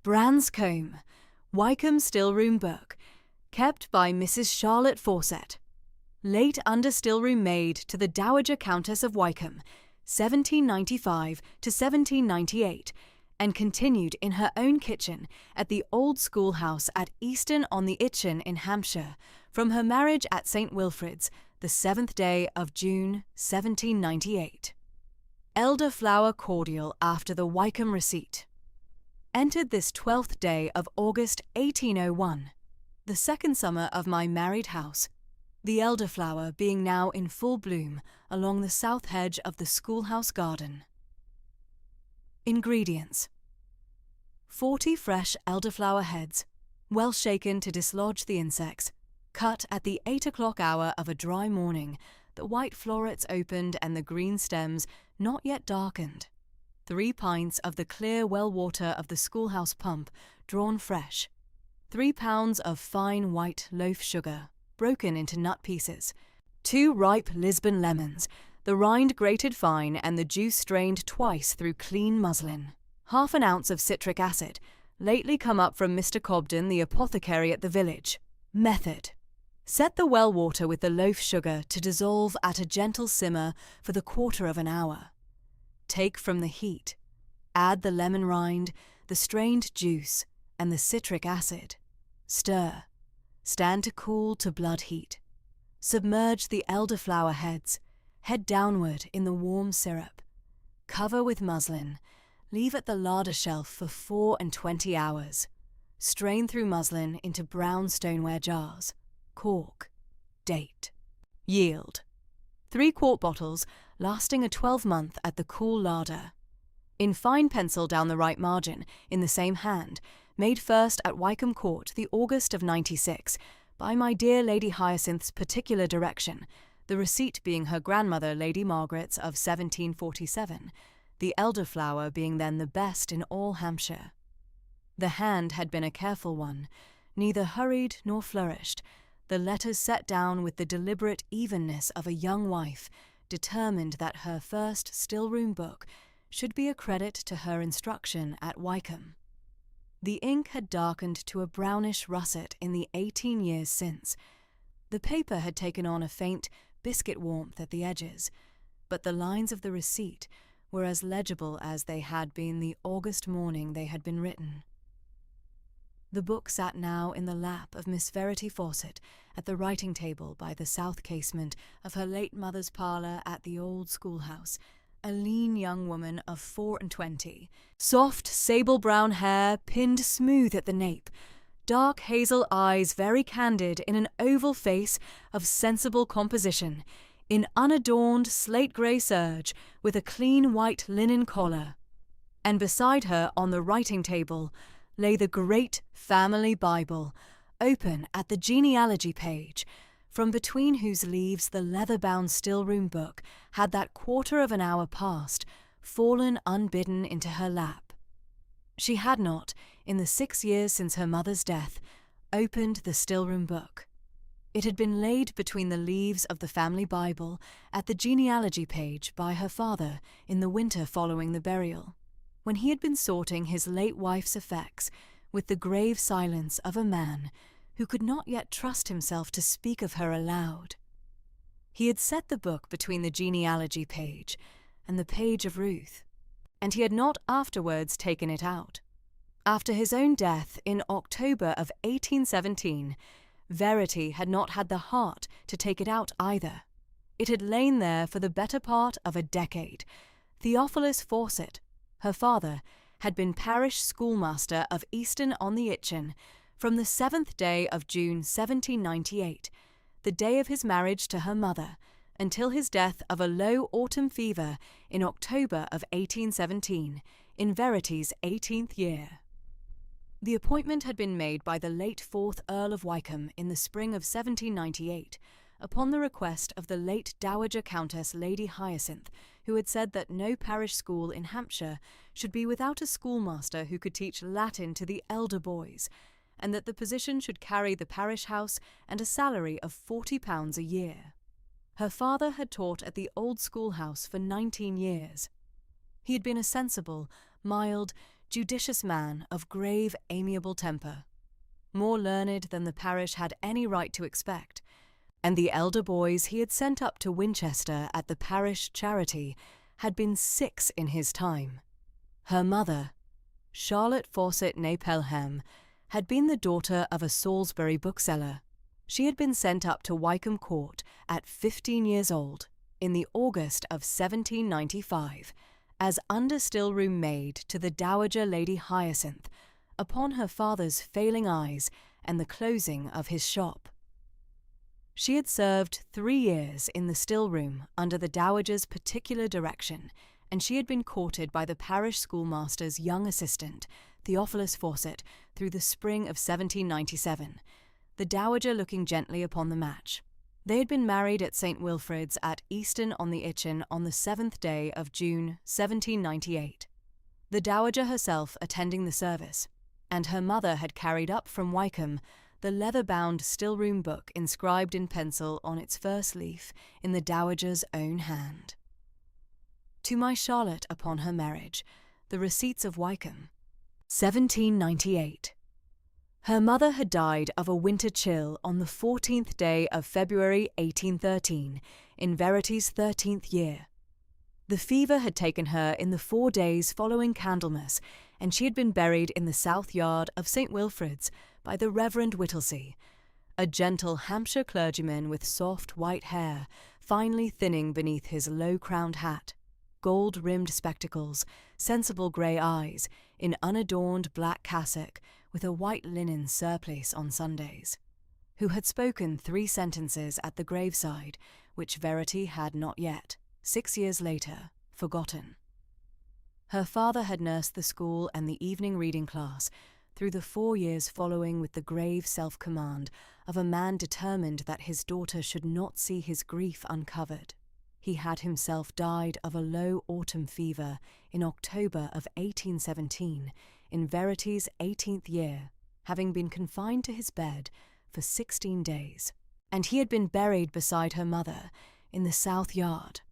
Branscombe, Wycombe Stillroom book, kept by Mrs. Charlotte Fawcett, late under Stillroom maid to the Dowager Countess of Wycombe, 1795 to 1798, and continued in her own kitchen at the old schoolhouse at Easton-on-the-Itchen in Hampshire, from her marriage at St. Wilfrid's, the 7th day of June, 1798. Elderflower cordial after the Wycombe receipt. Entered this 12th day of August 1801, the second summer of my married house, the elderflower being now in full bloom along the south hedge of the schoolhouse garden. Ingredients: 40 fresh elderflower heads, well shaken to dislodge the insects, cut at the 8 o'clock hour of a dry morning, the white florets opened and the green stems not yet darkened. 3 pints of the clear well water of the schoolhouse pump, drawn fresh. 3 pounds of fine white loaf sugar, broken into nut pieces. 2 ripe Lisbon lemons, the rind grated fine and the juice strained twice through clean muslin. 1/2 ounce of citric acid, lately come up from Mr. Cobden, the apothecary at the village. Method: set the well water with the loaf sugar to dissolve at a gentle simmer for the 1/4 of an hour. Take from the heat, add the lemon rind, the strained juice, and the citric acid. Stir. Stand to cool to blood heat. Submerge the elderflower heads, head downward in the warm syrup. Cover with muslin. Leave at the larder shelf for 24 hours. Strain through muslin into brown stoneware jars. Cork. Date. Yield: 3 quart bottles, lasting a 12-month at the cool larder. In fine pencil down the right margin, in the same hand, made first at Wycombe Court the August of '96, by my dear Lady Hyacinth's particular direction, the receipt being her grandmother Lady Margaret's of 1747, the elderflower being then the best in all Hampshire. The hand had been a careful one, neither hurried nor flourished, the letters set down with the deliberate evenness of a young wife, determined that her first Stillroom book should be a credit to her instruction at Wycombe. The ink had darkened to a brownish russet in the 18 years since. The paper had taken on a faint biscuit warmth at the edges, but the lines of the receipt were as legible as they had been the August morning they had been written. The book sat now in the lap of Miss Verity Fawcett at the writing table by the south casement of her late mother's parlour at the old schoolhouse, a lean young woman of 24, soft sable brown hair pinned smooth at the nape, dark hazel eyes very candid in an oval face of sensible composition, in unadorned slate-grey serge with a clean white linen collar. And beside her on the writing table lay the great family Bible, open at the genealogy page, from between whose leaves the leather-bound Stillroom book had that 1/4 of an hour past fallen unbidden into her lap. She had not, in the 6 years since her mother's death, opened the Stillroom book. It had been laid between the leaves of the family Bible at the genealogy page by her father in the winter following the burial, when he had been sorting his late wife's effects with the grave silence of a man who could not yet trust himself to speak of her aloud. He had set the book between the genealogy page and the page of Ruth, and he had not afterwards taken it out. After his own death in October of 1817, Verity had not had the heart to take it out either. It had lain there for the better part of a decade. Theophilus Fawcett, her father, had been parish schoolmaster of Easton-on-the-Itchen from the 7th day of June 1798, the day of his marriage to her mother, until his death of a low autumn fever in October of 1817, in Verity's 18th year. The appointment had been made by the late 4th Earl of Wycombe in the spring of 1798, upon the request of the late Dowager Countess Lady Hyacinth, who had said that no parish school in Hampshire should be without a schoolmaster who could teach Latin to the elder boys, and that the position should carry the parish house and a salary of £40 a year. Her father had taught at the old schoolhouse for 19 years. He had been a sensible, mild, judicious man of grave, amiable temper, more learned than the parish had any right to expect, and the elder boys he had sent up to Winchester at the parish charity had been 6 in his time. Her mother, Charlotte Fawcett née Pelham, had been the daughter of a Salisbury bookseller. She had been sent up to Wycombe Court at 15 years old, in the August of 1795, as under-stillroom maid to the Dowager Lady Hyacinth, upon her father's failing eyes and the closing of his shop. She had served 3 years in the stillroom under the Dowager's particular direction, and she had been courted by the parish schoolmaster's young assistant, Theophilus Fawcett, through the spring of 1797, the Dowager looking gently upon the match. They had been married at St. Wilfrid's at Easton-on-the-Itchen on the 7th day of June 1798, the Dowager herself attending the service, and her mother had carried up from Wycombe the leather-bound stillroom book inscribed in pencil on its first leaf in the Dowager's own hand. To my Charlotte upon her marriage, the receipts of Wycombe, 1798. Her mother had died of a winter chill on the 14th day of February 1813, in Verity's 13th year. The fever had taken her in the 4 days following Candlemas, and she had been buried in the south yard of St. Wilfrid's by the Reverend Whittlesey, a gentle Hampshire clergyman with soft white hair, finely thinning beneath his low-crowned hat, gold-rimmed spectacles, sensible grey eyes, in unadorned black cassock, with a white linen surplice on Sundays, who had spoken 3 sentences at the graveside, which Verity had not yet, 6 years later, forgotten. Her father had nursed the school and the evening reading class through the 4 years following with the grave self-command of a man determined that his daughter should not see his grief uncovered. He had himself died of a low autumn fever in October of 1817, in Verity's 18th year, having been confined to his bed for 16 days, and he had been buried beside her mother in the south yard.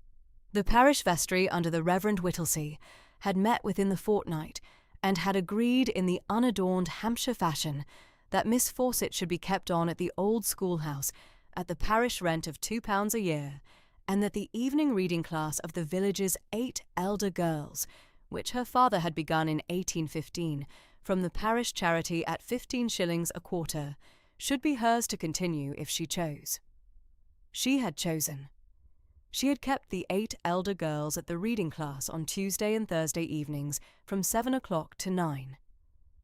The parish vestry under the Reverend Whittlesey had met within the fortnight, and had agreed in the unadorned Hampshire fashion that Miss Fawcett should be kept on at the old schoolhouse at the parish rent of £2 a year, and that the evening reading class of the village's 8 elder girls, which her father had begun in 1815, from the parish charity at 15 shillings a quarter, should be hers to continue if she chose. She had chosen. She had kept the 8 elder girls at the reading class on Tuesday and Thursday evenings from 7 o'clock to 9,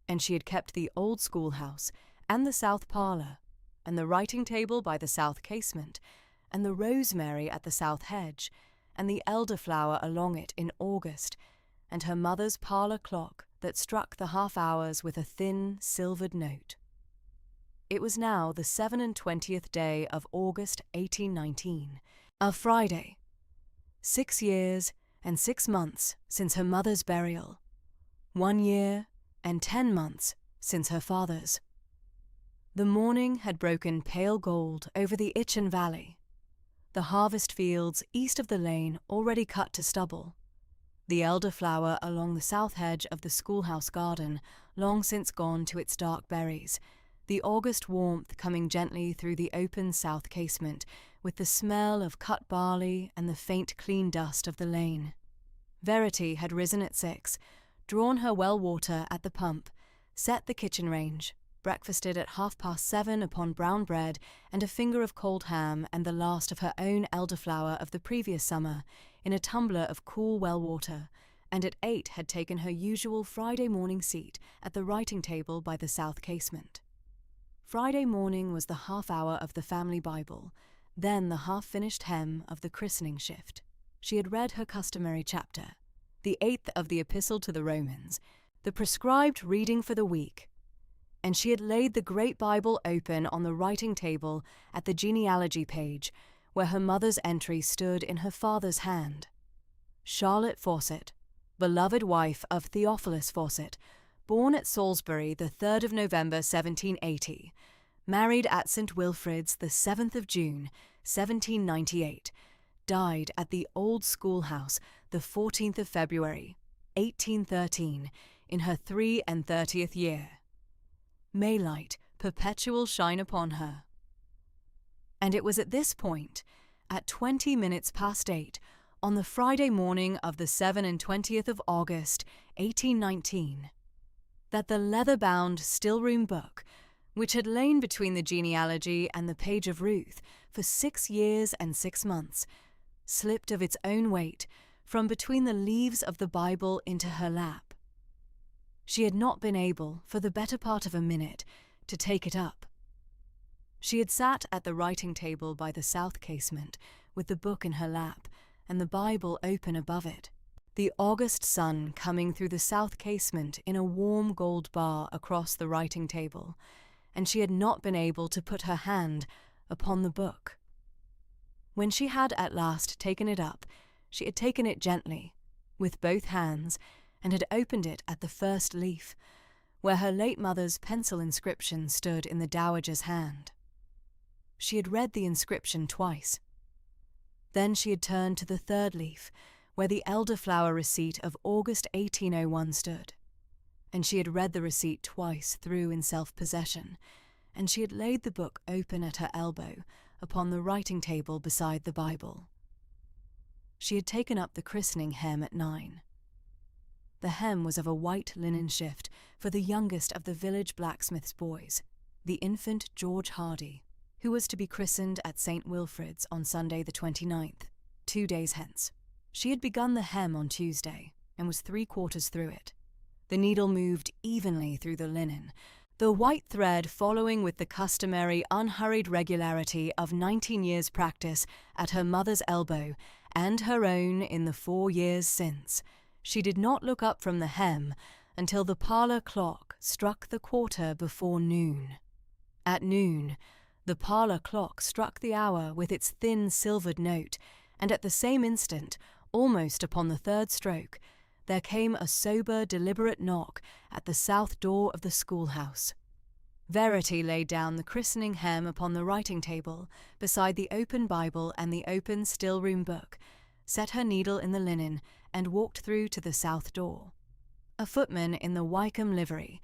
and she had kept the old schoolhouse, and the south parlour, and the writing table by the south casement, and the rosemary at the south hedge, and the elderflower along it in August, and her mother's parlour clock that struck the half-hours with a thin, silvered note. It was now the 27th day of August 1819, a Friday, 6 years and 6 months since her mother's burial, 1 year and 10 months since her father's. The morning had broken pale gold over the Itchen Valley, the harvest fields east of the lane already cut to stubble, the elderflower along the south hedge of the schoolhouse garden long since gone to its dark berries, the August warmth coming gently through the open south casement with the smell of cut barley and the faint clean dust of the lane. Verity had risen at 6, drawn her well water at the pump, set the kitchen range, breakfasted at 7:30 upon brown bread and a finger of cold ham and the last of her own elderflower of the previous summer in a tumbler of cool well water, and at 8 had taken her usual Friday morning seat at the writing table by the south casement. Friday morning was the half-hour of the family Bible, then the half-finished hem of the christening shift. She had read her customary chapter, the 8th of the Epistle to the Romans, the prescribed reading for the week, and she had laid the great Bible open on the writing table at the genealogy page, where her mother's entry stood in her father's hand. Charlotte Fawcett, beloved wife of Theophilus Fawcett, born at Salisbury the 3rd of November 1780, married at St. Wilfrid's the 7th of June 1798, died at the old schoolhouse the 14th of February 1813 in her 33rd year. May light, perpetual shine upon her. And it was at this point, at 20 minutes past 8, on the Friday morning of the 27th of August, 1819, that the leather-bound Stillroom book, which had lain between the genealogy and the page of Ruth for 6 years and 6 months, slipped of its own weight from between the leaves of the Bible into her lap. She had not been able, for the better part of a minute, to take it up. She had sat at the writing table by the south casement, with the book in her lap and the Bible open above it, the August sun coming through the south casement in a warm gold bar across the writing table, and she had not been able to put her hand upon the book. When she had at last taken it up, she had taken it gently, with both hands, and had opened it at the first leaf, where her late mother's pencil inscription stood in the dowager's hand. She had read the inscription twice. Then she had turned to the third leaf, where the elderflower receipt of August 1801 stood, and she had read the receipt twice through in self-possession, and she had laid the book open at her elbow upon the writing table beside the Bible. She had taken up the christening hem at 9. The hem was of a white linen shift for the youngest of the village blacksmith's boys, the infant George Hardy, who was to be christened at St. Wilfrid's on Sunday the 29th, 2 days hence. She had begun the hem on Tuesday, and was 3/4 through it. The needle moved evenly through the linen, the white thread following with the customary unhurried regularity of 19 years' practice at her mother's elbow and her own in the 4 years since. She did not look up from the hem until the parlour clock struck the 1/4 before noon. At noon, the parlour clock struck the hour with its thin silvered note, and at the same instant, almost upon the 3rd stroke, there came a sober, deliberate knock at the south door of the schoolhouse. Verity laid down the christening hem upon the writing table beside the open Bible and the open Stillroom book, set her needle in the linen, and walked through to the south door. A footman in the Wycombe livery,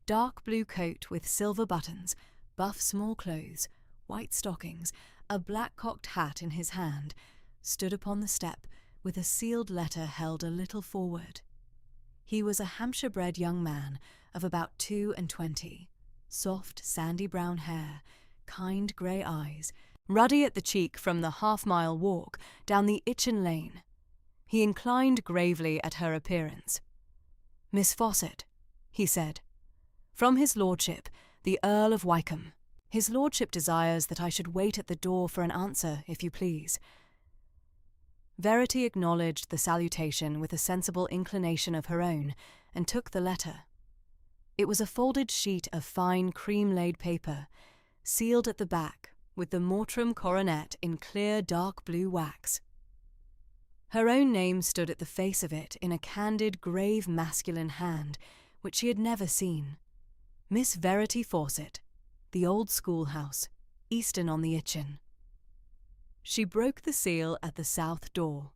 dark blue coat with silver buttons, buff small clothes, white stockings, a black-cocked hat in his hand, stood upon the step with a sealed letter held a little forward. He was a Hampshire-bred young man of about 22, soft sandy brown hair, kind grey eyes, ruddy at the cheek from the half-mile walk down the Itchen lane. He inclined gravely at her appearance. "Miss Fawcett," he said, "from his lordship, the Earl of Wycombe. His lordship desires that I should wait at the door for an answer, if you please." Verity acknowledged the salutation with a sensible inclination of her own, and took the letter. It was a folded sheet of fine cream-laid paper, sealed at the back with the Mortram coronet in clear dark blue wax. Her own name stood at the face of it in a candid, grave, masculine hand, which she had never seen. Miss Verity Fawcett, The Old Schoolhouse, Easton on the Itchen. She broke the seal at the south door.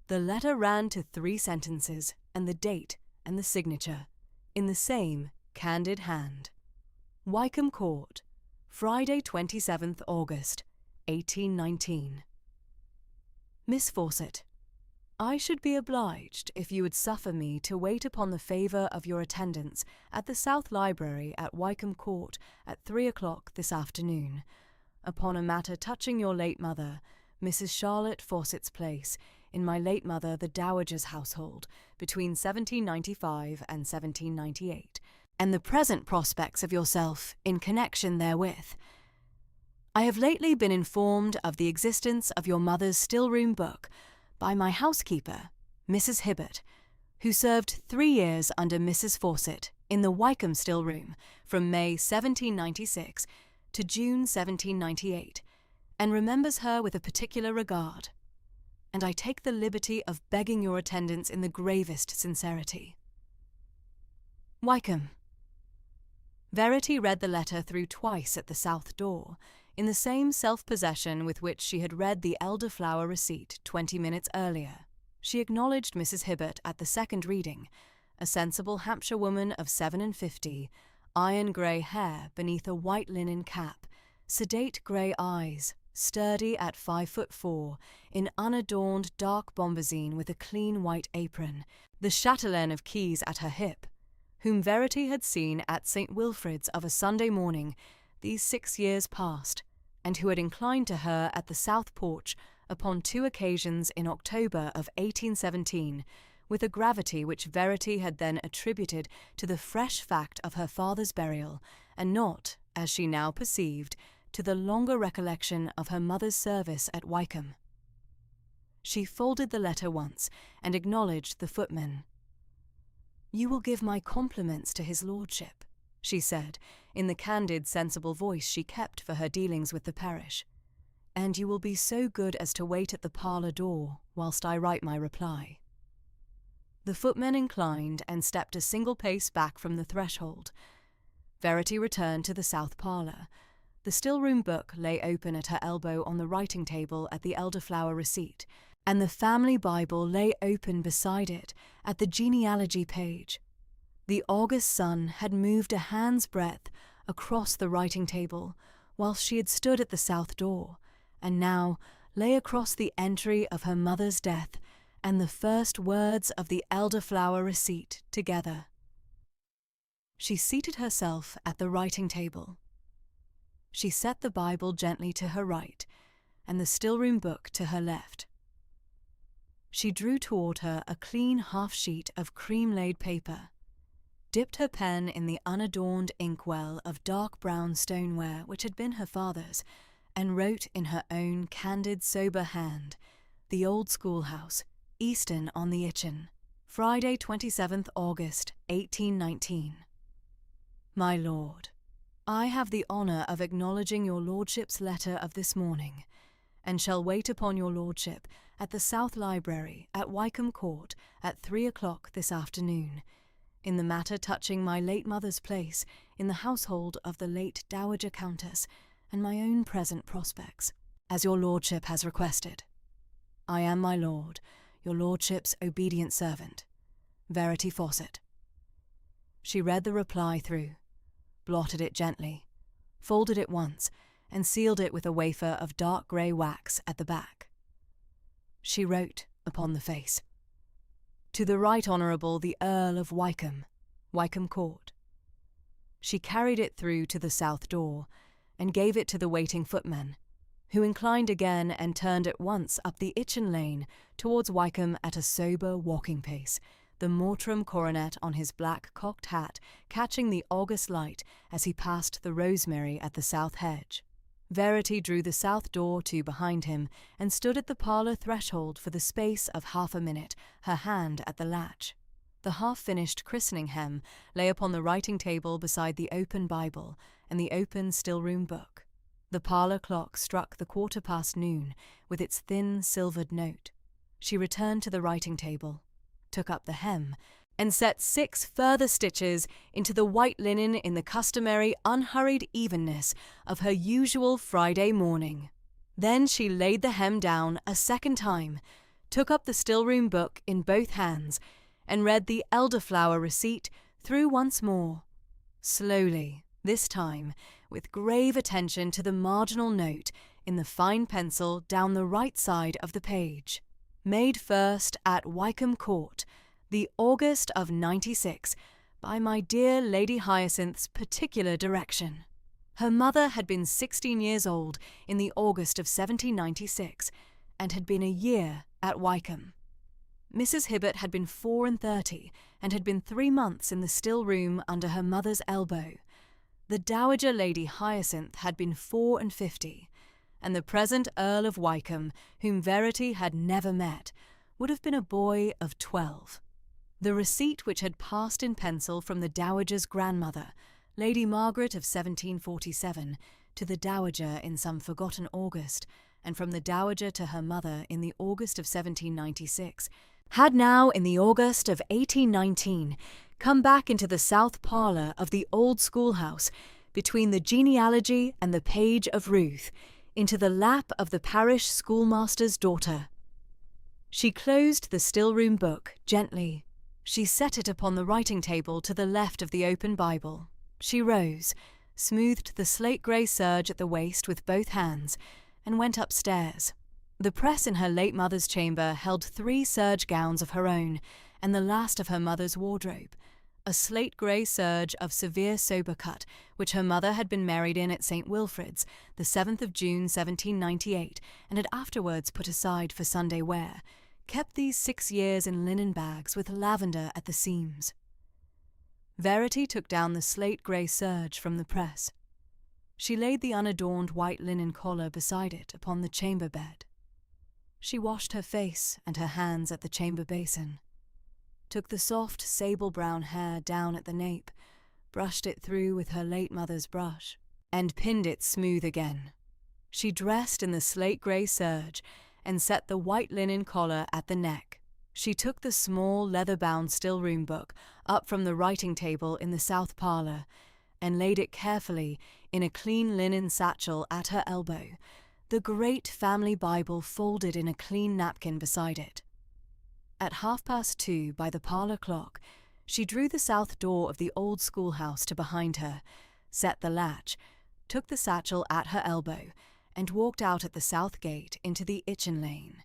The letter ran to 3 sentences, and the date and the signature, in the same candid hand. Wycombe Court, Friday 27th August, 1819. Miss Fawcett, I should be obliged if you would suffer me to wait upon the favour of your attendance at the South Library at Wycombe Court at 3 o'clock this afternoon, upon a matter touching your late mother, Mrs. Charlotte Fawcett's place, in my late mother the Dowager's household, between 1795 and 1798, and the present prospects of yourself in connection therewith. I have lately been informed of the existence of your mother's Stillroom book by my housekeeper, Mrs. Hibbert, who served 3 years under Mrs. Fawcett in the Wycombe Stillroom from May 1796 to June 1798, and remembers her with a particular regard. And I take the liberty of begging your attendance in the gravest sincerity. Wycombe. Verity read the letter through twice at the south door, in the same self-possession with which she had read the elderflower receipt 20 minutes earlier. She acknowledged Mrs. Hibbert at the second reading, a sensible Hampshire woman of 57, iron-grey hair beneath a white linen cap, sedate grey eyes, sturdy at 5'4", in unadorned dark bombazine with a clean white apron, the chatelaine of keys at her hip, whom Verity had seen at St. Wilfrid's of a Sunday morning these 6 years past, and who had inclined to her at the south porch upon 2 occasions in October of 1817, with a gravity which Verity had then attributed to the fresh fact of her father's burial, and not, as she now perceived, to the longer recollection of her mother's service at Wycombe. She folded the letter once, and acknowledged the footman. "You will give my compliments to his lordship," she said, in the candid, sensible voice she kept for her dealings with the parish, "and you will be so good as to wait at the parlour door whilst I write my reply." The footman inclined and stepped a single pace back from the threshold. Verity returned to the south parlour. The still-room book lay open at her elbow on the writing-table at the Elderflower receipt, and the family Bible lay open beside it at the genealogy page. The August sun had moved a hand's breadth across the writing-table whilst she had stood at the south door, and now lay across the entry of her mother's death and the first words of the Elderflower receipt together. She seated herself at the writing-table. She set the Bible gently to her right, and the still-room book to her left. She drew toward her a clean half-sheet of cream-laid paper, dipped her pen in the unadorned inkwell of dark brown stoneware which had been her father's, and wrote in her own candid, sober hand, "The Old Schoolhouse, Easton-on-the-Itchen, Friday 27th August 1819. My Lord, I have the honour of acknowledging your Lordship's letter of this morning, and shall wait upon your Lordship at the South Library at Wycombe Court at 3 o'clock this afternoon, in the matter touching my late mother's place in the household of the late Dowager Countess and my own present prospects, as your Lordship has requested. I am, my Lord, your Lordship's obedient servant, Verity Fawcett." She read the reply through, blotted it gently, folded it once, and sealed it with a wafer of dark grey wax at the back. She wrote upon the face, "To the Right Honourable the Earl of Wycombe, Wycombe Court." She carried it through to the south door, and gave it to the waiting footman, who inclined again and turned at once up the Itchen Lane towards Wycombe at a sober walking pace, the mortram coronet on his black cocked hat catching the August light as he passed the rosemary at the south hedge. Verity drew the south door to behind him and stood at the parlour threshold for the space of half a minute, her hand at the latch. The half-finished christening hem lay upon the writing-table beside the open Bible and the open still-room book. The parlour clock struck the 1/4 noon with its thin silvered note. She returned to the writing-table, took up the hem, and set 6 further stitches into the white linen in the customary unhurried evenness of her usual Friday morning. Then she laid the hem down a second time, took up the still-room book in both hands, and read the Elderflower receipt through once more, slowly, this time, with grave attention to the marginal note in the fine pencil down the right side of the page. Made first at Wycombe Court, the August of '96, by my dear Lady Hyacinth's particular direction. Her mother had been 16 years old in the August of 1796, and had been a year at Wycombe. Mrs. Hibbert had been 34, and had been 3 months in the still room under her mother's elbow. The Dowager Lady Hyacinth had been 54, and the present Earl of Wycombe, whom Verity had never met, would have been a boy of 12. The receipt which had passed in pencil from the Dowager's grandmother, Lady Margaret of 1747, to the Dowager in some forgotten August, and from the Dowager to her mother in the August of 1796, had now, in the August of 1819, come back into the south parlour of the old schoolhouse, between the genealogy and the page of Ruth, into the lap of the parish schoolmaster's daughter. She closed the still-room book gently, She set it upon the writing table to the left of the open Bible. She rose, smoothed the slate-grey serge at the waist with both hands, and went upstairs. The press in her late mother's chamber held 3 serge gowns of her own and the last of her mother's wardrobe, a slate-grey serge of severe sober cut, which her mother had been married in at St. Wilfrid's, the 7th of June 1798, and had afterwards put aside for Sunday wear, kept these 6 years in linen bags with lavender at the seams. Verity took down the slate-grey serge from the press. She laid the unadorned white linen collar beside it upon the chamber bed. She washed her face and her hands at the chamber basin, took the soft sable-brown hair down at the nape, brushed it through with her late mother's brush, and pinned it smooth again. She dressed in the slate-grey serge and set the white linen collar at the neck. She took the small leather-bound Stillroom book up from the writing table in the south parlour and laid it carefully in a clean linen satchel at her elbow, the great family Bible folded in a clean napkin beside it. At 2:30 by the parlour clock, she drew the south door of the old schoolhouse to behind her, set the latch, took the satchel at her elbow, and walked out at the south gate into the Itchen Lane.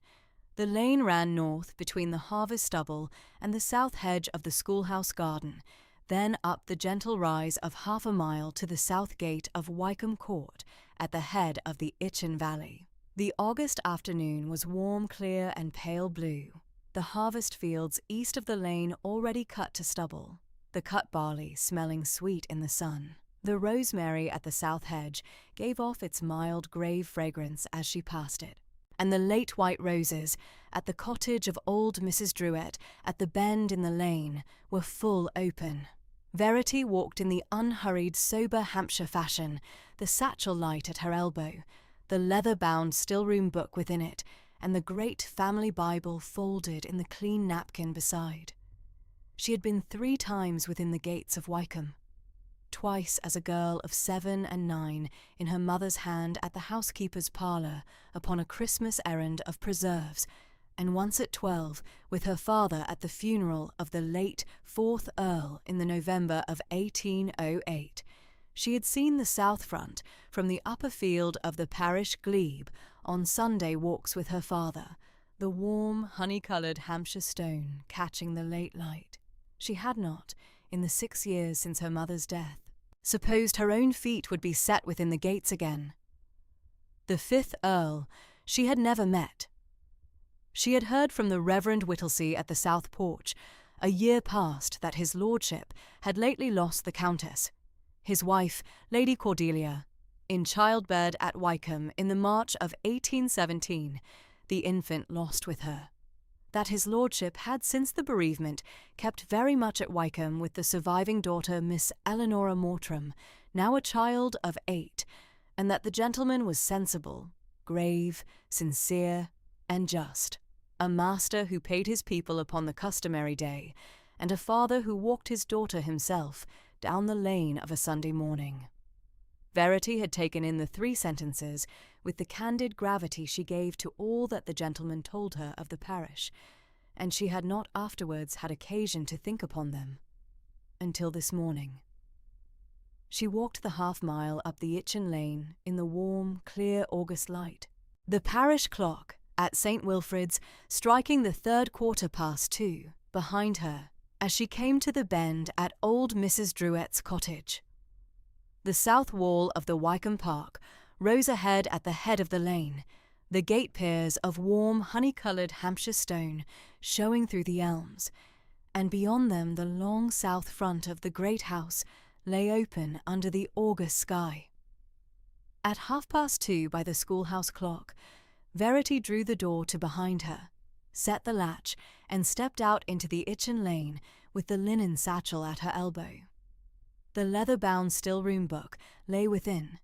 The lane ran north between the harvest stubble and the south hedge of the schoolhouse garden, then up the gentle rise of 1/2 mile to the south gate of Wycombe Court at the head of the Itchen Valley. The August afternoon was warm, clear, and pale blue. The harvest fields east of the lane already cut to stubble, the cut barley smelling sweet in the sun. The rosemary at the south hedge gave off its mild, grave fragrance as she passed it, and the late white roses at the cottage of old Mrs. Druett at the bend in the lane were full open. Verity walked in the unhurried, sober Hampshire fashion, the satchel light at her elbow, the leather-bound Stillroom book within it, and the great family Bible folded in the clean napkin beside. She had been 3 times within the gates of Wycombe. Twice as a girl of 7 and 9 in her mother's hand at the housekeeper's parlour upon a Christmas errand of preserves, and once at 12 with her father at the funeral of the late 4th Earl in the November of 1808. She had seen the south front from the upper field of the parish glebe on Sunday walks with her father, the warm, honey-coloured Hampshire stone catching the late light. She had not, in the 6 years since her mother's death, supposed her own feet would be set within the gates again. The 5th Earl she had never met. She had heard from the Reverend Whittlesey at the south porch, a year past, that his lordship had lately lost the Countess, his wife, Lady Cordelia, in childbed at Wycombe in the March of 1817, the infant lost with her. That his lordship had since the bereavement kept very much at Wycombe with the surviving daughter Miss Eleanora Mortram, now a child of 8, and that the gentleman was sensible, grave, sincere, and just, a master who paid his people upon the customary day, and a father who walked his daughter himself down the lane of a Sunday morning. Verity had taken in the 3 sentences with the candid gravity she gave to all that the gentleman told her of the parish, and she had not afterwards had occasion to think upon them until this morning. She walked the 1/2 mile up the Itchen Lane in the warm, clear August light, the parish clock at St. Wilfrid's striking the 3rd quarter past 2 behind her as she came to the bend at old Mrs. Druett's cottage. The south wall of the Wycombe Park rose ahead at the head of the lane, the gate piers of warm, honey-coloured Hampshire stone showing through the elms, and beyond them the long south front of the great house lay open under the August sky. At 2:30 by the schoolhouse clock, Verity drew the door to behind her, set the latch, and stepped out into the Itchen Lane with the linen satchel at her elbow. The leather-bound Stillroom book lay within,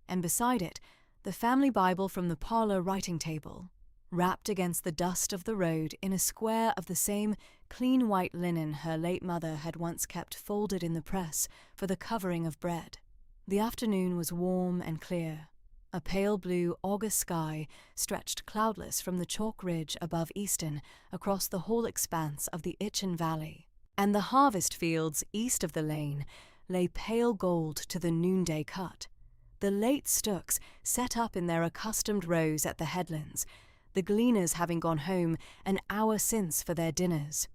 and beside it the family Bible from the parlour writing table, wrapped against the dust of the road in a square of the same clean white linen her late mother had once kept folded in the press for the covering of bread. The afternoon was warm and clear. A pale blue August sky stretched cloudless from the chalk ridge above Easton across the whole expanse of the Itchen Valley. and the harvest fields east of the lane lay pale gold to the noonday cut. The late stooks set up in their accustomed rows at the headlands, the gleaners having gone home an hour since for their dinners.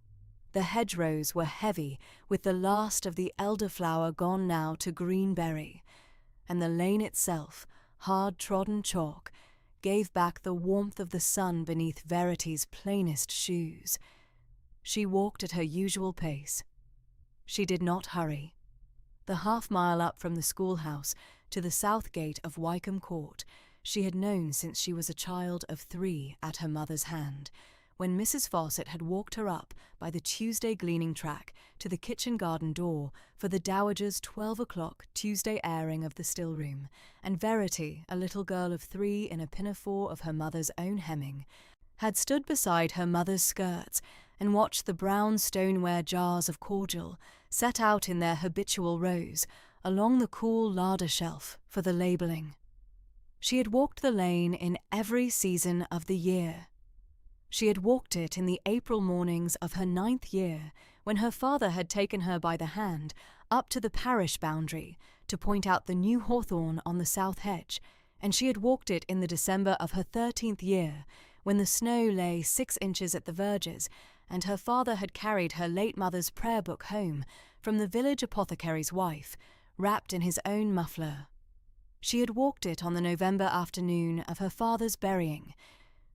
The hedgerows were heavy with the last of the elderflower gone now to green berry, and the lane itself, hard-trodden chalk, gave back the warmth of the sun beneath Verity's plainest shoes. She walked at her usual pace. She did not hurry. The half-mile up from the schoolhouse to the south gate of Wycombe Court she had known since she was a child of 3 at her mother's hand, when Mrs. Fawcett had walked her up by the Tuesday gleaning track to the kitchen garden door for the Dowager's 12 o'clock Tuesday airing of the Stillroom, and Verity, a little girl of 3 in a pinafore of her mother's own hemming, had stood beside her mother's skirts and watched the brown stoneware jars of cordial set out in their habitual rows along the cool larder shelf for the labelling. She had walked the lane in every season of the year. She had walked it in the April mornings of her 9th year, when her father had taken her by the hand up to the parish boundary to point out the new hawthorn on the south hedge, and she had walked it in the December of her 13th year, when the snow lay 6 inches at the verges, and her father had carried her late mother's prayer book home from the village apothecary's wife, wrapped in his own muffler. She had walked it on the November afternoon of her father's burying.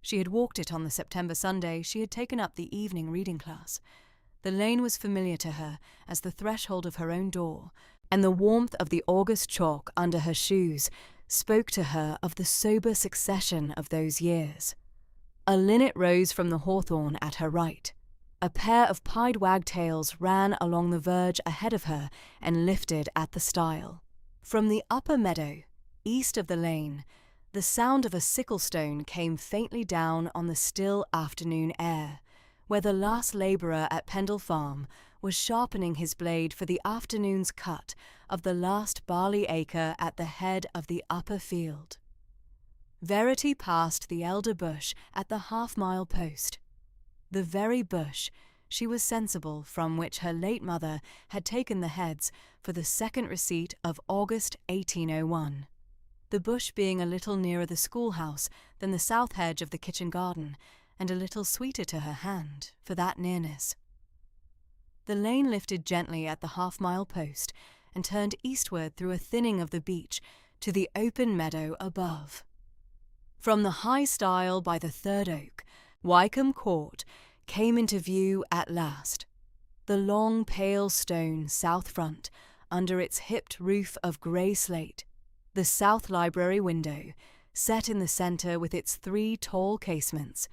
She had walked it on the September Sunday she had taken up the evening reading class. The lane was familiar to her as the threshold of her own door, and the warmth of the August chalk under her shoes spoke to her of the sober succession of those years. A linnet rose from the hawthorn at her right. A pair of pied wagtails ran along the verge ahead of her and lifted at the stile. From the upper meadow, east of the lane, the sound of a sickle-stone came faintly down on the still afternoon air, where the last labourer at Pendle Farm was sharpening his blade for the afternoon's cut of the last barley acre at the head of the upper field. Verity passed the elder bush at the half-mile post, the very bush she was sensible from which her late mother had taken the heads for the second receipt of August 1801. The bush being a little nearer the schoolhouse than the south hedge of the kitchen garden, and a little sweeter to her hand for that nearness. The lane lifted gently at the half-mile post and turned eastward through a thinning of the beech to the open meadow above. From the high stile by the third oak, Wycombe Court came into view at last. The long pale stone south front, under its hipped roof of grey slate, the south library window, set in the centre with its 3 tall casements,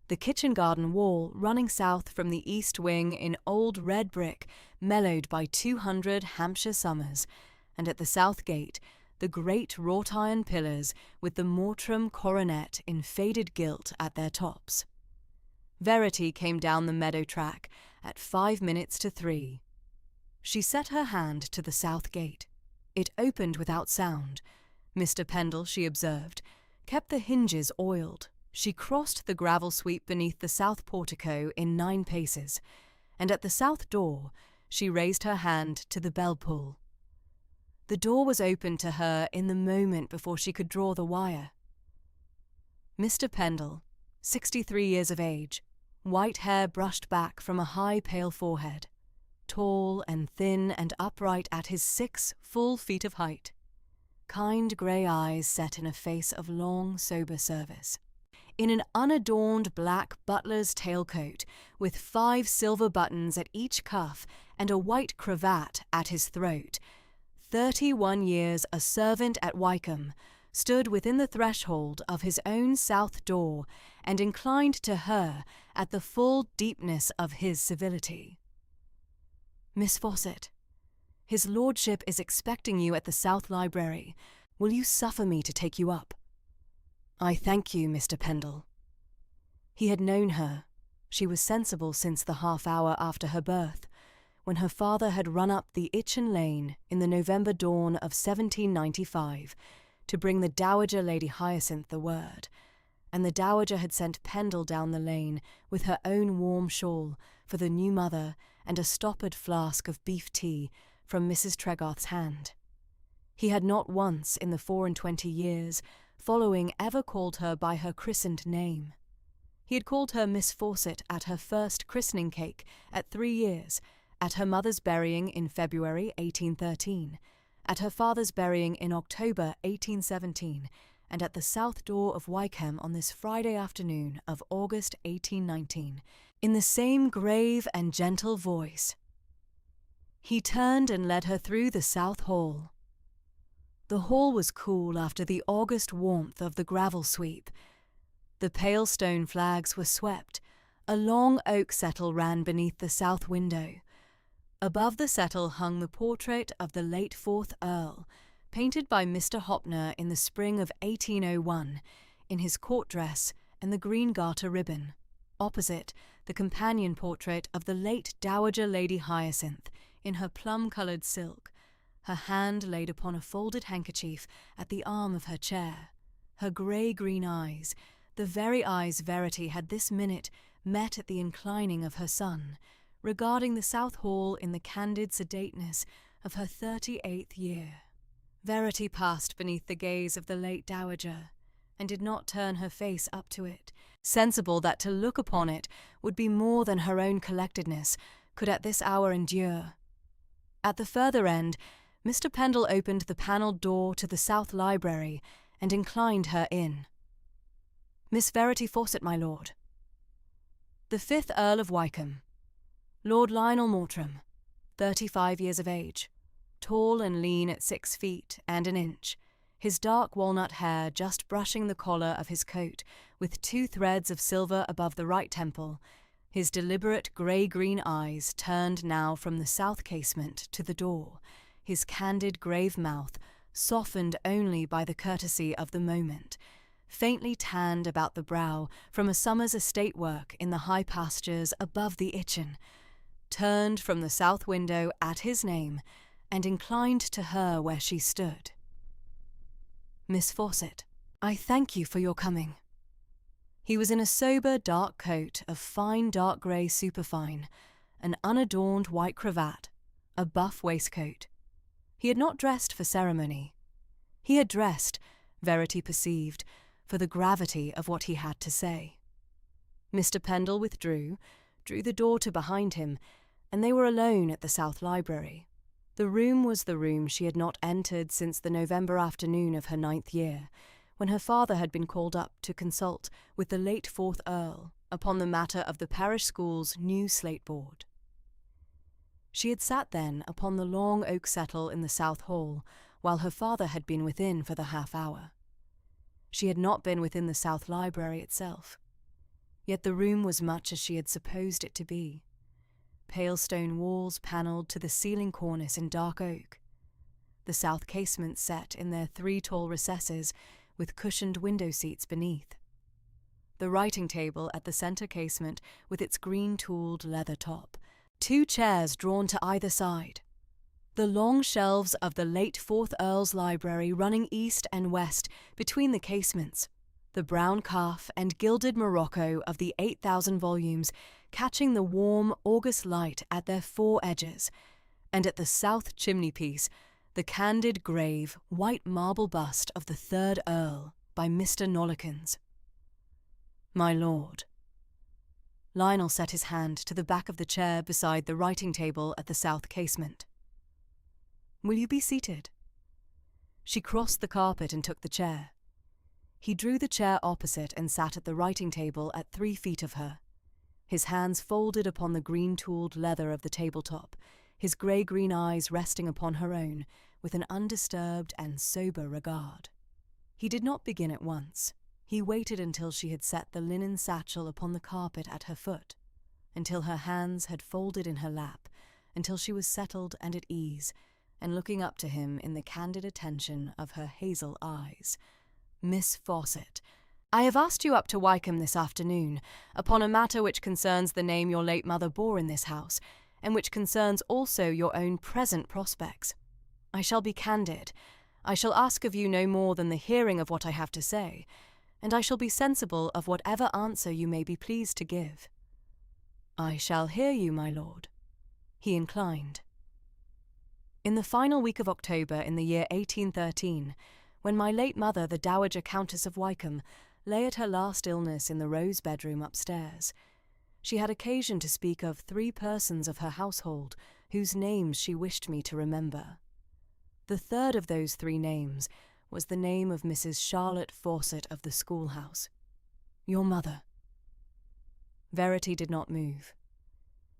the kitchen garden wall running south from the east wing in old red brick mellowed by 200 Hampshire summers, and at the south gate the great wrought-iron pillars with the mortram coronet in faded gilt at their tops. Verity came down the meadow track at 5 minutes to 3. She set her hand to the south gate. It opened without sound. Mr. Pendle, she observed, kept the hinges oiled. She crossed the gravel sweep beneath the south portico in 9 paces, and at the south door she raised her hand to the bell-pull. The door was opened to her in the moment before she could draw the wire. Mr. Pendle, 63 years of age, white hair brushed back from a high pale forehead, tall and thin and upright at his 6 full feet of height, kind grey eyes set in a face of long sober service. In an unadorned black butler's tailcoat with 5 silver buttons at each cuff and a white cravat at his throat, 31 years a servant at Wycombe, stood within the threshold of his own south door and inclined to her at the full deepness of his civility. "Miss Fawcett, his lordship is expecting you at the south library. Will you suffer me to take you up?" "I thank you, Mr. Pendle." He had known her. She was sensible since the half-hour after her birth, when her father had run up the Itchen Lane in the November dawn of 1795 to bring the Dowager Lady Hyacinth the word, and the Dowager had sent Pendle down the lane with her own warm shawl for the new mother and a stoppered flask of beef tea from Mrs. Tregarth's hand. He had not once in the 24 years following ever called her by her christened name. He had called her Miss Fawcett at her first christening cake at 3 years, at her mother's burying in February 1813, at her father's burying in October 1817, and at the south door of Wycombe on this Friday afternoon of August 1819, in the same grave and gentle voice. He turned and led her through the south hall. The hall was cool after the August warmth of the gravel sweep. The pale stone flags were swept. A long oak settle ran beneath the south window. Above the settle hung the portrait of the late 4th Earl, painted by Mr. Hopner in the spring of 1801, in his court dress and the green garter ribbon. Opposite, the companion portrait of the late Dowager Lady Hyacinth, in her plum-coloured silk, her hand laid upon a folded handkerchief at the arm of her chair. Her grey-green eyes, the very eyes Verity had this minute met at the inclining of her son, regarding the South Hall in the candid sedateness of her 38th year. Verity passed beneath the gaze of the late dowager, and did not turn her face up to it, sensible that to look upon it would be more than her own collectedness could at this hour endure. At the further end, Mr. Pendle opened the panelled door to the south library and inclined her in. "Miss Verity Fawcett, my lord." The 5th Earl of Wycombe, Lord Lionel Mortram, 35 years of age, tall and lean at 6 feet and an inch, his dark walnut hair just brushing the collar of his coat with 2 threads of silver above the right temple, his deliberate grey-green eyes turned now from the south casement to the door, his candid grave mouth softened only by the courtesy of the moment, faintly tanned about the brow from a summer's estate work in the high pastures above the Itchen, turned from the south window at his name and inclined to her where she stood. "Miss Fawcett, I thank you for your coming." He was in a sober dark coat of fine dark grey superfine, an unadorned white cravat, a buff waistcoat. He had not dressed for ceremony. He had dressed, Verity perceived, for the gravity of what he had to say. Mr. Pendle withdrew, drew the door to behind him, and they were alone at the South Library. The room was the room she had not entered since the November afternoon of her 9th year, when her father had been called up to consult with the late 4th Earl upon the matter of the parish school's new slate board. She had sat then upon the long oak settle in the south hall, while her father had been within for the half-hour. She had not been within the South Library itself. Yet the room was much as she had supposed it to be. Pale stone walls panelled to the ceiling cornice in dark oak. The south casements set in their 3 tall recesses with cushioned window-seats beneath. The writing-table at the centre casement with its green-tooled leather top. 2 chairs drawn to either side. The long shelves of the late 4th Earl's library running east and west between the casements, the brown calf and gilded morocco of the 8,000 volumes catching the warm August light at their 4 edges, and at the south chimney-piece the candid grave white marble bust of the 3rd Earl by Mr. Nollekens. "My lord." Lionel set his hand to the back of the chair beside the writing-table at the south casement. "Will you be seated?" She crossed the carpet and took the chair. He drew the chair opposite and sat at the writing-table at 3 feet of her, his hands folded upon the green-tooled leather of the tabletop, his grey-green eyes resting upon her own with an undisturbed and sober regard. He did not begin at once. He waited until she had set the linen satchel upon the carpet at her foot, until her hands had folded in her lap, until she was settled and at ease, and looking up to him in the candid attention of her hazel eyes. "Miss Fawcett, I have asked you up to Wycombe this afternoon, upon a matter which concerns the name your late mother bore in this house, and which concerns also your own present prospects. I shall be candid. I shall ask of you no more than the hearing of what I have to say, and I shall be sensible of whatever answer you may be pleased to give." "I shall hear you, my lord." He inclined. In the final week of October in the year 1813, when my late mother, the Dowager Countess of Wykeham, lay at her last illness in the Rose bedroom upstairs, she had occasion to speak of 3 persons of her household whose names she wished me to remember. The third of those 3 names was the name of Mrs. Charlotte Fawcett of the schoolhouse. Your mother. Verity did not move.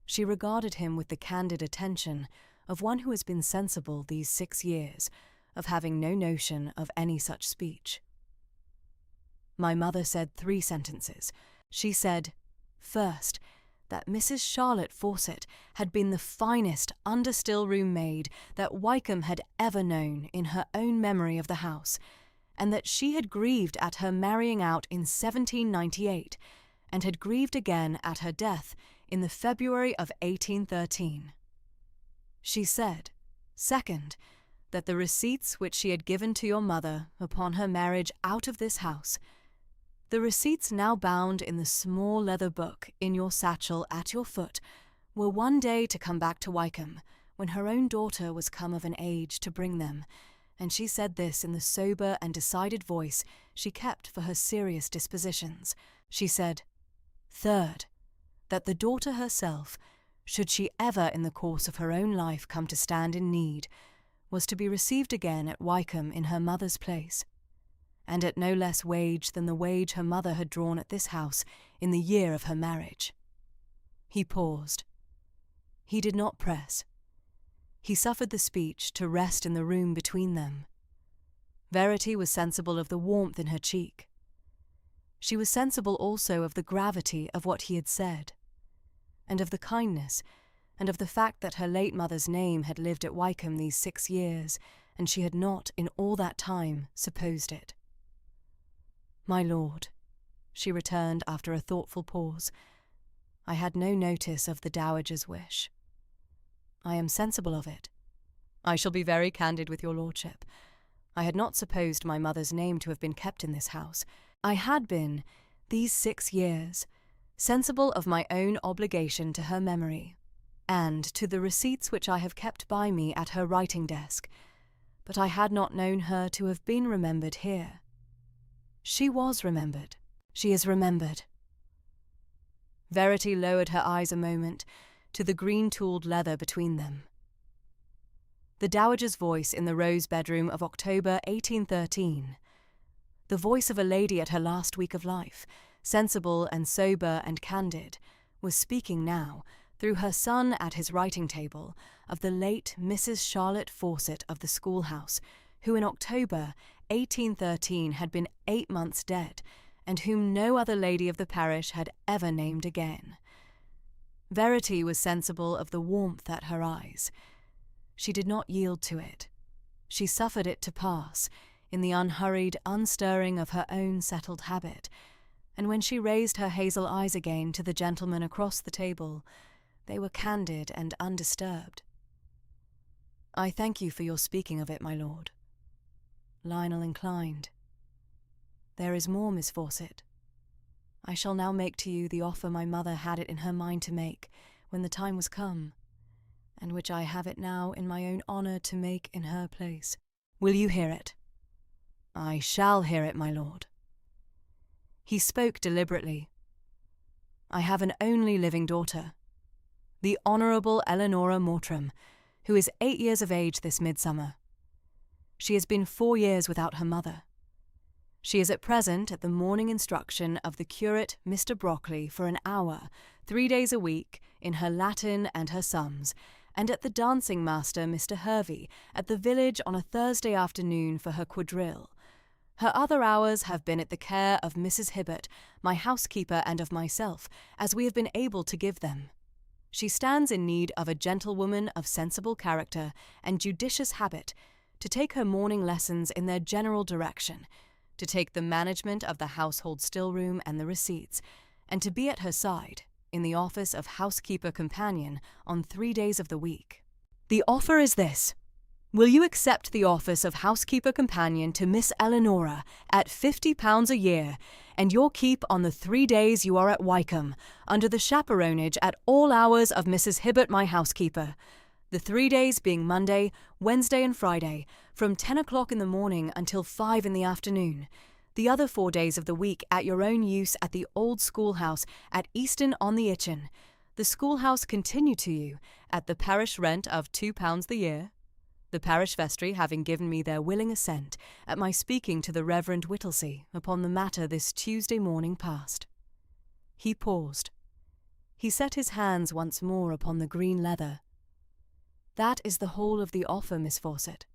She regarded him with the candid attention of one who has been sensible these 6 years of having no notion of any such speech. My mother said 3 sentences. She said, first, that Mrs. Charlotte Fawcett had been the finest under-still-room maid that Wykeham had ever known in her own memory of the house, and that she had grieved at her marrying out in 1798, and had grieved again at her death in the February of 1813. She said, second, that the receipts which she had given to your mother upon her marriage out of this house, the receipts now bound in the small leather book in your satchel at your foot, were one day to come back to Wykeham, when her own daughter was come of an age to bring them, and she said this in the sober and decided voice she kept for her serious dispositions. She said, third, that the daughter herself, should she ever in the course of her own life come to stand in need, was to be received again at Wykeham in her mother's place, and at no less wage than the wage her mother had drawn at this house in the year of her marriage. He paused. He did not press. He suffered the speech to rest in the room between them. Verity was sensible of the warmth in her cheek. She was sensible also of the gravity of what he had said, and of the kindness, and of the fact that her late mother's name had lived at Wykeham these 6 years, and she had not, in all that time, supposed it. My lord, she returned after a thoughtful pause, I had no notice of the dowager's wish. I am sensible of it. I shall be very candid with your lordship. I had not supposed my mother's name to have been kept in this house. I had been, these 6 years, sensible of my own obligation to her memory, and to the receipts which I have kept by me at her writing desk, but I had not known her to have been remembered here. She was remembered. She is remembered. Verity lowered her eyes a moment to the green-tooled leather between them. The dowager's voice in the Rose bedroom of October 1813, the voice of a lady at her last week of life, sensible and sober and candid, was speaking now, through her son at his writing table, of the late Mrs. Charlotte Fawcett of the schoolhouse, who in October 1813 had been 8 months dead, and whom no other lady of the parish had ever named again. Verity was sensible of the warmth at her eyes. She did not yield to it. She suffered it to pass, in the unhurried unstirring of her own settled habit, and when she raised her hazel eyes again to the gentleman across the table, they were candid and undisturbed. I thank you for your speaking of it, my lord. Lionel inclined. There is more, Miss Fawcett. I shall now make to you the offer my mother had it in her mind to make when the time was come, and which I have it now in my own honour to make in her place. Will you hear it? I shall hear it, my lord. He spoke deliberately. I have an only living daughter, the Honourable Eleanora Mortram, who is 8 years of age this midsummer. She has been 4 years without her mother. She is at present at the morning instruction of the curate Mr. Brockley for an hour, 3 days a week, in her Latin and her sums, and at the dancing master Mr. Hervey at the village on a Thursday afternoon for her quadrille. Her other hours have been at the care of Mrs. Hibbert, my housekeeper, and of myself, as we have been able to give them. She stands in need of a gentlewoman of sensible character and judicious habit, to take her morning lessons in their general direction, to take the management of the household still-room and the receipts, and to be at her side, in the office of housekeeper companion, on 3 days of the week. The offer is this. Will you accept the office of housekeeper companion to Miss Eleanora at £50 a year, and your keep on the 3 days you are at Wycombe, under the chaperonage at all hours of Mrs. Hibbert, my housekeeper, the 3 days being Monday, Wednesday and Friday, from 10 o'clock in the morning until 5 in the afternoon, the other 4 days of the week at your own use at the old schoolhouse at Easton-on-the-Itchen, the schoolhouse continued to you at the parish rent of £2 the year, the parish vestry having given me their willing assent at my speaking to the Reverend Whittlesey upon the matter this Tuesday morning past. He paused. He set his hands once more upon the green leather. That is the whole of the offer, Miss Fawcett.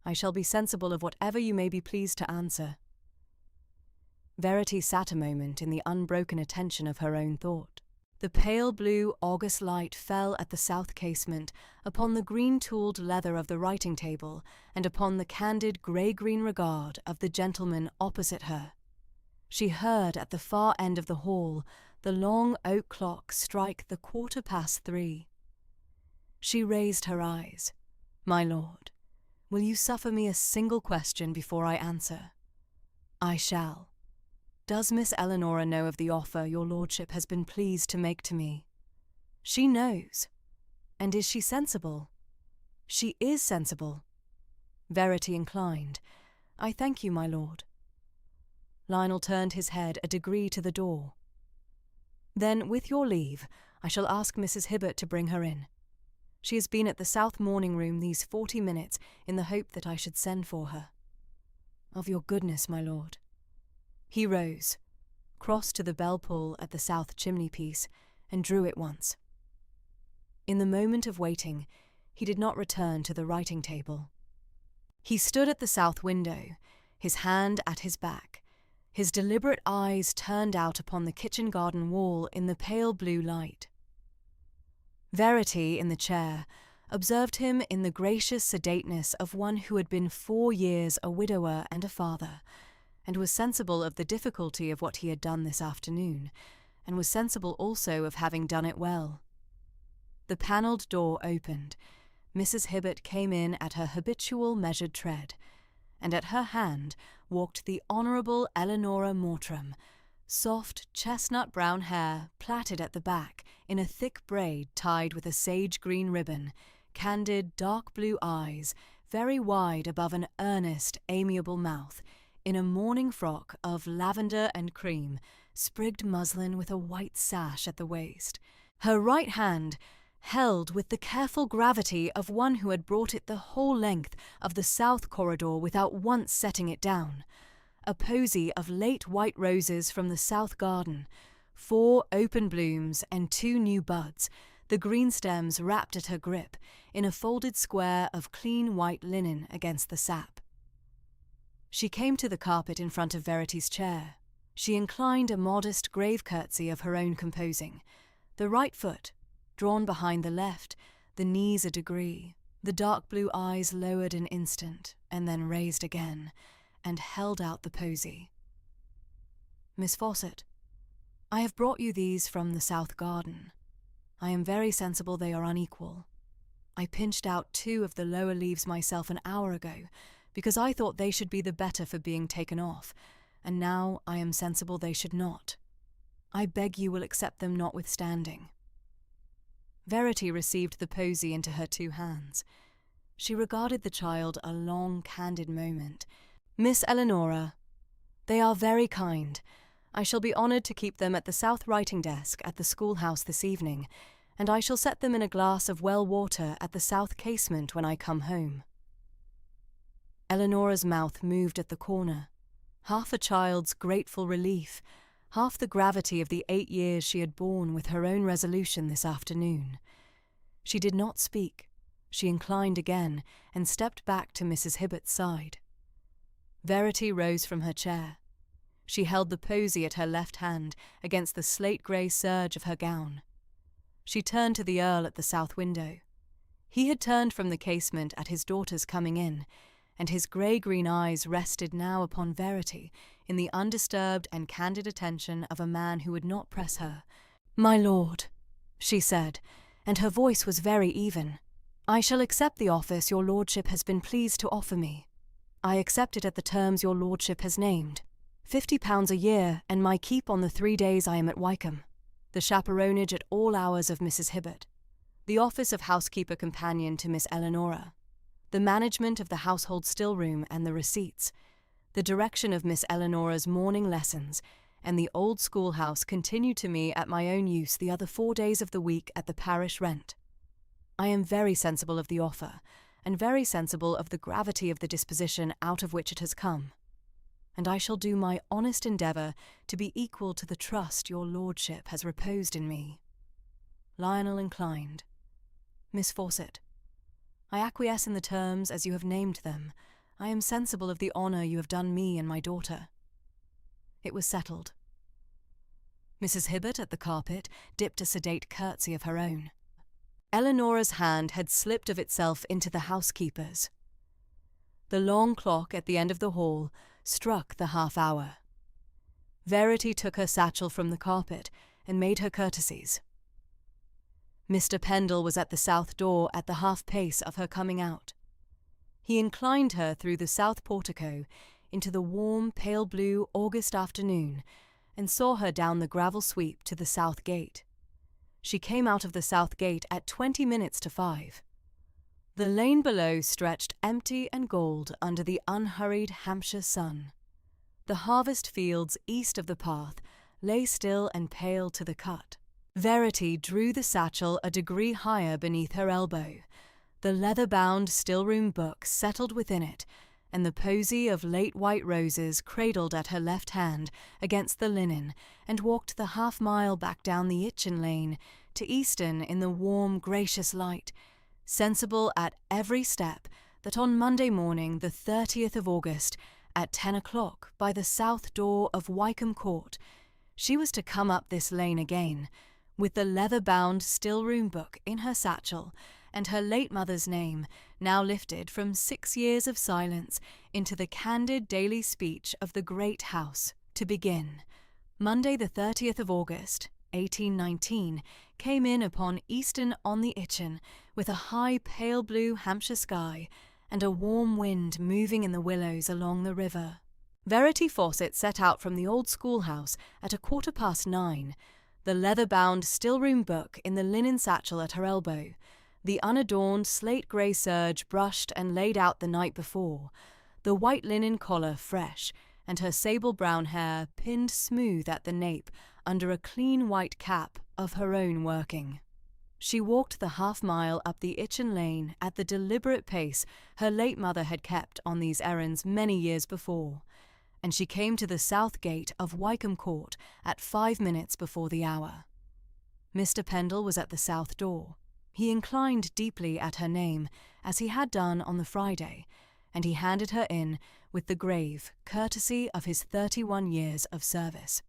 I shall be sensible of whatever you may be pleased to answer. Verity sat a moment in the unbroken attention of her own thought. The pale blue August light fell at the south casement upon the green-tooled leather of the writing-table and upon the candid grey-green regard of the gentleman opposite her. She heard at the far end of the hall the long oak clock strike the 3:15. She raised her eyes. "My lord, will you suffer me a single question before I answer?" "I shall. Does Miss Eleanora know of the offer your lordship has been pleased to make to me?" "She knows." "And is she sensible?" "She is sensible." Verity inclined. "I thank you, my lord." Lionel turned his head a degree to the door. "Then, with your leave, I shall ask Mrs. Hibbert to bring her in. She has been at the south morning-room these 40 minutes in the hope that I should send for her." "Of your goodness, my lord." He rose, crossed to the bell-pull at the south chimney-piece, and drew it once. In the moment of waiting, he did not return to the writing-table. He stood at the south window, his hand at his back, his deliberate eyes turned out upon the kitchen-garden wall in the pale blue light. Verity, in the chair, observed him in the gracious sedateness of one who had been 4 years a widower and a father, and was sensible of the difficulty of what he had done this afternoon, and was sensible also of having done it well. The panelled door opened. Mrs. Hibbert came in at her habitual measured tread, and at her hand walked the Honourable Eleanora Mortram, soft chestnut-brown hair plaited at the back in a thick braid tied with a sage-green ribbon, candid dark-blue eyes, very wide above an earnest, amiable mouth, in a morning frock of lavender and cream, sprigged muslin with a white sash at the waist. Her right hand held with the careful gravity of one who had brought it the whole length of the south corridor without once setting it down, a posy of late white roses from the south garden, 4 open blooms and 2 new buds, the green stems wrapped at her grip, in a folded square of clean white linen against the sap. She came to the carpet in front of Verity's chair. She inclined a modest grave curtsy of her own composing, the right foot drawn behind the left, the knees a degree, the dark blue eyes lowered an instant, and then raised again, and held out the posy. "Miss Fawcett, I have brought you these from the south garden. I am very sensible they are unequal. I pinched out 2 of the lower leaves myself an hour ago, because I thought they should be the better for being taken off, and now I am sensible they should not. I beg you will accept them notwithstanding." Verity received the posy into her 2 hands. She regarded the child a long, candid moment. "Miss Eleanora, they are very kind. I shall be honoured to keep them at the south writing-desk at the schoolhouse this evening, and I shall set them in a glass of well water at the south casement when I come home." Eleanora's mouth moved at the corner, half a child's grateful relief, half the gravity of the 8 years she had borne with her own resolution this afternoon. She did not speak. She inclined again, and stepped back to Mrs. Hibbert's side. Verity rose from her chair. She held the posy at her left hand against the slate-grey serge of her gown. She turned to the Earl at the south window. He had turned from the casement at his daughter's coming in, and his grey-green eyes rested now upon Verity in the undisturbed and candid attention of a man who would not press her. "My lord," she said, and her voice was very even, I shall accept the office your lordship has been pleased to offer me. I accept it at the terms your lordship has named. £50 a year, and my keep on the 3 days I am at Wycombe. The chaperonage at all hours of Mrs. Hibbert. The office of housekeeper companion to Miss Eleanora. The management of the household stillroom and the receipts. The direction of Miss Eleanora's morning lessons, and the old schoolhouse continued to me at my own use the other 4 days of the week at the parish rent. I am very sensible of the offer, and very sensible of the gravity of the disposition out of which it has come, and I shall do my honest endeavour to be equal to the trust your lordship has reposed in me. Lionel inclined. Miss Fawcett, I acquiesce in the terms as you have named them. I am sensible of the honour you have done me and my daughter. It was settled. Mrs. Hibbert, at the carpet, dipped a sedate curtsy of her own. Eleanora's hand had slipped of itself into the housekeeper's. The long clock at the end of the hall struck the half-hour. Verity took her satchel from the carpet and made her courtesies. Mr. Pendle was at the south door at the half-pace of her coming out. He inclined her through the south portico into the warm, pale-blue August afternoon and saw her down the gravel sweep to the south gate. She came out of the south gate at 20 minutes to 5. The lane below stretched empty and gold under the unhurried Hampshire sun. The harvest fields east of the path lay still and pale to the cut. Verity drew the satchel a degree higher beneath her elbow. The leather-bound still-room book settled within it, and the posy of late white roses cradled at her left hand against the linen, and walked the half-mile back down the Itchen lane to Easton in the warm, gracious light, sensible at every step that on Monday morning, the 30th of August, at 10 o'clock, by the south door of Wycombe Court, she was to come up this lane again, with the leather-bound still-room book in her satchel, and her late mother's name, now lifted from 6 years of silence into the candid daily speech of the great house, to begin. Monday the 30th of August, 1819, came in upon Easton on the Itchen, with a high pale blue Hampshire sky, and a warm wind moving in the willows along the river. Verity Fawcett set out from the old schoolhouse at 9:15, the leather-bound still-room book in the linen satchel at her elbow, the unadorned slate-grey serge brushed and laid out the night before, the white linen collar fresh, and her sable-brown hair pinned smooth at the nape under a clean white cap of her own working. She walked the half-mile up the Itchen lane at the deliberate pace her late mother had kept on these errands many years before, and she came to the south gate of Wycombe Court at 5 minutes before the hour. Mr. Pendle was at the south door. He inclined deeply at her name, as he had done on the Friday, and he handed her in with the grave courtesy of his 31 years of service.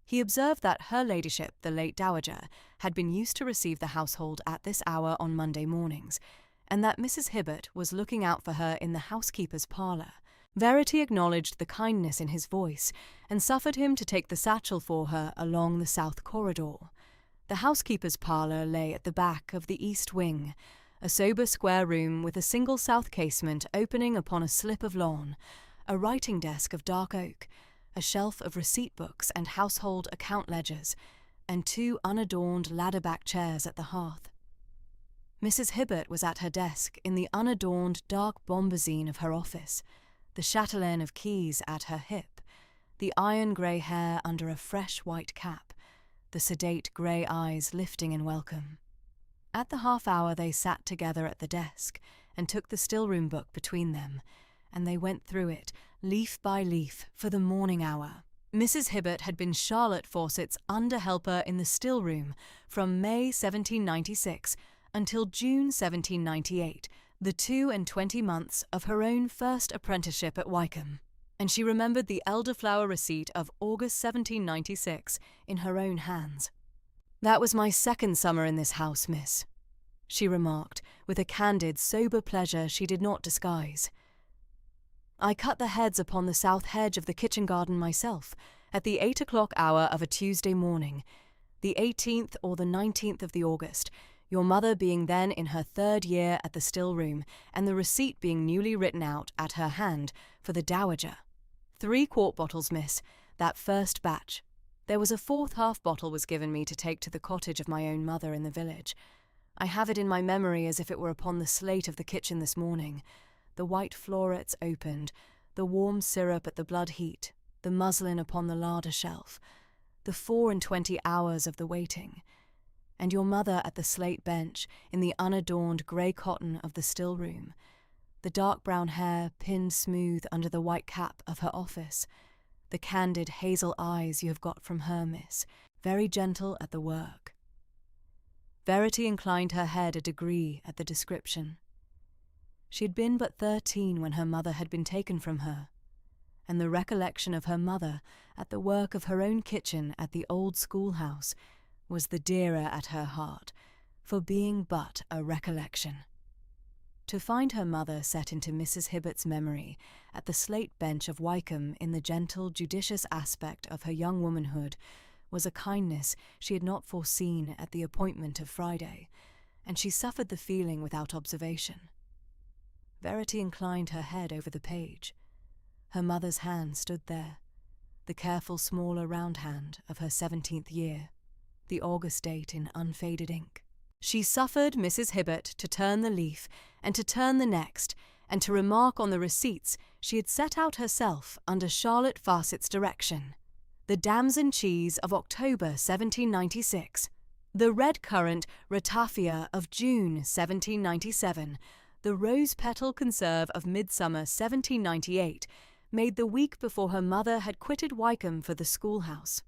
He observed that her ladyship, the late dowager, had been used to receive the household at this hour on Monday mornings, and that Mrs. Hibbert was looking out for her in the housekeeper's parlour. Verity acknowledged the kindness in his voice, and suffered him to take the satchel for her along the south corridor. The housekeeper's parlour lay at the back of the east wing, a sober square room with a single south casement opening upon a slip of lawn, a writing desk of dark oak, a shelf of receipt books and household account ledgers, and 2 unadorned ladder-back chairs at the hearth. Mrs. Hibbert was at her desk in the unadorned dark bombazine of her office, the chatelaine of keys at her hip, the iron-grey hair under a fresh white cap, the sedate grey eyes lifting in welcome. At the half-hour they sat together at the desk, and took the still-room book between them, and they went through it, leaf by leaf, for the morning hour. Mrs. Hibbert had been Charlotte Fawcett's under-helper in the still-room from May 1796 until June 1798, the 22 months of her own first apprenticeship at Wycombe, and she remembered the elderflower receipt of August 1796 in her own hands. "That was my second summer in this house, miss," she remarked, with a candid, sober pleasure she did not disguise. "I cut the heads upon the south hedge of the kitchen garden myself, at the 8 o'clock hour of a Tuesday morning, the 18th or the 19th of the August, your mother being then in her 3rd year at the Stillroom, and the receipt being newly written out at her hand for the dowager. 3 quart bottles, miss, that first batch. There was a 4th half bottle was given me to take to the cottage of my own mother in the village. I have it in my memory as if it were upon the slate of the kitchen this morning. The white florets opened, the warm syrup at the blood heat, the muslin upon the larder shelf, the 24 hours of the waiting, and your mother at the slate bench in the unadorned grey cotton of the Stillroom, the dark brown hair pinned smooth under the white cap of her office, the candid hazel eyes you have got from her, miss, very gentle at the work. Verity inclined her head a degree at the description. She had been but 13 when her mother had been taken from her, and the recollection of her mother at the work of her own kitchen at the old schoolhouse was the dearer at her heart for being but a recollection. To find her mother set into Mrs. Hibbert's memory at the slate bench of Wycombe in the gentle, judicious aspect of her young womanhood was a kindness she had not foreseen at the appointment of Friday, and she suffered the feeling without observation. Verity inclined her head over the page. Her mother's hand stood there, the careful smaller round hand of her 17th year, the August date in unfaded ink. She suffered Mrs. Hibbert to turn the leaf and to turn the next, and to remark on the receipts she had set out herself under Charlotte Farsett's direction. The damson cheese of October 1796, the red currant ratafia of June 1797, the rose petal conserve of midsummer 1798, made the week before her mother had quitted Wycombe for the schoolhouse.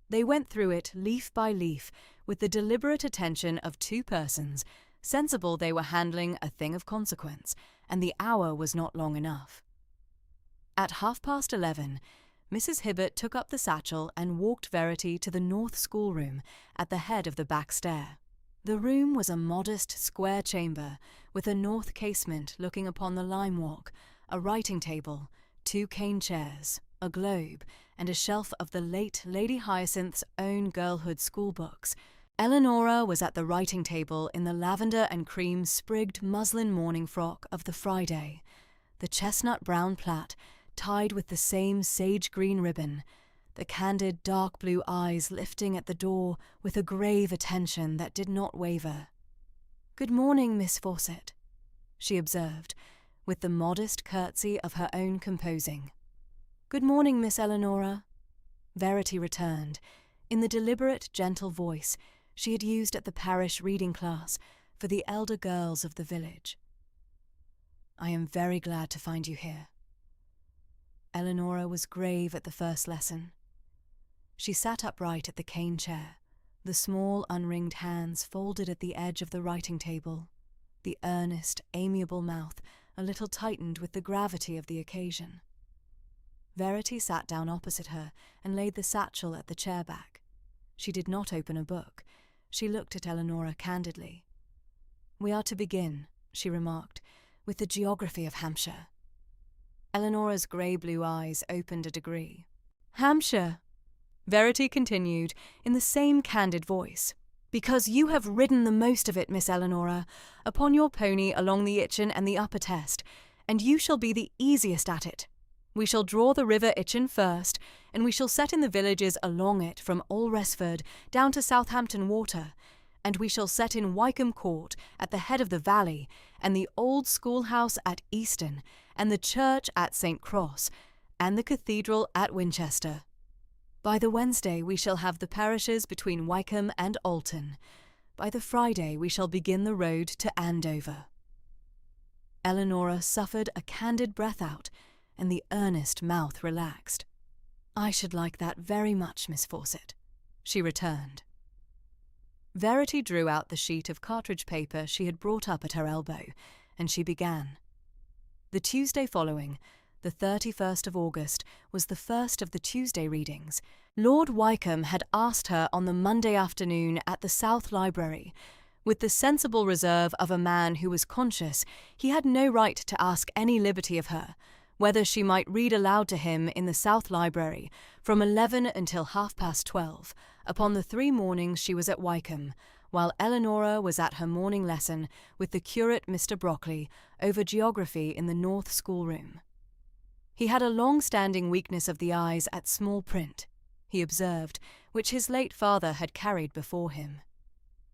They went through it leaf by leaf with the deliberate attention of 2 persons, sensible they were handling a thing of consequence, and the hour was not long enough. At 11:30, Mrs. Hibbert took up the satchel and walked Verity to the north schoolroom at the head of the back stair. The room was a modest square chamber with a north casement looking upon the lime walk, a writing table, 2 cane chairs, a globe, and a shelf of the late Lady Hyacinth's own girlhood schoolbooks. Eleanora was at the writing table in the lavender and cream sprigged muslin morning frock of the Friday, the chestnut brown plait tied with the same sage-green ribbon, the candid dark blue eyes lifting at the door with a grave attention that did not waver. "Good morning, Miss Fawcett," she observed, with the modest curtsy of her own composing. "Good morning, Miss Eleanora," Verity returned, in the deliberate, gentle voice she had used at the parish reading class for the elder girls of the village. "I am very glad to find you here." Eleanora was grave at the first lesson. She sat upright at the cane chair, the small unringed hands folded at the edge of the writing table, the earnest, amiable mouth a little tightened with the gravity of the occasion. Verity sat down opposite her and laid the satchel at the chair back. She did not open a book. She looked at Eleanora candidly. "We are to begin," she remarked, "with the geography of Hampshire." Eleanora's grey-blue eyes opened a degree. "Hampshire," Verity continued in the same candid voice, "because you have ridden the most of it, Miss Eleanora, upon your pony along the Itchen and the Upper Test, and you shall be the easiest at it. We shall draw the river Itchen first, and we shall set in the villages along it from Alresford down to Southampton Water, and we shall set in Wycombe Court at the head of the valley, and the old schoolhouse at Easton, and the church at St. Cross, and the cathedral at Winchester. By the Wednesday we shall have the parishes between Wycombe and Alton. By the Friday we shall begin the road to Andover." Eleanora suffered a candid breath out, and the earnest mouth relaxed. "I should like that very much, Miss Fawcett," she returned. Verity drew out the sheet of cartridge paper she had brought up at her elbow, and she began. The Tuesday following, the 31st of August, was the first of the Tuesday readings. Lord Wycombe had asked her on the Monday afternoon at the South Library, with the sensible reserve of a man who was conscious he had no right to ask any liberty of her, whether she might read aloud to him in the South Library from 11 until 12:30, upon the 3 mornings she was at Wycombe, while Eleanora was at her morning lesson with the curate Mr. Broccoli over geography in the north schoolroom. He had a long-standing weakness of the eyes at small print, he observed, which his late father had carried before him.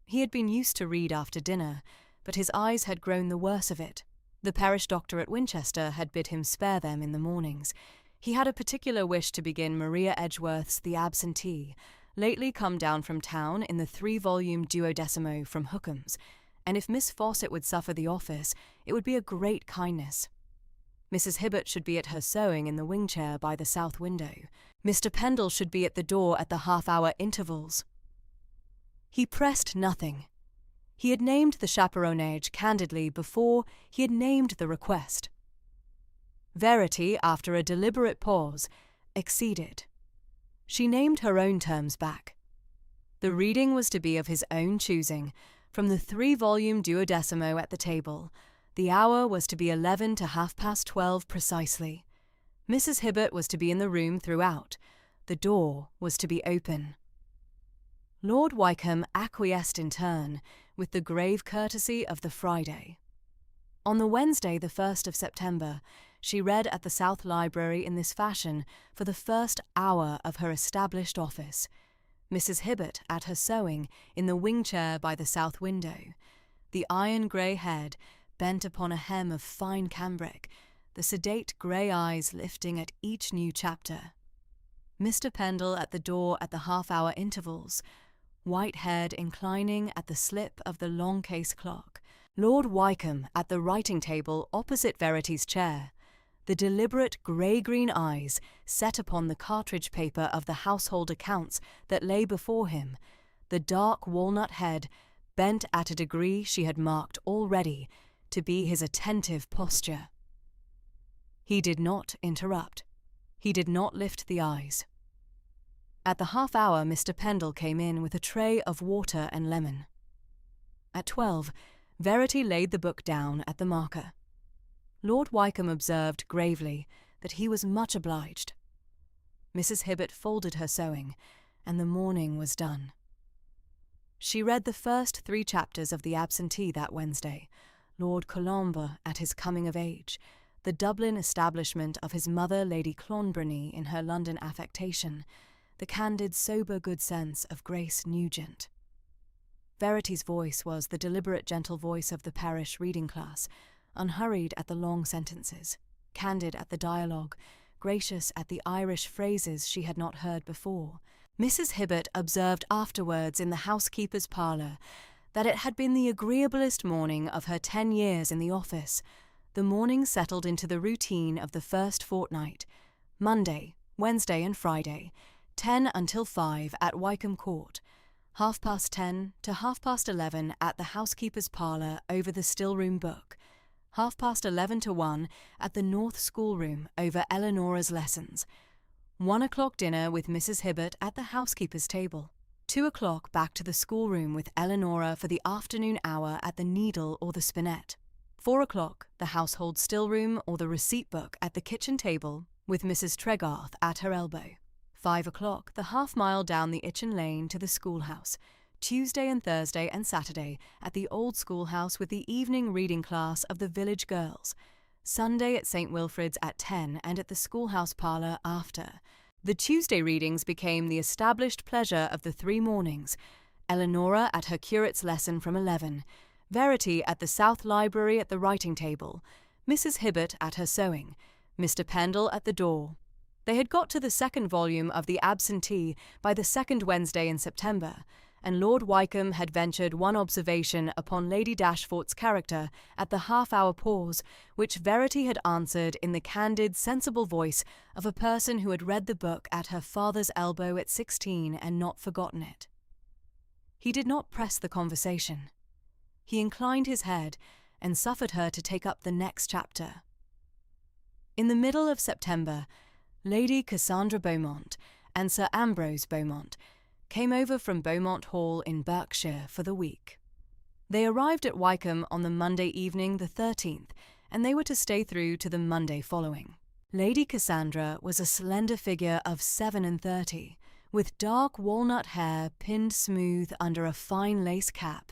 He had been used to read after dinner, but his eyes had grown the worse of it. The parish doctor at Winchester had bid him spare them in the mornings. He had a particular wish to begin Maria Edgeworth's The Absentee, lately come down from town in the 3-volume 12mo from Hookham's, and if Miss Fawcett would suffer the office, it would be a great kindness. Mrs. Hibbert should be at her sewing in the wing-chair by the south window. Mr. Pendle should be at the door at the half-hour intervals. He pressed nothing. He had named the chaperonage candidly before he had named the request. Verity, after a deliberate pause, acceded. She named her own terms back. The reading was to be of his own choosing, from the 3-volume 12mo at the table. The hour was to be 11 to 12:30 precisely. Mrs. Hibbert was to be in the room throughout. The door was to be open. Lord Wycombe acquiesced in turn, with the grave courtesy of the Friday. On the Wednesday, the 1st of September, she read at the South Library in this fashion for the first hour of her established office. Mrs. Hibbert at her sewing in the wing-chair by the south window, the iron-grey head bent upon a hem of fine cambric, the sedate grey eyes lifting at each new chapter. Mr. Pendle at the door at the half-hour intervals, white head inclining at the slip of the long case clock. Lord Wycombe at the writing-table opposite Verity's chair, the deliberate grey-green eyes set upon the cartridge paper of the household accounts that lay before him, the dark walnut head bent at a degree she had marked already to be his attentive posture. He did not interrupt. He did not lift the eyes. At the half-hour Mr. Pendle came in with a tray of water and lemon. At 12, Verity laid the book down at the marker. Lord Wycombe observed gravely that he was much obliged. Mrs. Hibbert folded her sewing, and the morning was done. She read the first 3 chapters of The Absentee that Wednesday, Lord Colombe at his coming of age, the Dublin establishment of his mother Lady Clonbrony in her London affectation, the candid sober good sense of Grace Nugent. Verity's voice was the deliberate gentle voice of the parish reading class, unhurried at the long sentences, candid at the dialogue, gracious at the Irish phrases she had not heard before. Mrs. Hibbert observed afterwards in the housekeeper's parlour that it had been the agreeablest morning of her 10 years in the office. The morning settled into the routine of the first fortnight, Monday, Wednesday and Friday, 10 until 5 at Wycombe Court, 10:30 to 11:30 at the housekeeper's parlour over the Stillroom book, 11:30 to 1 at the North Schoolroom over Eleanora's lessons, 1 o'clock dinner with Mrs. Hibbert at the housekeeper's table, 2 o'clock back to the schoolroom with Eleanora for the afternoon hour at the needle or the spinet, 4 o'clock the household stillroom or the receipt book at the kitchen table with Mrs. Tregarth at her elbow, 5 o'clock the half-mile down the Itchen Lane to the schoolhouse, Tuesday and Thursday and Saturday at the old schoolhouse with the evening reading class of the village girls, Sunday at St. Wilfrid's at 10 and at the schoolhouse parlour after. The Tuesday readings became the established pleasure of the 3 mornings, Eleanora at her curate's lesson from 11, Verity at the South Library at the writing table, Mrs. Hibbert at her sewing, Mr. Pendle at the door. They had got to the 2nd volume of The Absentee by the 2nd Wednesday in September, and Lord Wycombe had ventured one observation upon Lady Dashfort's character at the half-hour pause, which Verity had answered in the candid, sensible voice of a person who had read the book at her father's elbow at 16 and not forgotten it. He did not press the conversation. He inclined his head and suffered her to take up the next chapter. In the middle of September, Lady Cassandra Beaumont and Sir Ambrose Beaumont came over from Beaumont Hall in Berkshire for the week. They arrived at Wycombe on the Monday evening the 13th, and they were to stay through to the Monday following. Lady Cassandra was a slender figure of 37, with dark walnut hair pinned smooth under a fine lace cap,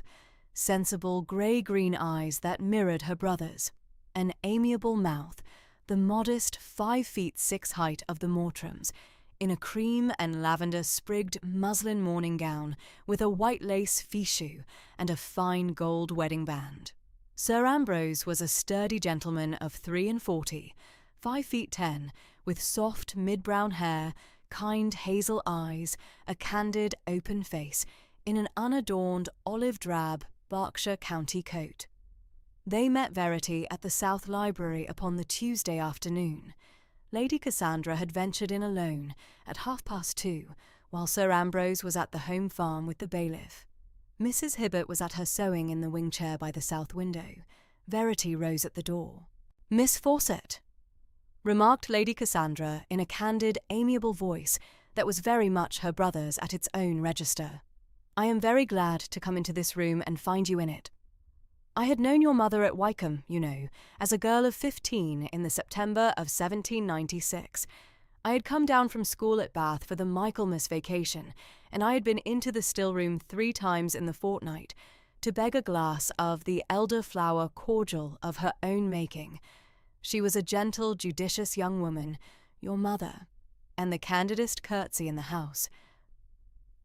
sensible grey-green eyes that mirrored her brother's, an amiable mouth, the modest 5'6" height of the Mortrams, in a cream and lavender sprigged muslin morning gown with a white lace fichu and a fine gold wedding band. Sir Ambrose was a sturdy gentleman of 43, 5'10", with soft mid-brown hair, kind hazel eyes, a candid open face, in an unadorned olive-drab Berkshire County coat. They met Verity at the South Library upon the Tuesday afternoon. Lady Cassandra had ventured in alone at 2:30, while Sir Ambrose was at the home farm with the bailiff. Mrs. Hibbert was at her sewing in the wing chair by the south window. Verity rose at the door. "Miss Fawcett," remarked Lady Cassandra in a candid, amiable voice that was very much her brother's at its own register. "I am very glad to come into this room and find you in it. I had known your mother at Wycombe, you know, as a girl of 15 in the September of 1796. I had come down from school at Bath for the Michaelmas vacation, and I had been into the still-room 3 times in the fortnight to beg a glass of the elder-flower cordial of her own making. She was a gentle, judicious young woman, your mother, and the candidest curtsy in the house.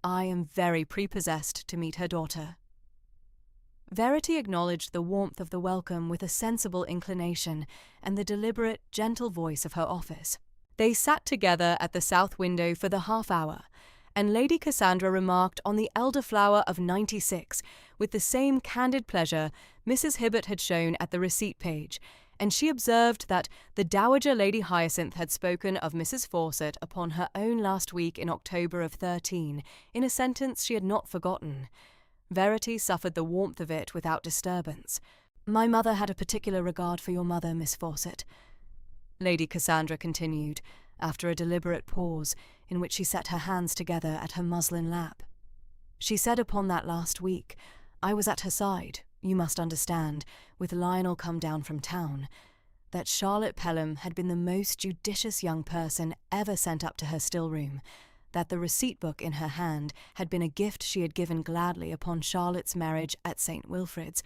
I am very prepossessed to meet her daughter." Verity acknowledged the warmth of the welcome with a sensible inclination and the deliberate, gentle voice of her office. They sat together at the south window for the half-hour, and Lady Cassandra remarked on the elderflower of 96 with the same candid pleasure Mrs. Hibbert had shown at the receipt page, and she observed that the Dowager Lady Hyacinth had spoken of Mrs. Fawcett upon her own last week in October of 13 in a sentence she had not forgotten. Verity suffered the warmth of it without disturbance. "My mother had a particular regard for your mother, Miss Fawcett," Lady Cassandra continued, after a deliberate pause, in which she set her hands together at her muslin lap. "She said upon that last week, I was at her side, you must understand, with Lionel come down from town, that Charlotte Pelham had been the most judicious young person ever sent up to her still-room, that the receipt-book in her hand had been a gift she had given gladly upon Charlotte's marriage at St. Wilfrid's,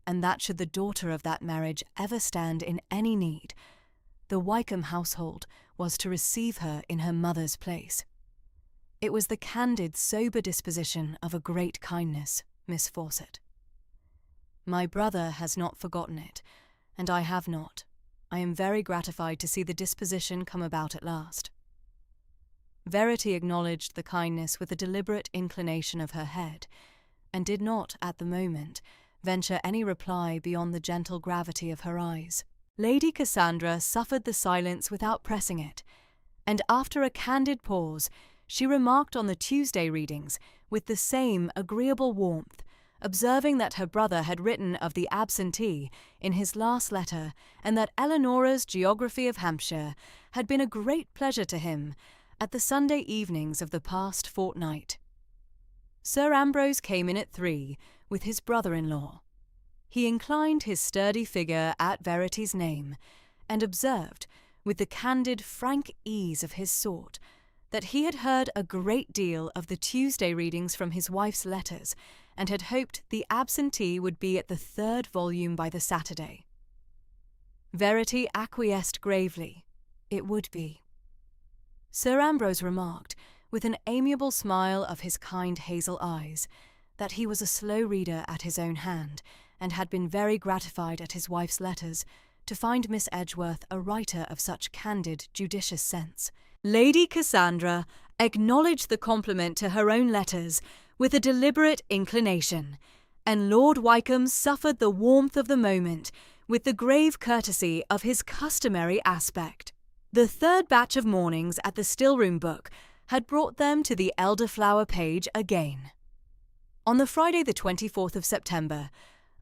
and that should the daughter of that marriage ever stand in any need, the Wycombe household was to receive her in her mother's place. It was the candid, sober disposition of a great kindness, Miss Fawcett. My brother has not forgotten it, and I have not. I am very gratified to see the disposition come about at last." Verity acknowledged the kindness with a deliberate inclination of her head, and did not, at the moment, venture any reply beyond the gentle gravity of her eyes. Lady Cassandra suffered the silence without pressing it, and after a candid pause, she remarked on the Tuesday readings with the same agreeable warmth, observing that her brother had written of the absentee in his last letter, and that Eleanora's Geography of Hampshire had been a great pleasure to him at the Sunday evenings of the past fortnight. Sir Ambrose came in at 3 with his brother-in-law. He inclined his sturdy figure at Verity's name, and observed, with the candid, frank ease of his sort, that he had heard a great deal of the Tuesday readings from his wife's letters, and had hoped the absentee would be at the 3rd volume by the Saturday. Verity acquiesced gravely. It would be. Sir Ambrose remarked, with an amiable smile of his kind hazel eyes, that he was a slow reader at his own hand, and had been very gratified at his wife's letters to find Miss Edgeworth a writer of such candid, judicious sense. Lady Cassandra acknowledged the compliment to her own letters with a deliberate inclination, and Lord Wycombe suffered the warmth of the moment with the grave courtesy of his customary aspect. The 3rd batch of mornings at the still-room book had brought them to the elderflower page again. On the Friday the 24th of September,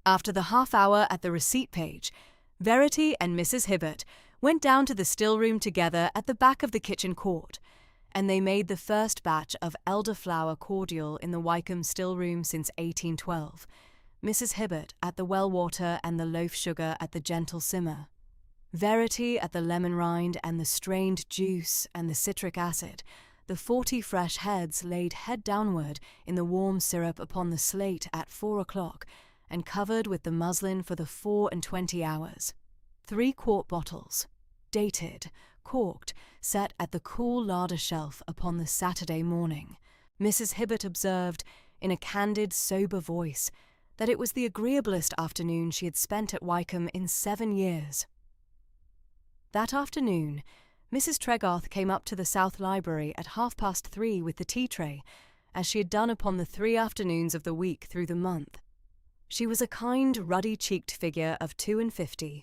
after the half-hour at the receipt page, Verity and Mrs. Hibbert went down to the still-room together at the back of the kitchen court, and they made the first batch of elderflower cordial in the Wycombe still-room since 1812, Mrs. Hibbert at the well-water and the loaf-sugar at the gentle simmer, Verity at the lemon rind and the strained juice and the citric acid, the 40 fresh heads laid head downward in the warm syrup upon the slate at 4 o'clock and covered with the muslin for the 24 hours. 3 quart bottles, dated, corked, set at the cool larder shelf upon the Saturday morning. Mrs. Hibbert observed, in a candid, sober voice, that it was the agreeablest afternoon she had spent at Wycombe in 7 years. That afternoon, Mrs. Tregarth came up to the South Library at 3:30 with the tea tray, as she had done upon the 3 afternoons of the week through the month. She was a kind, ruddy-cheeked figure of 52,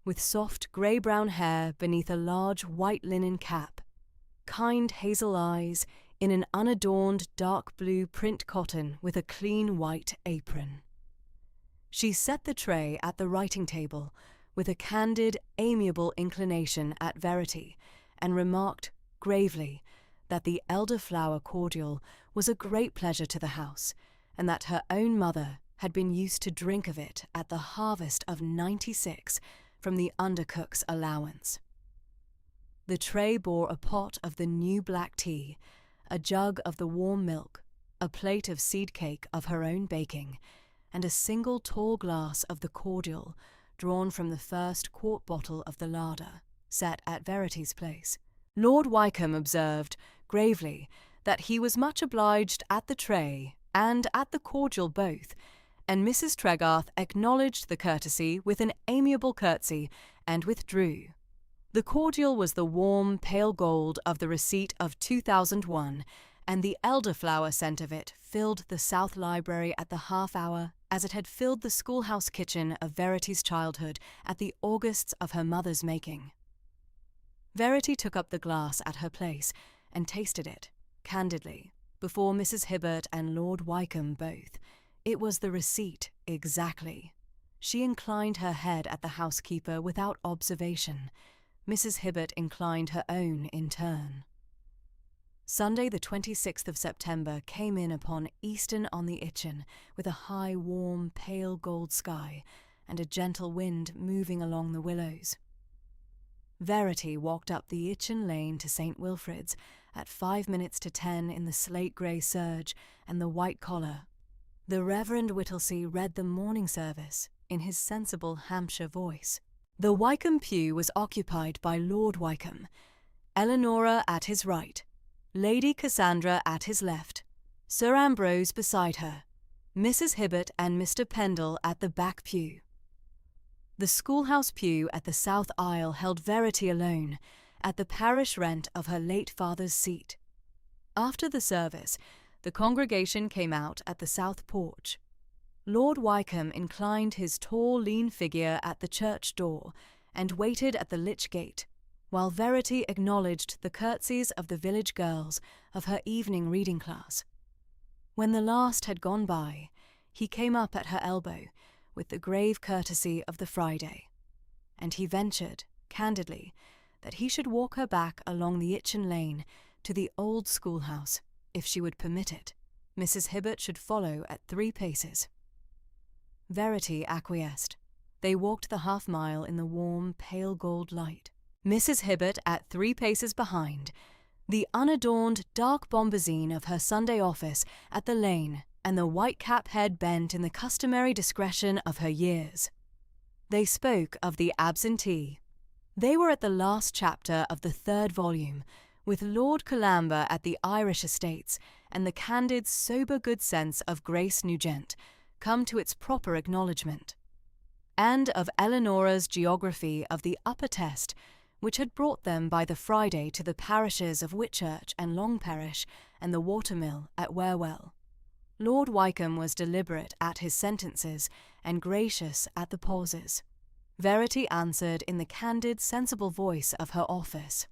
with soft grey-brown hair beneath a large white linen cap, kind hazel eyes, in an unadorned dark blue print cotton with a clean white apron. She set the tray at the writing table with a candid, amiable inclination at Verity, and remarked gravely that the elderflower cordial was a great pleasure to the house, and that her own mother had been used to drink of it at the harvest of '96 from the undercook's allowance. The tray bore a pot of the new black tea, a jug of the warm milk, a plate of seed cake of her own baking, and a single tall glass of the cordial drawn from the first quart bottle of the larder, set at Verity's place. Lord Wycombe observed, gravely, that he was much obliged at the tray and at the cordial both, and Mrs. Tregarth acknowledged the courtesy with an amiable curtsy and withdrew. The cordial was the warm, pale gold of the receipt of 2001, and the elderflower scent of it filled the South Library at the half-hour as it had filled the schoolhouse kitchen of Verity's childhood at the Augusts of her mother's making. Verity took up the glass at her place and tasted it, candidly, before Mrs. Hibbert and Lord Wycombe both. It was the receipt, exactly. She inclined her head at the housekeeper without observation. Mrs. Hibbert inclined her own in turn. Sunday the 26th of September came in upon Easton-on-the-Itchen with a high, warm, pale gold sky and a gentle wind moving along the willows. Verity walked up the Itchen Lane to St. Wilfrid's at 10 in the slate-grey serge and the white collar. The Reverend Whittlesey read the morning service in his sensible Hampshire voice. The Wycombe pew was occupied by Lord Wycombe, Eleanora at his right, Lady Cassandra at his left, Sir Ambrose beside her, Mrs. Hibbert and Mr. Pendle at the back pew. The schoolhouse pew at the south aisle held Verity alone, at the parish rent of her late father's seat. After the service, the congregation came out at the south porch. Lord Wycombe inclined his tall, lean figure at the church door and waited at the lych gate, while Verity acknowledged the curtsies of the village girls of her evening reading class. When the last had gone by, he came up at her elbow with the grave courtesy of the Friday, and he ventured, candidly, that he should walk her back along the Itchen Lane to the old schoolhouse, if she would permit it. Mrs. Hibbert should follow at 3 paces. Verity acquiesced. They walked the half-mile in the warm, pale gold light. Mrs. Hibbert at 3 paces behind, the unadorned dark bombazine of her Sunday office at the lane, and the white-cap head bent in the customary discretion of her years. They spoke of the absentee. They were at the last chapter of the 3rd volume, with Lord Colambre at the Irish estates, and the candid, sober good sense of Grace Nugent come to its proper acknowledgment, and of Eleanora's geography of the upper test, which had brought them by the Friday to the parishes of Whitchurch and Long Parish and the Watermill at Wherwell. Lord Wycombe was deliberate at his sentences and gracious at the pauses. Verity answered in the candid, sensible voice of her office.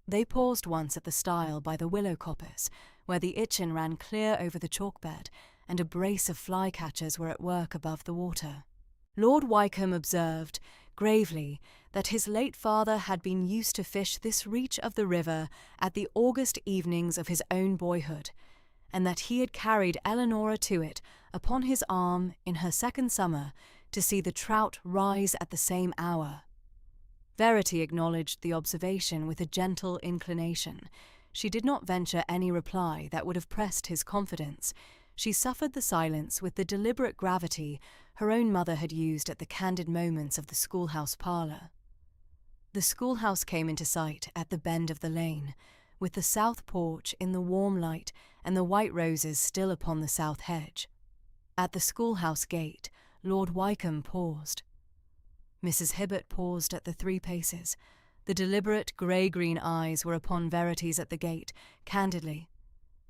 They paused once at the stile by the willow coppice, where the Itchen ran clear over the chalk-bed, and a brace of fly-catchers were at work above the water. Lord Wycombe observed, gravely, that his late father had been used to fish this reach of the river at the August evenings of his own boyhood, and that he had carried Eleanora to it upon his arm in her second summer to see the trout rise at the same hour. Verity acknowledged the observation with a gentle inclination. She did not venture any reply that would have pressed his confidence. She suffered the silence with the deliberate gravity her own mother had used at the candid moments of the schoolhouse parlour. The schoolhouse came into sight at the bend of the lane, with the south porch in the warm light and the white roses still upon the south hedge. At the schoolhouse gate, Lord Wycombe paused. Mrs. Hibbert paused at the 3 paces. The deliberate grey-green eyes were upon Verity's at the gate, candidly.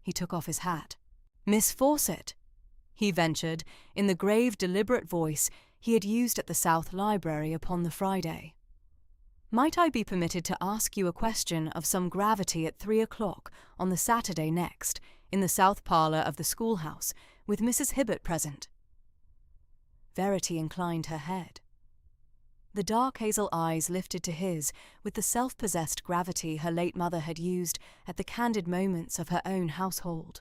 He took off his hat. "Miss Fawcett," he ventured, in the grave, deliberate voice he had used at the South Library upon the Friday. "Might I be permitted to ask you a question of some gravity at 3 o'clock on the Saturday next, in the south parlour of the schoolhouse, with Mrs. Hibbert present?" Verity inclined her head. The dark hazel eyes lifted to his with the self-possessed gravity her late mother had used at the candid moments of her own household.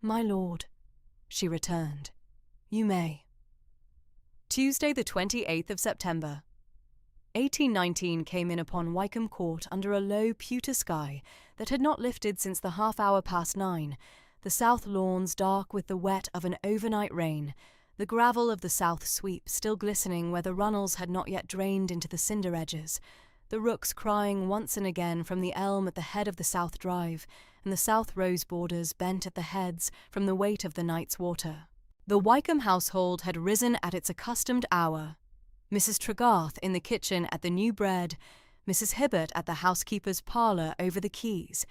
"My lord," she returned, "you may." Tuesday, the 28th of September. 1819 came in upon Wycombe Court under a low pewter sky that had not lifted since the half-hour past 9, the south lawns dark with the wet of an overnight rain, the gravel of the south sweep still glistening where the runnels had not yet drained into the cinder edges, the rooks crying once and again from the elm at the head of the south drive, and the south rose borders bent at the heads from the weight of the night's water. The Wycombe household had risen at its accustomed hour. Mrs. Tregarth in the kitchen at the new bread, Mrs. Hibbert at the housekeeper's parlour over the keys,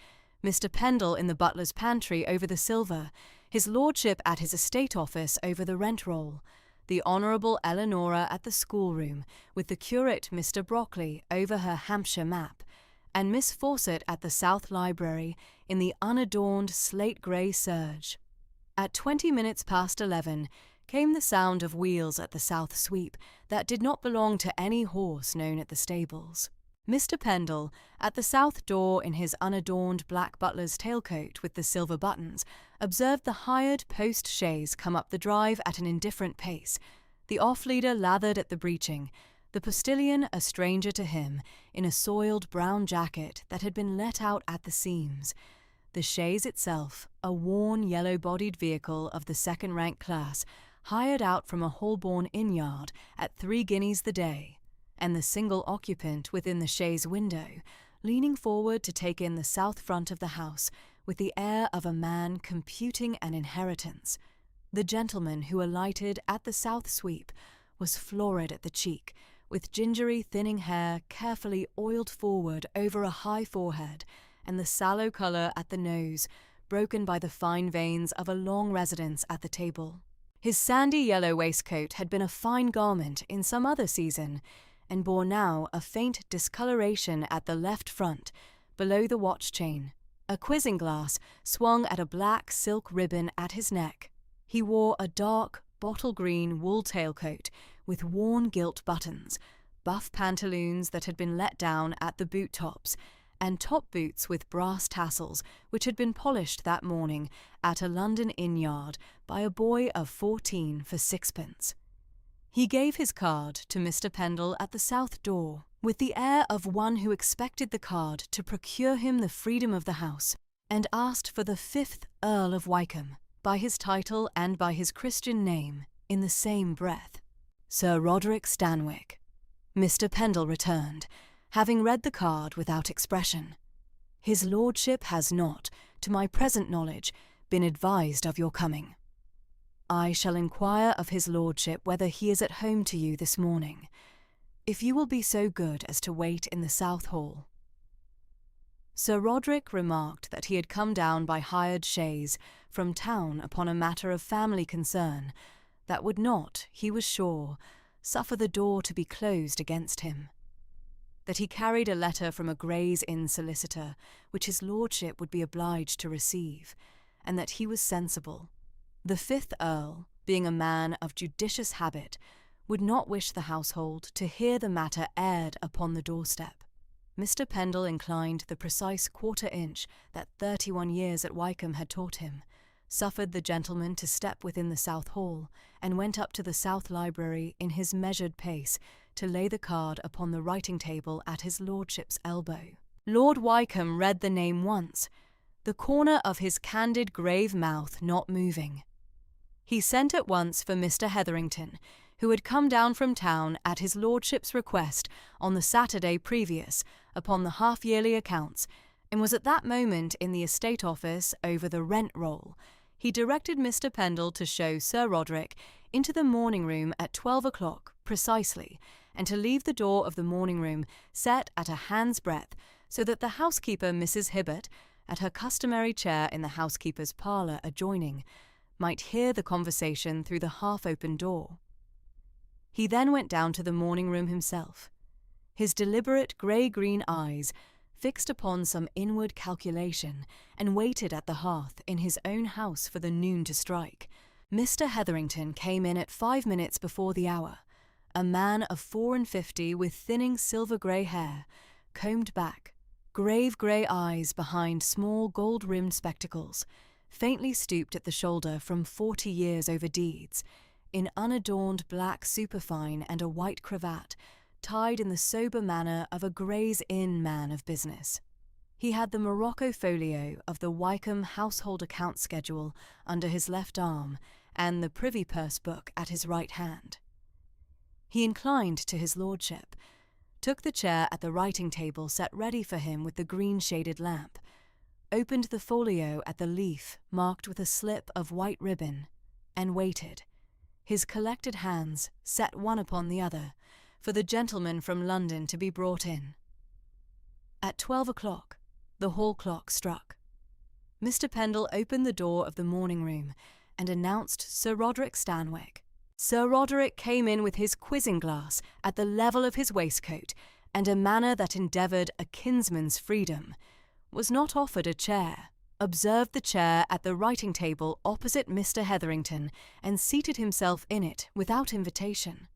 Mr. Pendle in the butler's pantry over the silver, his lordship at his estate office over the rent roll, the Honourable Eleanora at the schoolroom, with the curate Mr. Brockley over her Hampshire map, and Miss Fawcett at the South Library in the unadorned slate-grey serge. At 20 minutes past 11 came the sound of wheels at the south sweep that did not belong to any horse known at the stables. Mr. Pendle, at the south door in his unadorned black butler's tailcoat with the silver buttons, observed the hired post-chaise come up the drive at an indifferent pace, the off-leader lathered at the breeching, the postilion, a stranger to him, in a soiled brown jacket that had been let out at the seams, the chaise itself, a worn yellow-bodied vehicle of the second-rank class, hired out from a Holborn inn-yard at 3 guineas the day, and the single occupant within the chaise window, leaning forward to take in the south front of the house with the air of a man computing an inheritance. The gentleman who alighted at the south sweep was florid at the cheek, with gingery thinning hair carefully oiled forward over a high forehead, and the sallow colour at the nose, broken by the fine veins of a long residence at the table. His sandy yellow waistcoat had been a fine garment in some other season, and bore now a faint discoloration at the left front, below the watch-chain. A quizzing-glass swung at a black silk ribbon at his neck. He wore a dark, bottle-green wool tailcoat with worn gilt buttons, buff pantaloons that had been let down at the boot-tops, and top boots with brass tassels which had been polished that morning at a London inn-yard by a boy of 14 for 6pence. He gave his card to Mr. Pendle at the south door, with the air of one who expected the card to procure him the freedom of the house, and asked for the 5th Earl of Wycombe, by his title and by his Christian name, in the same breath. Sir Roderick Stanwick. Mr. Pendle returned, having read the card without expression. His lordship has not, to my present knowledge, been advised of your coming. I shall inquire of his lordship whether he is at home to you this morning, if you will be so good as to wait in the South Hall. Sir Roderick remarked that he had come down by hired chaise from town upon a matter of family concern that would not, he was sure, suffer the door to be closed against him, that he carried a letter from a Gray's Inn solicitor which his lordship would be obliged to receive, and that he was sensible. The 5th Earl, being a man of judicious habit, would not wish the household to hear the matter aired upon the doorstep. Mr. Pendle inclined the precise quarter-inch that 31 years at Wycombe had taught him, suffered the gentleman to step within the South Hall, and went up to the South Library in his measured pace to lay the card upon the writing-table at his lordship's elbow. Lord Wycombe read the name once, the corner of his candid grave mouth not moving. He sent at once for Mr. Hetherington, who had come down from town at his lordship's request on the Saturday previous upon the half-yearly accounts, and was at that moment in the estate office over the rent roll. He directed Mr. Pendle to show Sir Roderick into the morning-room at 12 o'clock precisely, and to leave the door of the morning-room set at a hand's breadth, so that the housekeeper, Mrs. Hibbert, at her customary chair in the housekeeper's parlour adjoining, might hear the conversation through the half-open door. He then went down to the morning-room himself, his deliberate grey-green eyes fixed upon some inward calculation, and waited at the hearth in his own house for the noon to strike. Mr. Hetherington came in at 5 minutes before the hour, a man of 54 with thinning silver-grey hair, combed back, grave grey eyes behind small gold-rimmed spectacles, faintly stooped at the shoulder from 40 years over deeds, in unadorned black superfine and a white cravat, tied in the sober manner of a Gray's Inn man of business. He had the morocco folio of the Wycombe household account schedule under his left arm and the Privy Purse book at his right hand. He inclined to his lordship, took the chair at the writing-table set ready for him with the green-shaded lamp, opened the folio at the leaf marked with a slip of white ribbon, and waited, his collected hands set one upon the other, for the gentleman from London to be brought in. At 12 o'clock, the hall clock struck. Mr. Pendle opened the door of the morning-room and announced Sir Roderick Stanwick. Sir Roderick came in with his quizzing-glass at the level of his waistcoat and a manner that endeavoured a kinsman's freedom, was not offered a chair, observed the chair at the writing-table opposite Mr. Hetherington, and seated himself in it without invitation,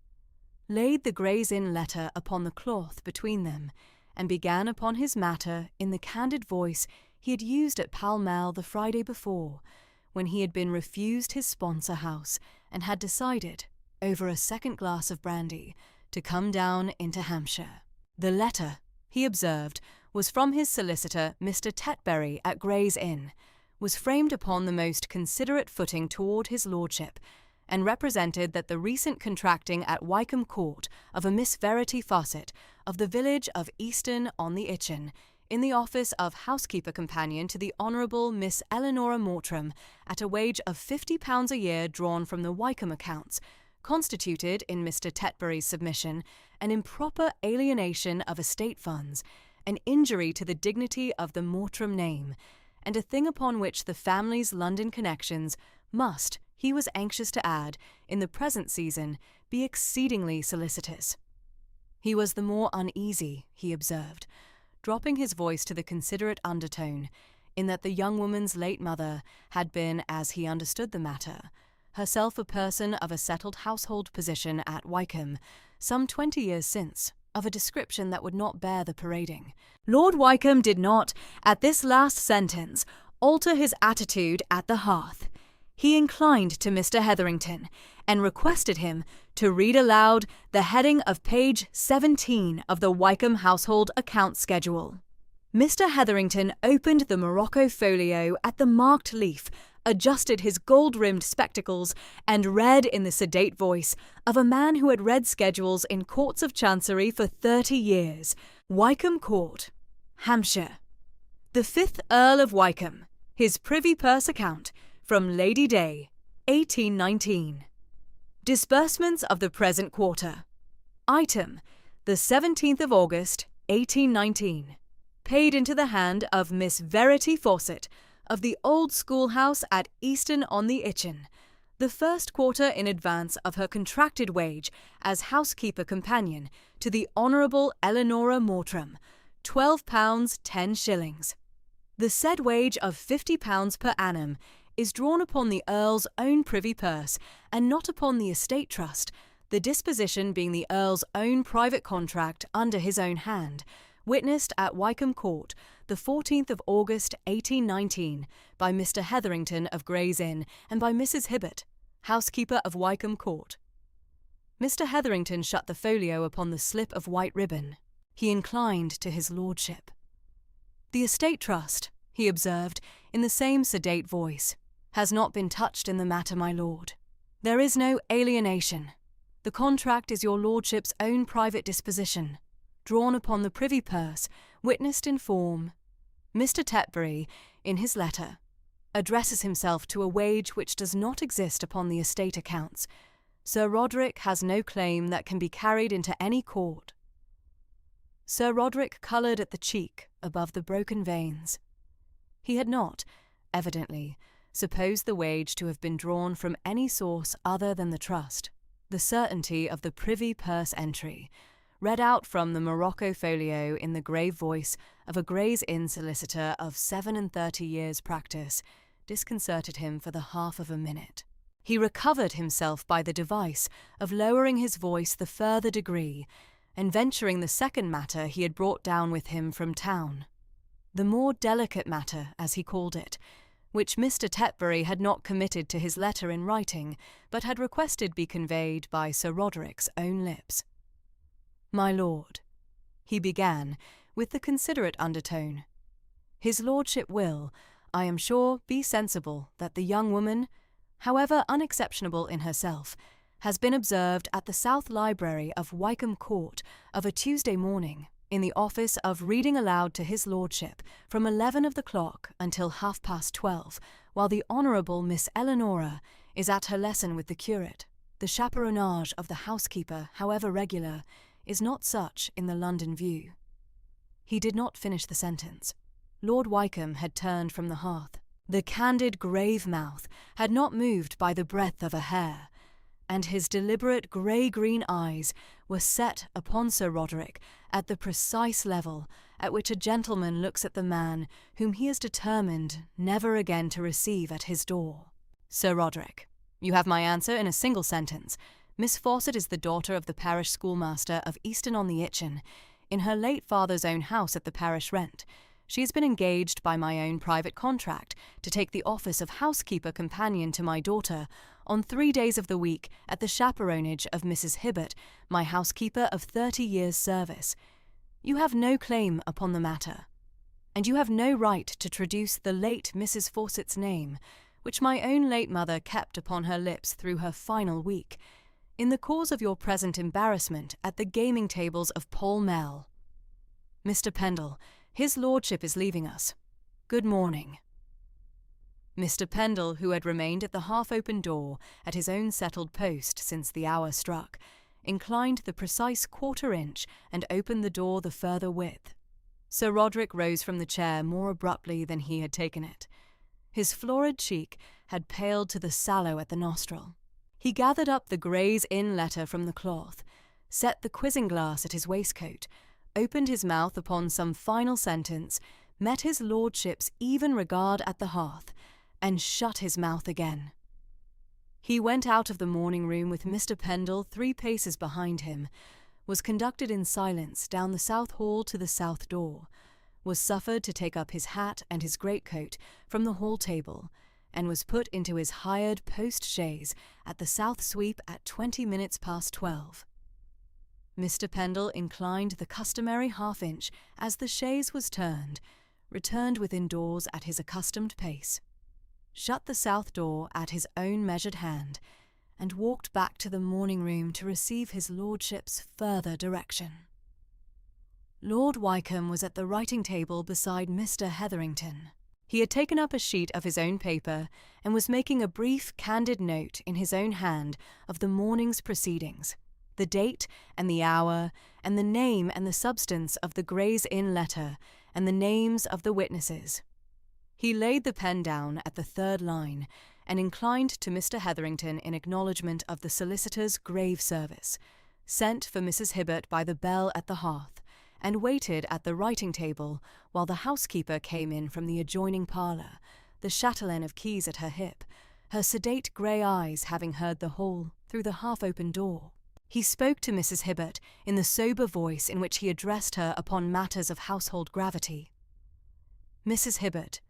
laid the Gray's Inn letter upon the cloth between them, and began upon his matter in the candid voice he had used at Pall Mall the Friday before, when he had been refused his sponsor house and had decided, over a second glass of brandy, to come down into Hampshire. The letter, he observed, was from his solicitor, Mr. Tetbury, at Gray's Inn, was framed upon the most considerate footing toward his lordship, and represented that the recent contracting at Wycombe Court of a Miss Verity Fawcett of the village of Easton on the Itchen, in the office of housekeeper companion to the Honourable Miss Eleanora Mortram, at a wage of £50 a year drawn from the Wycombe accounts, constituted, in Mr. Tetbury's submission, an improper alienation of estate funds, an injury to the dignity of the Mortram name, and a thing upon which the family's London connections must, he was anxious to add, in the present season, be exceedingly solicitous. He was the more uneasy, he observed, dropping his voice to the considerate undertone, in that the young woman's late mother had been, as he understood the matter, herself a person of a settled household position at Wycombe, some 20 years since, of a description that would not bear the parading. Lord Wycombe did not, at this last sentence, alter his attitude at the hearth. He inclined to Mr. Hetherington, and requested him to read aloud the heading of page 17 of the Wycombe household account schedule. Mr. Hetherington opened the morocco folio at the marked leaf, adjusted his gold-rimmed spectacles, and read in the sedate voice of a man who had read schedules in courts of chancery for 30 years. Wycombe Court, Hampshire. The 5th Earl of Wycombe, his Privy Purse account, from Lady Day, 1819. Disbursements of the present quarter. Item, the 17th of August, 1819. Paid into the hand of Miss Verity Fawcett, of the old schoolhouse at Easton on the Itchen, the first quarter in advance of her contracted wage as housekeeper companion to the Honourable Eleanora Mortram, £12 10s. The said wage of £50 per annum is drawn upon the Earl's own privy purse, and not upon the estate trust, the disposition being the Earl's own private contract under his own hand, witnessed at Wycombe Court, the 14th of August 1819, by Mr. Hetherington of Gray's Inn, and by Mrs. Hibbert, housekeeper of Wycombe Court. Mr. Hetherington shut the folio upon the slip of white ribbon. He inclined to his lordship. "The estate trust," he observed, in the same sedate voice, "has not been touched in the matter, my lord. There is no alienation. The contract is your lordship's own private disposition, drawn upon the privy purse, witnessed in form. Mr. Tetbury, in his letter, addresses himself to a wage which does not exist upon the estate accounts. Sir Roderick has no claim that can be carried into any court." Sir Roderick coloured at the cheek above the broken veins. He had not, evidently, supposed the wage to have been drawn from any source other than the trust. The certainty of the privy purse entry, read out from the morocco folio in the grave voice of a Gray's Inn solicitor of 37 years' practice, disconcerted him for the half of a minute. He recovered himself by the device of lowering his voice the further degree, and venturing the second matter he had brought down with him from town. The more delicate matter, as he called it, which Mr. Tetbury had not committed to his letter in writing, but had requested be conveyed by Sir Roderick's own lips. "My lord," he began, with the considerate undertone, "his lordship will, I am sure, be sensible that the young woman, however unexceptionable in herself, has been observed at the South Library of Wycombe Court of a Tuesday morning, in the office of reading aloud to his lordship from 11 of the clock until 12:30, while the Honourable Miss Eleanora is at her lesson with the curate. The chaperonage of the housekeeper, however regular, is not such in the London view." He did not finish the sentence. Lord Wycombe had turned from the hearth. The candid grave mouth had not moved by the breadth of a hair, and his deliberate grey-green eyes were set upon Sir Roderick at the precise level at which a gentleman looks at the man whom he is determined never again to receive at his door. "Sir Roderick, you have my answer in a single sentence. Miss Fawcett is the daughter of the parish schoolmaster of Easton-on-the-Itchen, in her late father's own house at the parish rent. She has been engaged by my own private contract to take the office of housekeeper companion to my daughter on 3 days of the week at the chaperonage of Mrs. Hibbert, my housekeeper of 30 years' service. You have no claim upon the matter, and you have no right to traduce the late Mrs. Fawcett's name, which my own late mother kept upon her lips through her final week, in the cause of your present embarrassment at the gaming tables of Pall Mall. Mr. Pendle, his lordship is leaving us. Good morning." Mr. Pendle, who had remained at the half-open door at his own settled post since the hour struck, inclined the precise quarter-inch and opened the door the further width. Sir Roderick rose from the chair more abruptly than he had taken it. His florid cheek had paled to the sallow at the nostril. He gathered up the Gray's Inn letter from the cloth, set the quizzing-glass at his waistcoat, opened his mouth upon some final sentence, met his lordship's even regard at the hearth, and shut his mouth again. He went out of the morning-room with Mr. Pendle 3 paces behind him, was conducted in silence down the south hall to the south door, was suffered to take up his hat and his greatcoat from the hall-table, and was put into his hired post-chaise at the south sweep at 20 minutes past 12. Mr. Pendle inclined the customary half-inch as the chaise was turned, returned within doors at his accustomed pace, shut the south door at his own measured hand, and walked back to the morning-room to receive his lordship's further direction. Lord Wycombe was at the writing-table beside Mr. Hetherington. He had taken up a sheet of his own paper and was making a brief, candid note in his own hand of the morning's proceedings, the date and the hour, and the name and the substance of the Gray's Inn letter, and the names of the witnesses. He laid the pen down at the 3rd line, and inclined to Mr. Hetherington in acknowledgment of the solicitor's grave service, sent for Mrs. Hibbert by the bell at the hearth, and waited at the writing-table while the housekeeper came in from the adjoining parlour, the chatelaine of keys at her hip, her sedate grey eyes having heard the whole through the half-open door. He spoke to Mrs. Hibbert in the sober voice in which he addressed her upon matters of household gravity. "Mrs. Hibbert,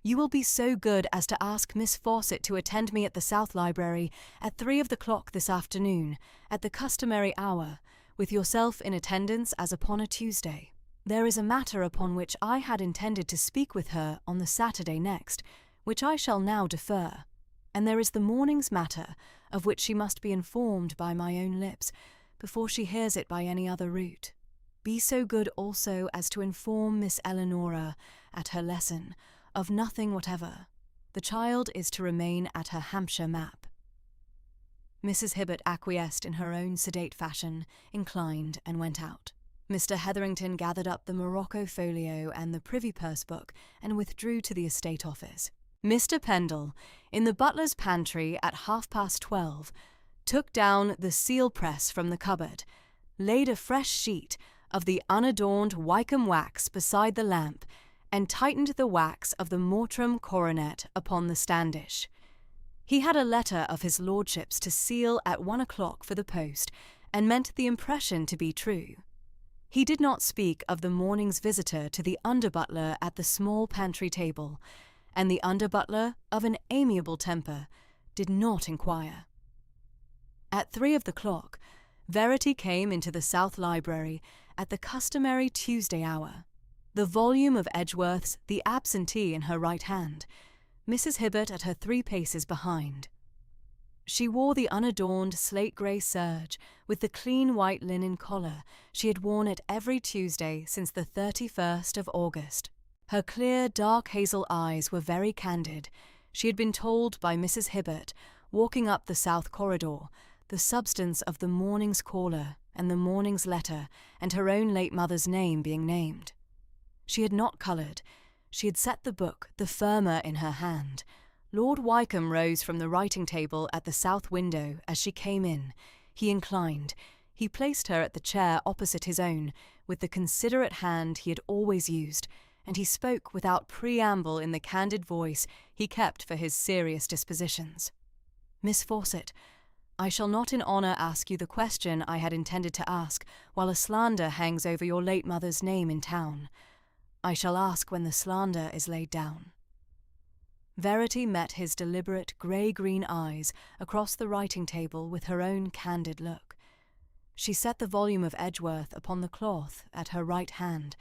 you will be so good as to ask Miss Fawcett to attend me at the South Library at 3 of the clock this afternoon, at the customary hour, with yourself in attendance as upon a Tuesday. There is a matter upon which I had intended to speak with her on the Saturday next, which I shall now defer, and there is the morning's matter, of which she must be informed by my own lips, before she hears it by any other route. Be so good also as to inform Miss Eleanora, at her lesson, of nothing whatever. The child is to remain at her Hampshire map. Mrs. Hibbert acquiesced in her own sedate fashion, inclined, and went out. Mr. Hetherington gathered up the morocco folio and the Privy Purse book and withdrew to the estate office. Mr. Pendle, in the butler's pantry at 12:30, took down the seal-press from the cupboard, laid a fresh sheet of the unadorned Wycombe wax beside the lamp, and tightened the wax of the Mortram coronet upon the standish. He had a letter of his lordship's to seal at 1 o'clock for the post, and meant the impression to be true. He did not speak of the morning's visitor to the under-butler at the small pantry table, and the under-butler, of an amiable temper, did not inquire. At 3 of the clock, Verity came into the South Library at the customary Tuesday hour, the volume of Edgeworth's The Absentee in her right hand, Mrs. Hibbert at her 3 paces behind. She wore the unadorned slate-grey serge with the clean white linen collar she had worn it every Tuesday since the 31st of August. Her clear, dark hazel eyes were very candid. She had been told by Mrs. Hibbert, walking up the south corridor, the substance of the morning's caller and the morning's letter, and her own late mother's name being named. She had not coloured. She had set the book the firmer in her hand. Lord Wycombe rose from the writing-table at the south window as she came in. He inclined. He placed her at the chair opposite his own, with the considerate hand he had always used, and he spoke without preamble in the candid voice he kept for his serious dispositions. "Miss Fawcett, I shall not in honour ask you the question I had intended to ask while a slander hangs over your late mother's name in town. I shall ask when the slander is laid down." Verity met his deliberate grey-green eyes across the writing-table with her own candid look. She set the volume of Edgeworth upon the cloth at her right hand.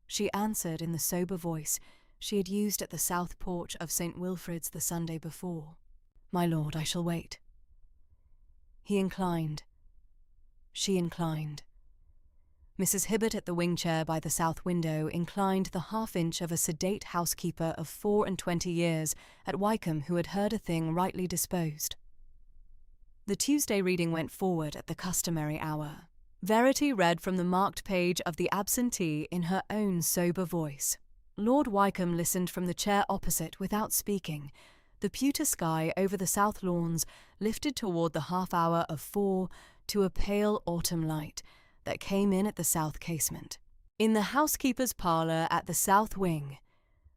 She answered in the sober voice she had used at the south porch of St. Wilfrid's the Sunday before. "My lord, I shall wait." He inclined. She inclined. Mrs. Hibbert at the wing-chair by the south window inclined the half-inch of a sedate housekeeper of 24 years at Wycombe who had heard a thing rightly disposed. The Tuesday reading went forward at the customary hour. Verity read from the marked page of The Absentee in her own sober voice. Lord Wycombe listened from the chair opposite without speaking. The pewter sky over the south lawns lifted toward the half-hour of 4 to a pale autumn light that came in at the south casement. In the housekeeper's parlour at the south wing,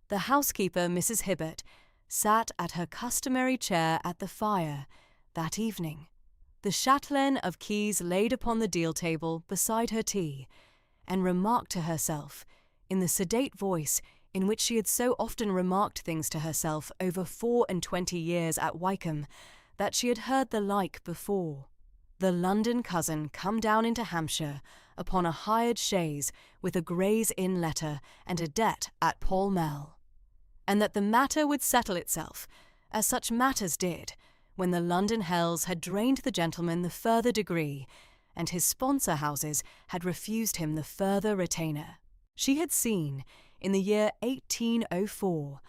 the housekeeper, Mrs. Hibbert, sat at her customary chair at the fire that evening, the chatelaine of keys laid upon the deal-table beside her tea, and remarked to herself, in the sedate voice in which she had so often remarked things to herself over 24 years at Wycombe, that she had heard the like before. The London cousin come down into Hampshire upon a hired chaise with a Gray's Inn letter and a debt at Pall Mall, and that the matter would settle itself, as such matters did, when the London hells had drained the gentleman the further degree, and his sponsor houses had refused him the further retainer. She had seen, in the year 1804,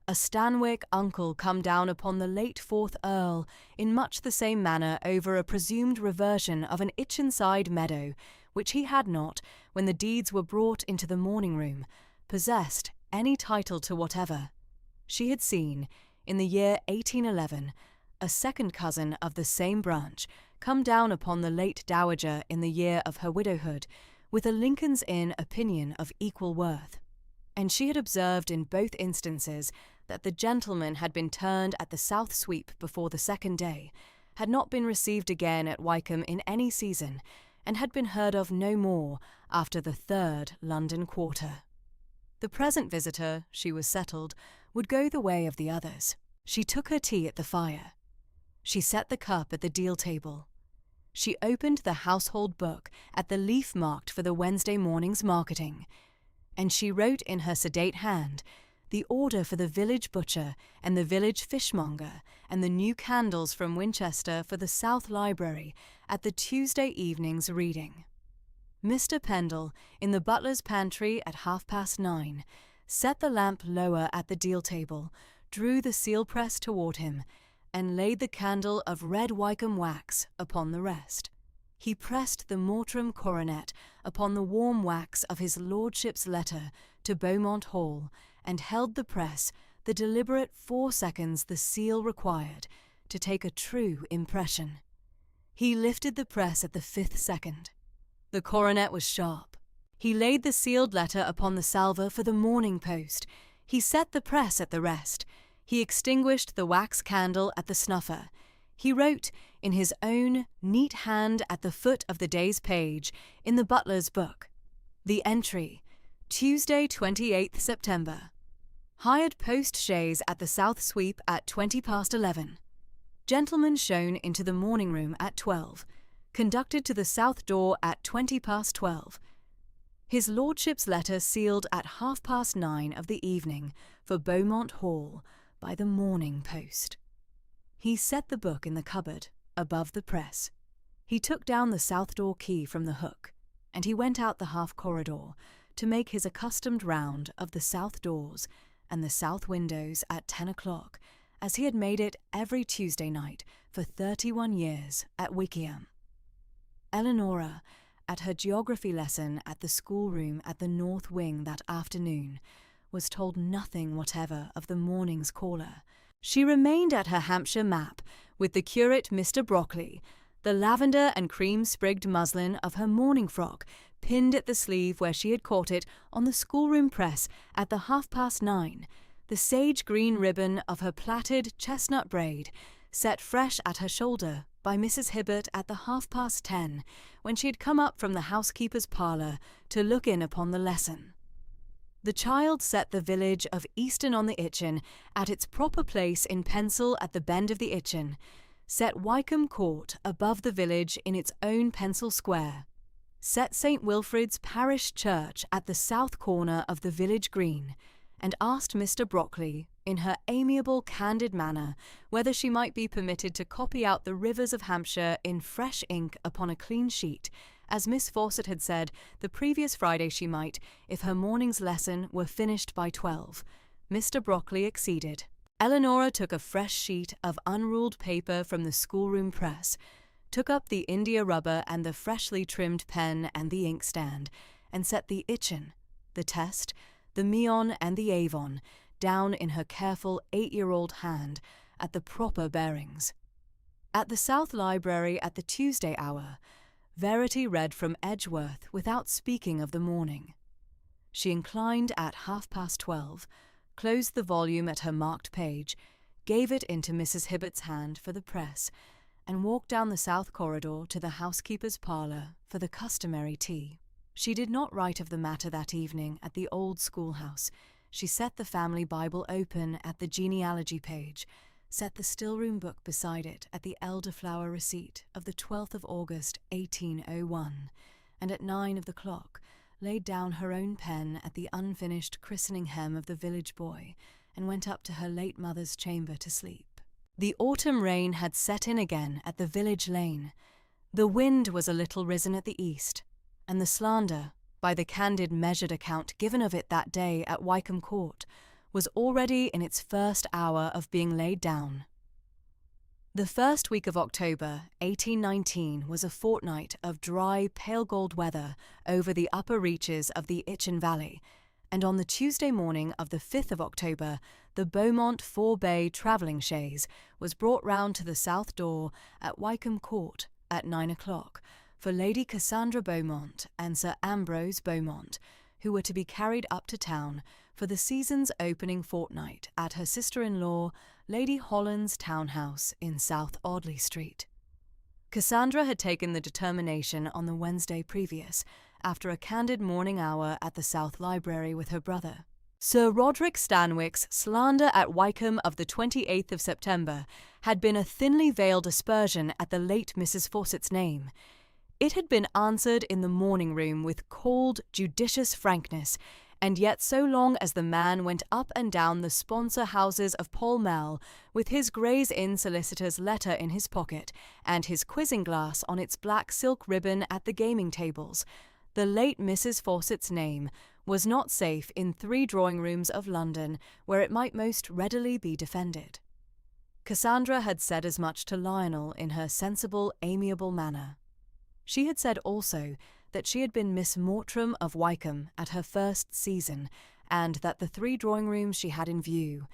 a Stanwick uncle come down upon the late 4th Earl in much the same manner over a presumed reversion of an Itchenside meadow, which he had not, when the deeds were brought into the morning-room, possessed any title to whatever. She had seen, in the year 1811, a second cousin of the same branch come down upon the late dowager in the year of her widowhood, with a Lincoln's Inn opinion of equal worth. And she had observed in both instances that the gentleman had been turned at the south sweep before the second day, had not been received again at Wycombe in any season, and had been heard of no more after the 3rd London quarter. The present visitor, she was settled, would go the way of the others. She took her tea at the fire. She set the cup at the deal-table. She opened the household book at the leaf marked for the Wednesday morning's marketing, and she wrote in her sedate hand the order for the village butcher and the village fishmonger and the new candles from Winchester for the South Library at the Tuesday evening's reading. Mr. Pendle, in the butler's pantry at 9:30, set the lamp lower at the deal table, drew the seal press toward him, and laid the candle of red Wycombe wax upon the rest. He pressed the mortram coronet upon the warm wax of his lordship's letter to Beaumont Hall, and held the press the deliberate 4 seconds the seal required to take a true impression. He lifted the press at the 5th second. The coronet was sharp. He laid the sealed letter upon the salver for the Morning Post. He set the press at the rest. He extinguished the wax candle at the snuffer. He wrote in his own neat hand at the foot of the day's page in the butler's book the entry, Tuesday 28th September. Hired post-chaise at the South Sweep at 11:20. Gentleman shown into the morning room at 12. Conducted to the south door at 20:12. His lordship's letter sealed at 9:30 of the evening for Beaumont Hall by the Morning Post. He set the book in the cupboard above the press. He took down the south door key from the hook, and he went out the half corridor to make his accustomed round of the south doors and the south windows at 10 o'clock, as he had made it every Tuesday night for 31 years at Wickham. Eleanora, at her geography lesson at the schoolroom at the north wing that afternoon, was told nothing whatever of the morning's caller. She remained at her Hampshire map with the curate Mr. Brockley, the lavender and cream-sprigged muslin of her morning frock pinned at the sleeve where she had caught it on the schoolroom press at the 9:30, the sage-green ribbon of her plaited chestnut braid set fresh at her shoulder by Mrs. Hibbert at the 10:30, when she had come up from the housekeeper's parlour to look in upon the lesson. The child set the village of Easton-on-the-Itchen at its proper place in pencil at the bend of the Itchen, set Wycombe Court above the village in its own pencil square, set St. Wilfrid's parish church at the south corner of the village green, and asked Mr. Brockley, in her amiable, candid manner, whether she might be permitted to copy out the rivers of Hampshire in fresh ink upon a clean sheet, as Miss Fawcett had said the previous Friday she might, if her morning's lesson were finished by 12. Mr. Brockley acceded. Eleanora took a fresh sheet of unruled paper from the schoolroom press, took up the india rubber and the freshly trimmed pen and the inkstand, and set the Itchen, the Test, the Meon and the Avon down in her careful 8-year-old hand at the proper bearings. At the South Library at the Tuesday hour, Verity read from Edgeworth without speaking of the morning. She inclined at 12:30, closed the volume at her marked page, gave it into Mrs. Hibbert's hand for the press, and walked down the south corridor to the housekeeper's parlour for the customary tea. She did not write of the matter that evening at the old schoolhouse. She set the family Bible open at the genealogy page, set the Stillroom book beside it at the elderflower receipt of the 12th of August, 1801, and at 9 of the clock laid down her own pen at the unfinished christening hem of the village boy, and went up to her late mother's chamber to sleep. The autumn rain had set in again at the village lane. The wind was a little risen at the east, and the slander, by the candid measured account given of it that day at Wycombe Court, was already in its first hour of being laid down. The first week of October, 1819, was a fortnight of dry, pale gold weather over the upper reaches of the Itchen Valley, and on the Tuesday morning of the 5th of October, the Beaumont 4-bay travelling chaise was brought round to the south door at Wycombe Court at 9 o'clock for Lady Cassandra Beaumont and Sir Ambrose Beaumont, who were to be carried up to town for the season's opening fortnight at her sister-in-law, Lady Holland's townhouse in South Audley Street. Cassandra had taken the determination on the Wednesday previous, after a candid morning hour at the South Library with her brother. Sir Roderick Stanwix's slander at Wycombe of the 28th of September had been a thinly veiled aspersion at the late Mrs. Fawcett's name. It had been answered in the morning room with cold, judicious frankness, and yet so long as the man went up and down the sponsor houses of Pall Mall with his Gray's Inn solicitor's letter in his pocket and his quizzing glass on its black silk ribbon at the gaming tables, the late Mrs. Fawcett's name was not safe in 3 drawing-rooms of London where it might most readily be defended. Cassandra had said as much to Lionel in her sensible, amiable manner. She had said also that she had been Miss Mortram of Wycombe at her first season, and that the 3 drawing-rooms she had in view,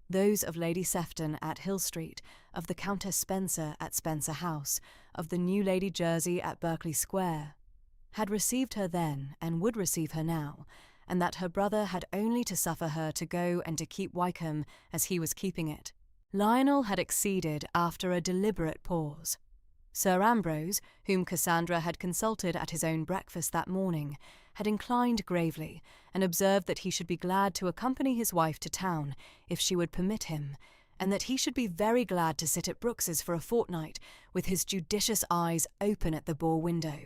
those of Lady Sefton at Hill Street, of the Countess Spencer at Spencer House, of the new Lady Jersey at Berkeley Square, had received her then and would receive her now, and that her brother had only to suffer her to go and to keep Wycombe as he was keeping it. Lionel had acceded after a deliberate pause. Sir Ambrose, whom Cassandra had consulted at his own breakfast that morning, had inclined gravely, and observed that he should be glad to accompany his wife to town, if she would permit him, and that he should be very glad to sit at Brooks's for a fortnight, with his judicious eyes open at the bow window.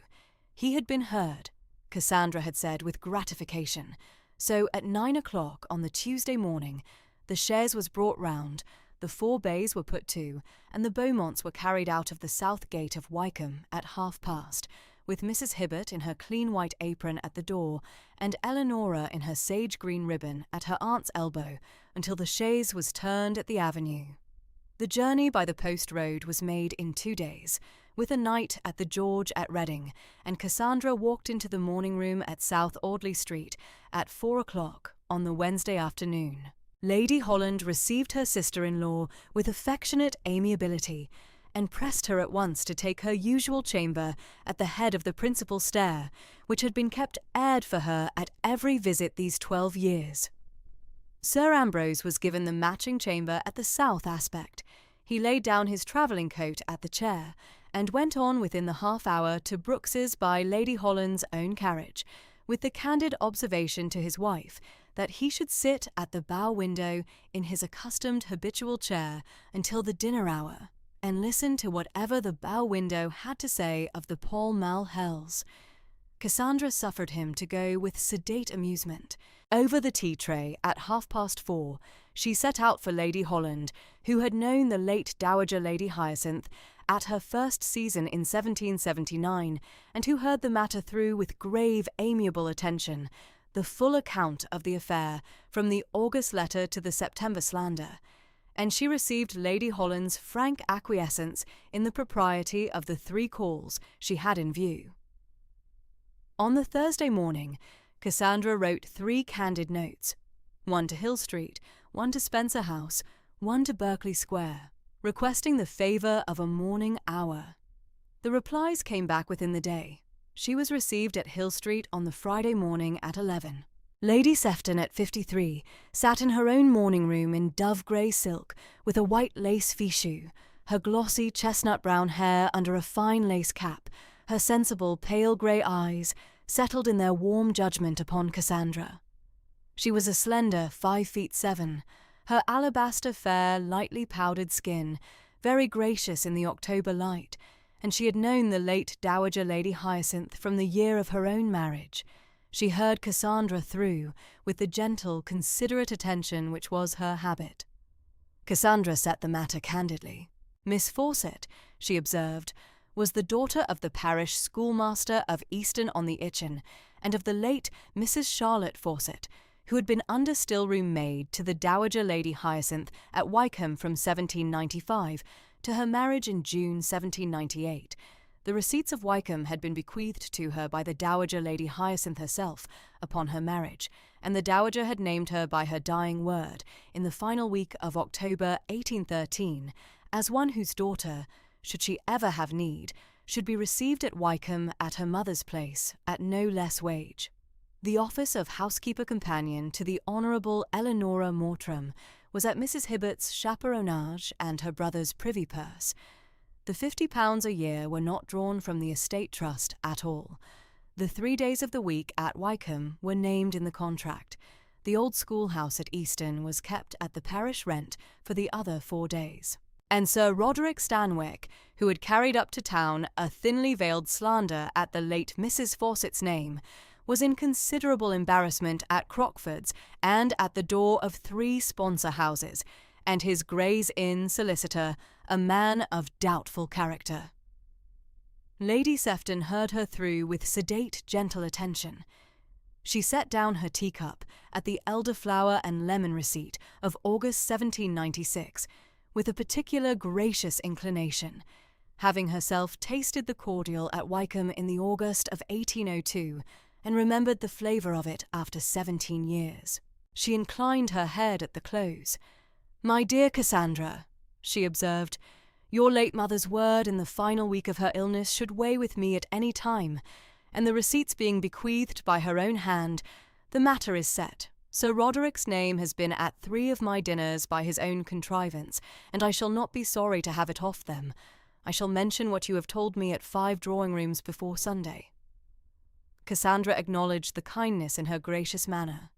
He had been heard, Cassandra had said with gratification, so at 9 o'clock on the Tuesday morning the chaise was brought round, the 4 bays were put to, and the Beaumonts were carried out of the south gate of Wycombe at past, with Mrs. Hibbert in her clean white apron at the door, and Eleanora in her sage green ribbon at her aunt's elbow, until the chaise was turned at the avenue. The journey by the post road was made in 2 days, with a night at the George at Reading, and Cassandra walked into the morning room at South Audley Street at 4 o'clock on the Wednesday afternoon. Lady Holland received her sister-in-law with affectionate amiability, and pressed her at once to take her usual chamber at the head of the principal stair, which had been kept aired for her at every visit these 12 years. Sir Ambrose was given the matching chamber at the south aspect. He laid down his travelling coat at the chair, and went on within the half-hour to Brooks's by Lady Holland's own carriage, with the candid observation to his wife that he should sit at the bow window in his accustomed habitual chair until the dinner hour, and listen to whatever the bow window had to say of the Pall Mall hells. Cassandra suffered him to go with sedate amusement. Over the tea-tray at 4:30, she set out for Lady Holland, who had known the late Dowager Lady Hyacinth at her first season in 1779, and who heard the matter through with grave, amiable attention, the full account of the affair from the August letter to the September slander, and she received Lady Holland's frank acquiescence in the propriety of the 3 calls she had in view. On the Thursday morning, Cassandra wrote 3 candid notes, one to Hill Street, one to Spencer House, one to Berkeley Square, requesting the favour of a morning hour. The replies came back within the day. She was received at Hill Street on the Friday morning at 11. Lady Sefton at 53 sat in her own morning room in dove-grey silk, with a white lace fichu, her glossy chestnut-brown hair under a fine lace cap, her sensible pale grey eyes settled in their warm judgment upon Cassandra. She was a slender 5'7", her alabaster fair, lightly powdered skin, very gracious in the October light, and she had known the late Dowager Lady Hyacinth from the year of her own marriage. She heard Cassandra through with the gentle, considerate attention which was her habit. Cassandra set the matter candidly. Miss Fawcett, she observed, was the daughter of the parish schoolmaster of Easton-on-the-Itchen, and of the late Mrs. Charlotte Fawcett, who had been under Stillroom maid to the Dowager Lady Hyacinth at Wycombe from 1795 to her marriage in June 1798. The receipts of Wycombe had been bequeathed to her by the Dowager Lady Hyacinth herself upon her marriage, and the Dowager had named her by her dying word in the final week of October 1813 as one whose daughter, should she ever have need, should be received at Wycombe at her mother's place at no less wage. The office of housekeeper companion to the Honourable Eleanora Mortram was at Mrs. Hibbert's chaperonage and her brother's privy purse. The £50 a year were not drawn from the estate trust at all. The 3 days of the week at Wycombe were named in the contract. The old schoolhouse at Easton was kept at the parish rent for the other 4 days. And Sir Roderick Stanwick, who had carried up to town a thinly veiled slander at the late Mrs. Fawcett's name, was in considerable embarrassment at Crockford's and at the door of 3 sponsor houses, and his Gray's Inn solicitor, a man of doubtful character. Lady Sefton heard her through with sedate, gentle attention. She set down her teacup at the elderflower and lemon receipt of August 1796 with a particular gracious inclination, having herself tasted the cordial at Wycombe in the August of 1802 and remembered the flavour of it after 17 years. She inclined her head at the close. "My dear Cassandra," she observed, "your late mother's word in the final week of her illness should weigh with me at any time, and the receipts being bequeathed by her own hand, the matter is set. Sir Roderick's name has been at 3 of my dinners by his own contrivance, and I shall not be sorry to have it off them. I shall mention what you have told me at 5 drawing-rooms before Sunday." Cassandra acknowledged the kindness in her gracious manner.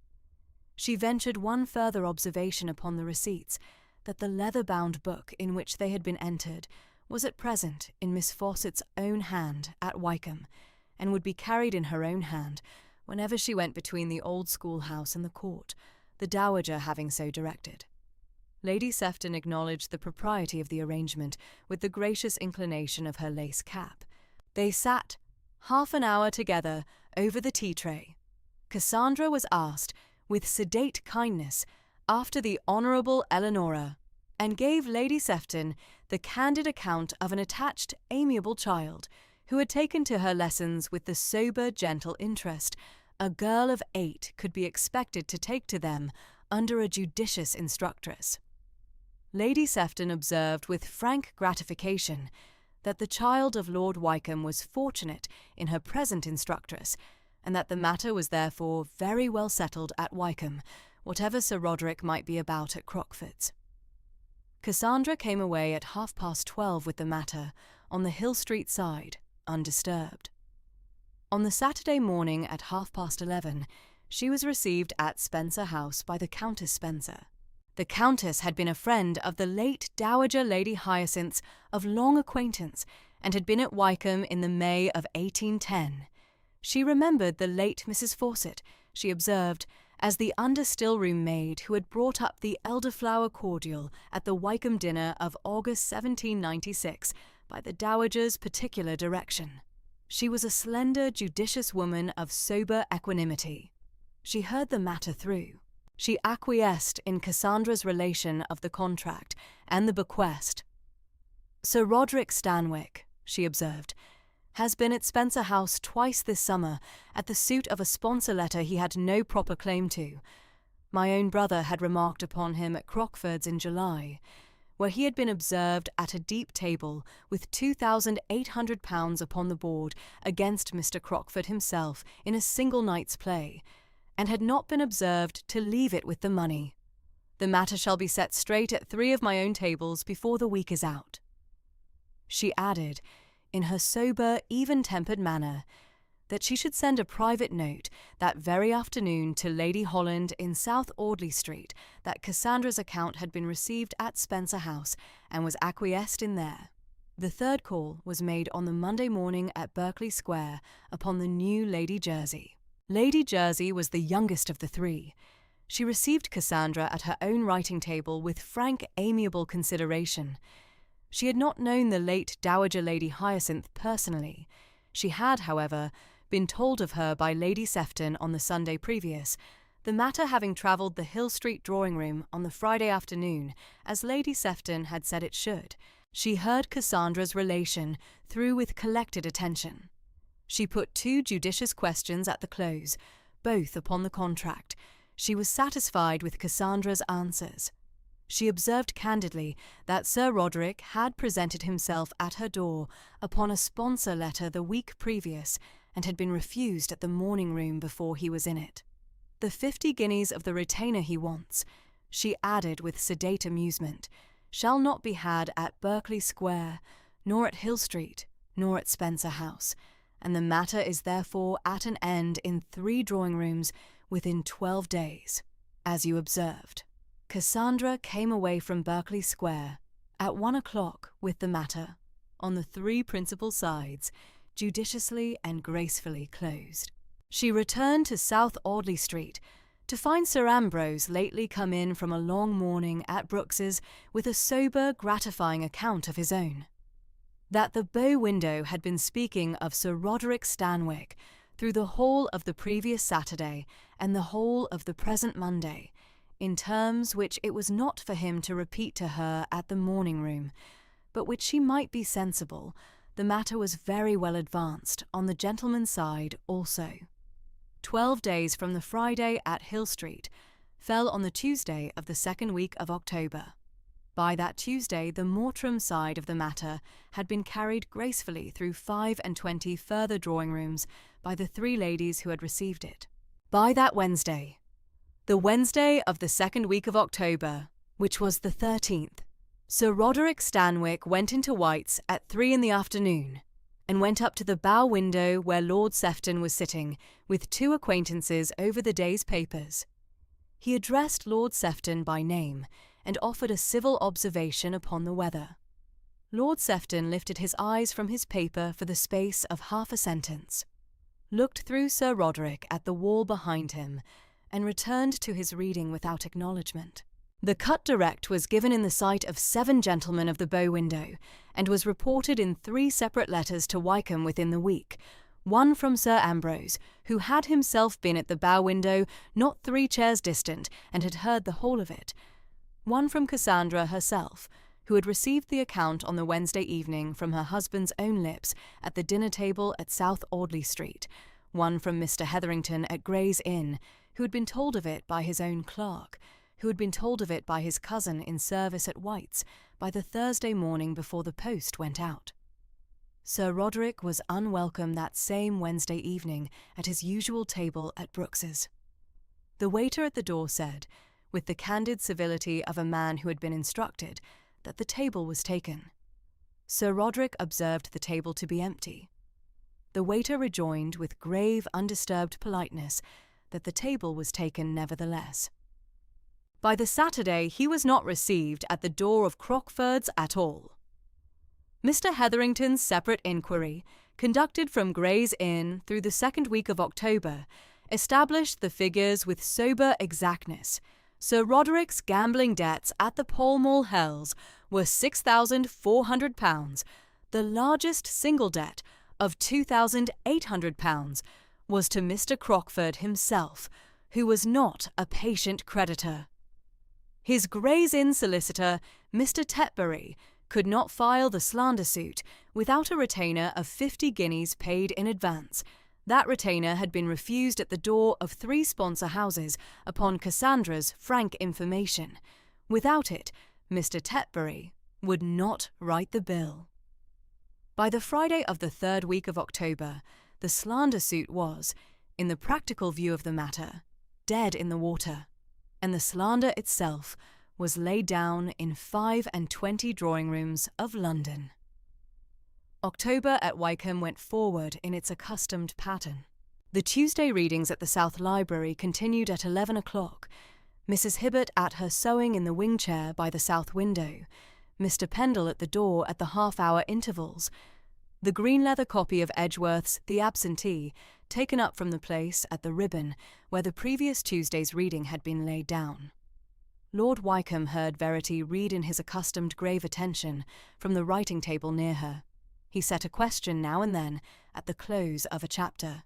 She ventured one further observation upon the receipts, that the leather-bound book in which they had been entered was at present in Miss Fawcett's own hand at Wycombe, and would be carried in her own hand whenever she went between the old schoolhouse and the court, the dowager having so directed. Lady Sefton acknowledged the propriety of the arrangement with the gracious inclination of her lace cap. They sat half an hour together over the tea-tray. Cassandra was asked, with sedate kindness, after the Honourable Eleanora, and gave Lady Sefton the candid account of an attached, amiable child, who had taken to her lessons with the sober, gentle interest a girl of 8 could be expected to take to them under a judicious instructress. Lady Sefton observed with frank gratification that the child of Lord Wycombe was fortunate in her present instructress, and that the matter was therefore very well settled at Wycombe, whatever Sir Roderick might be about at Crockford's. Cassandra came away at 12:30 with the matter, on the Hill Street side, undisturbed. On the Saturday morning at 11:30, she was received at Spencer House by the Countess Spencer. The Countess had been a friend of the late Dowager Lady Hyacinth's of long acquaintance, and had been at Wycombe in the May of 1810. She remembered the late Mrs. Fawcett, she observed, as the under-stillroom maid who had brought up the elderflower cordial at the Wycombe dinner of August 1796 by the Dowager's particular direction. She was a slender, judicious woman of sober equanimity. She heard the matter through. She acquiesced in Cassandra's relation of the contract and the bequest. "Sir Roderick Stanwick," she observed, "has been at Spencer House twice this summer at the suit of a sponsor letter he had no proper claim to. My own brother had remarked upon him at Crockford's in July, where he had been observed at a deep table with £2,800 upon the board against Mr. Crockford himself in a single night's play, and had not been observed to leave it with the money. The matter shall be set straight at 3 of my own tables before the week is out." She added, in her sober, even-tempered manner, that she should send a private note that very afternoon to Lady Holland in South Audley Street that Cassandra's account had been received at Spencer House and was acquiesced in there. The third call was made on the Monday morning at Berkeley Square upon the new Lady Jersey. Lady Jersey was the youngest of the 3. She received Cassandra at her own writing-table with frank, amiable consideration. She had not known the late Dowager Lady Hyacinth personally. She had, however, been told of her by Lady Sefton on the Sunday previous, the matter having travelled the Hill Street drawing-room on the Friday afternoon, as Lady Sefton had said it should. She heard Cassandra's relation through with collected attention. She put 2 judicious questions at the close, both upon the contract. She was satisfied with Cassandra's answers. She observed candidly that Sir Roderick had presented himself at her door upon a sponsor letter the week previous, and had been refused at the morning-room before he was in it. "The 50 guineas of the retainer he wants," she added with sedate amusement, "shall not be had at Berkeley Square, nor at Hill Street, nor at Spencer House, and the matter is therefore at an end in 3 drawing-rooms within 12 days. as you observed. Cassandra came away from Berkeley Square at 1 o'clock with the matter, on the 3 principal sides, judiciously and gracefully closed. She returned to South Audley Street to find Sir Ambrose lately come in from a long morning at Brooks's with a sober, gratifying account of his own. That the bow window had been speaking of Sir Roderick Stanwick through the whole of the previous Saturday and the whole of the present Monday, in terms which it was not for him to repeat to her at the morning-room, but which she might be sensible, the matter was very well advanced on the gentleman's side also. 12 days from the Friday at Hill Street fell on the Tuesday of the 2nd week of October. By that Tuesday the Mortram side of the matter had been carried gracefully through 25 further drawing-rooms by the 3 ladies who had received it. By that Wednesday, the Wednesday of the 2nd week of October, which was the 13th, Sir Roderick Stanwick went into White's at 3 in the afternoon, and went up to the bow window where Lord Sefton was sitting with 2 acquaintances over the day's papers. He addressed Lord Sefton by name and offered a civil observation upon the weather. Lord Sefton lifted his eyes from his paper for the space of half a sentence, looked through Sir Roderick at the wall behind him, and returned to his reading without acknowledgment. The cut direct was given in the sight of 7 gentlemen of the bow window, and was reported in 3 separate letters to Wykham within the week, one from Sir Ambrose, who had himself been at the bow window not 3 chairs distant, and had heard the whole of it, one from Cassandra herself, who had received the account on the Wednesday evening from her husband's own lips at the dinner-table at South Audley Street, one from Mr. Hetherington at Gray's Inn, who had been told of it by his own clerk, who had been told of it by his cousin in service at White's by the Thursday morning before the post went out. Sir Roderick was unwelcome that same Wednesday evening at his usual table at Brooks's. The waiter at the door said, with the candid civility of a man who had been instructed, that the table was taken. Sir Roderick observed the table to be empty. The waiter rejoined with grave, undisturbed politeness that the table was taken nevertheless. By the Saturday he was not received at the door of Crockford's at all. Mr. Hetherington's separate inquiry, conducted from Gray's Inn through the 2nd week of October, established the figures with sober exactness. Sir Roderick's gambling debts at the Pall Mall Hells were £6,400. The largest single debt, of £2,800, was to Mr. Crockford himself, who was not a patient creditor. His Gray's Inn solicitor, Mr. Tetbury, could not file the slander suit without a retainer of 50 guineas paid in advance. That retainer had been refused at the door of 3 sponsor houses upon Cassandra's frank information. Without it, Mr. Tetbury would not write the bill. By the Friday of the 3rd week of October, the slander suit was, in the practical view of the matter, dead in the water, and the slander itself was laid down in 25 drawing-rooms of London. October at Wykham went forward in its accustomed pattern. The Tuesday readings at the South Library continued at 11 o'clock, Mrs. Hibbert at her sewing in the wing-chair by the south window, Mr. Pendle at the door at the half-hour intervals, the green-leather copy of Edgeworth's The Absentee taken up from the place at the Ribbon where the previous Tuesday's reading had been laid down. Lord Wykham heard Verity read in his accustomed grave attention from the writing-table near her. He set a question now and then at the close of a chapter.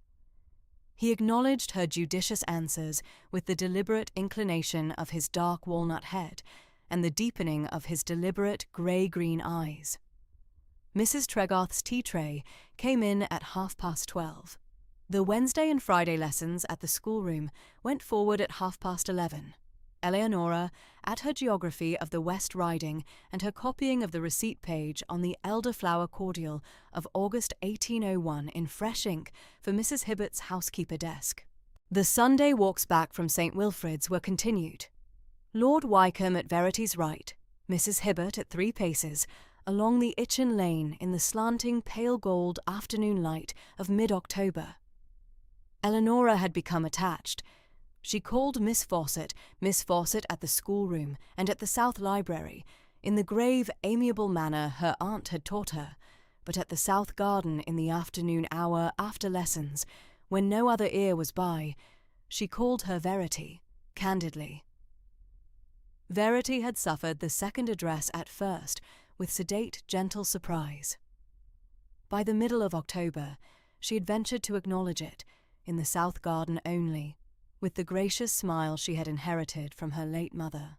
He acknowledged her judicious answers with the deliberate inclination of his dark walnut head and the deepening of his deliberate grey-green eyes. Mrs. Tregarth's tea-tray came in at 12:30. The Wednesday and Friday lessons at the schoolroom went forward at 11:30. Eleonora, at her geography of the West Riding and her copying of the receipt page on the elderflower cordial of August 1801 in fresh ink for Mrs. Hibbert's housekeeper desk. The Sunday walks back from St. Wilfrid's were continued. Lord Wykham at Verity's right, Mrs. Hibbert at 3 paces, along the Itchen Lane in the slanting pale gold afternoon light of mid-October. Eleonora had become attached. She called Miss Fawcett at the schoolroom and at the South Library, in the grave, amiable manner her aunt had taught her, but at the South Garden in the afternoon hour after lessons, when no other ear was by, she called her Verity, candidly. Verity had suffered the second address at first with sedate, gentle surprise. By the middle of October, she had ventured to acknowledge it, in the South Garden only, with the gracious smile she had inherited from her late mother.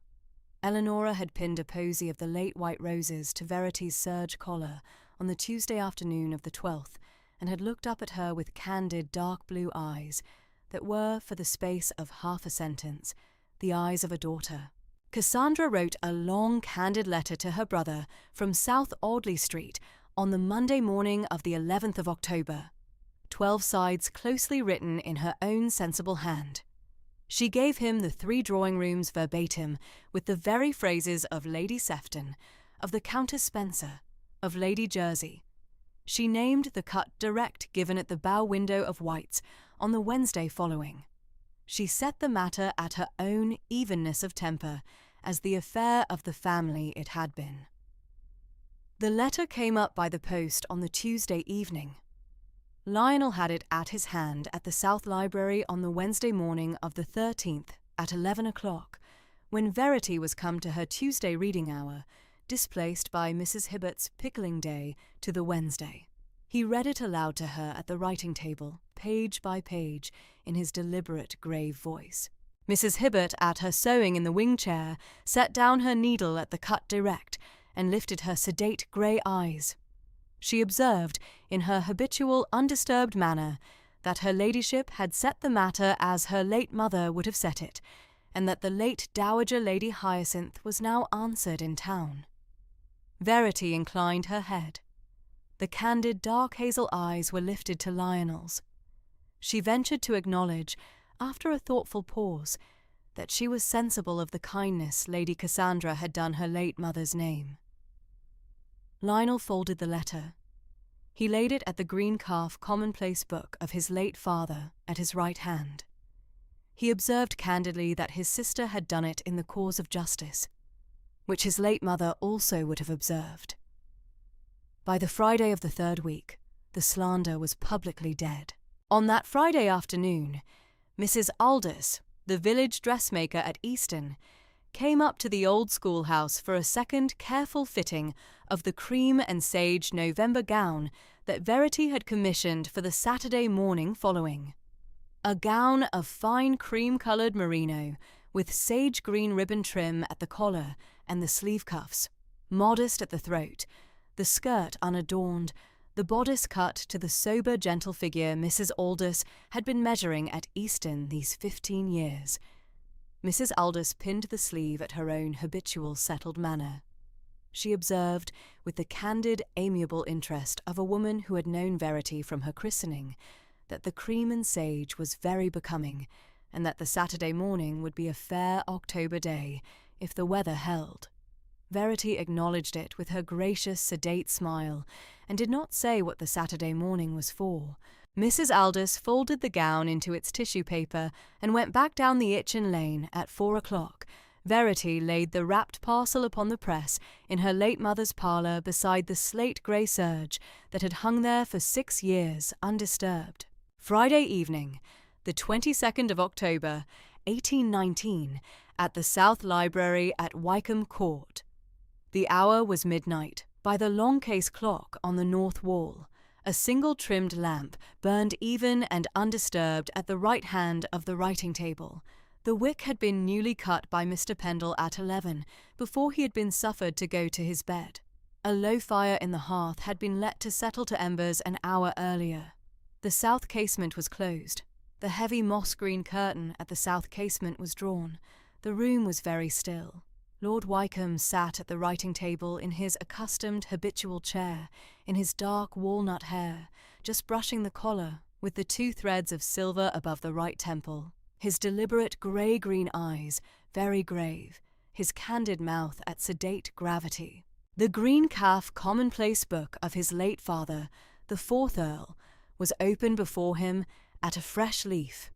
Eleanora had pinned a posy of the late white roses to Verity's serge collar on the Tuesday afternoon of the 12th, and had looked up at her with candid dark blue eyes that were, for the space of half a sentence, the eyes of a daughter. Cassandra wrote a long, candid letter to her brother from South Audley Street on the Monday morning of the 11th of October, 12 sides closely written in her own sensible hand. She gave him the 3 drawing-rooms verbatim, with the very phrases of Lady Sefton, of the Countess Spencer, of Lady Jersey. She named the cut direct given at the bow window of White's on the Wednesday following. She set the matter at her own evenness of temper, as the affair of the family it had been. The letter came up by the post on the Tuesday evening. Lionel had it at his hand at the South Library on the Wednesday morning of the 13th at 11 o'clock, when Verity was come to her Tuesday reading hour, displaced by Mrs. Hibbert's pickling day to the Wednesday. He read it aloud to her at the writing table, page by page, in his deliberate, grave voice. Mrs. Hibbert, at her sewing in the wing chair, set down her needle at the cut direct, and lifted her sedate grey eyes. She observed, in her habitual undisturbed manner, that her ladyship had set the matter as her late mother would have set it, and that the late Dowager Lady Hyacinth was now answered in town. Verity inclined her head. The candid dark hazel eyes were lifted to Lionel's. She ventured to acknowledge, after a thoughtful pause, that she was sensible of the kindness Lady Cassandra had done her late mother's name. Lionel folded the letter. He laid it at the green calf commonplace book of his late father at his right hand. He observed candidly that his sister had done it in the cause of justice, which his late mother also would have observed. By the Friday of the 3rd week, the slander was publicly dead. On that Friday afternoon, Mrs. Aldous, the village dressmaker at Easton, came up to the old schoolhouse for a second careful fitting of the cream and sage November gown that Verity had commissioned for the Saturday morning following. A gown of fine cream-coloured merino, with sage-green ribbon trim at the collar and the sleeve cuffs, modest at the throat, the skirt unadorned, the bodice cut to the sober, gentle figure Mrs. Aldous had been measuring at Easton these 15 years. Mrs. Aldous pinned the sleeve at her own habitual settled manner. She observed, with the candid, amiable interest of a woman who had known Verity from her christening, that the cream and sage was very becoming, and that the Saturday morning would be a fair October day, if the weather held. Verity acknowledged it with her gracious, sedate smile, and did not say what the Saturday morning was for. Mrs. Aldous folded the gown into its tissue paper and went back down the Itchen Lane at 4 o'clock. Verity laid the wrapped parcel upon the press in her late mother's parlour beside the slate-grey serge that had hung there for 6 years undisturbed. Friday evening, the 22nd of October, 1819, at the South Library at Wycombe Court. The hour was midnight. By the long case clock on the north wall, a single trimmed lamp burned even and undisturbed at the right hand of the writing table. The wick had been newly cut by Mr. Pendle at 11, before he had been suffered to go to his bed. A low fire in the hearth had been let to settle to embers an hour earlier. The south casement was closed. The heavy moss-green curtain at the south casement was drawn. The room was very still. Lord Wycombe sat at the writing table in his accustomed habitual chair, in his dark walnut hair, just brushing the collar, with the 2 threads of silver above the right temple. His deliberate grey-green eyes, very grave, his candid mouth at sedate gravity. The green calf commonplace book of his late father, the 4th Earl, was open before him at a fresh leaf.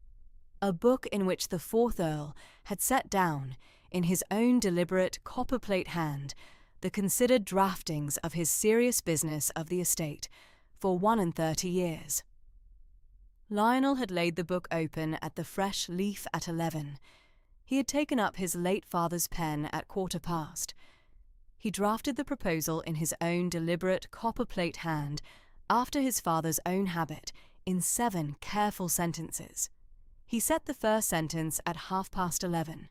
a book in which the fourth Earl had set down, in his own deliberate copperplate hand, the considered draftings of his serious business of the estate for 31 years. Lionel had laid the book open at the fresh leaf at 11. He had taken up his late father's pen at 1:15. He drafted the proposal in his own deliberate copperplate hand, after his father's own habit, in 7 careful sentences. He set the first sentence at 11:30.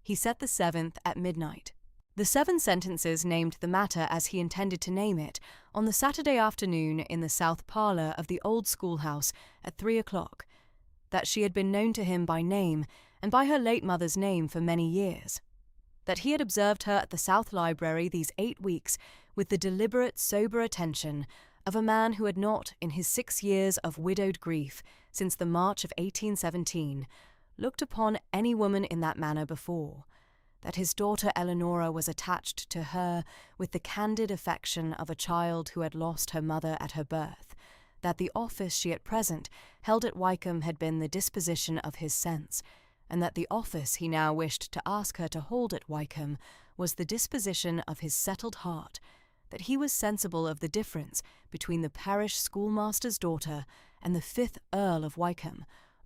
He set the 7th at midnight. The 7 sentences named the matter as he intended to name it on the Saturday afternoon in the south parlour of the old schoolhouse at 3 o'clock, that she had been known to him by name and by her late mother's name for many years, that he had observed her at the South Library these 8 weeks with the deliberate, sober attention of a man who had not, in his 6 years of widowed grief since the March of 1817, looked upon any woman in that manner before, that his daughter Eleanora was attached to her with the candid affection of a child who had lost her mother at her birth, that the office she at present held at Wycombe had been the disposition of his sense, and that the office he now wished to ask her to hold at Wycombe was the disposition of his settled heart, that he was sensible of the difference between the parish schoolmaster's daughter and the 5th Earl of Wycombe,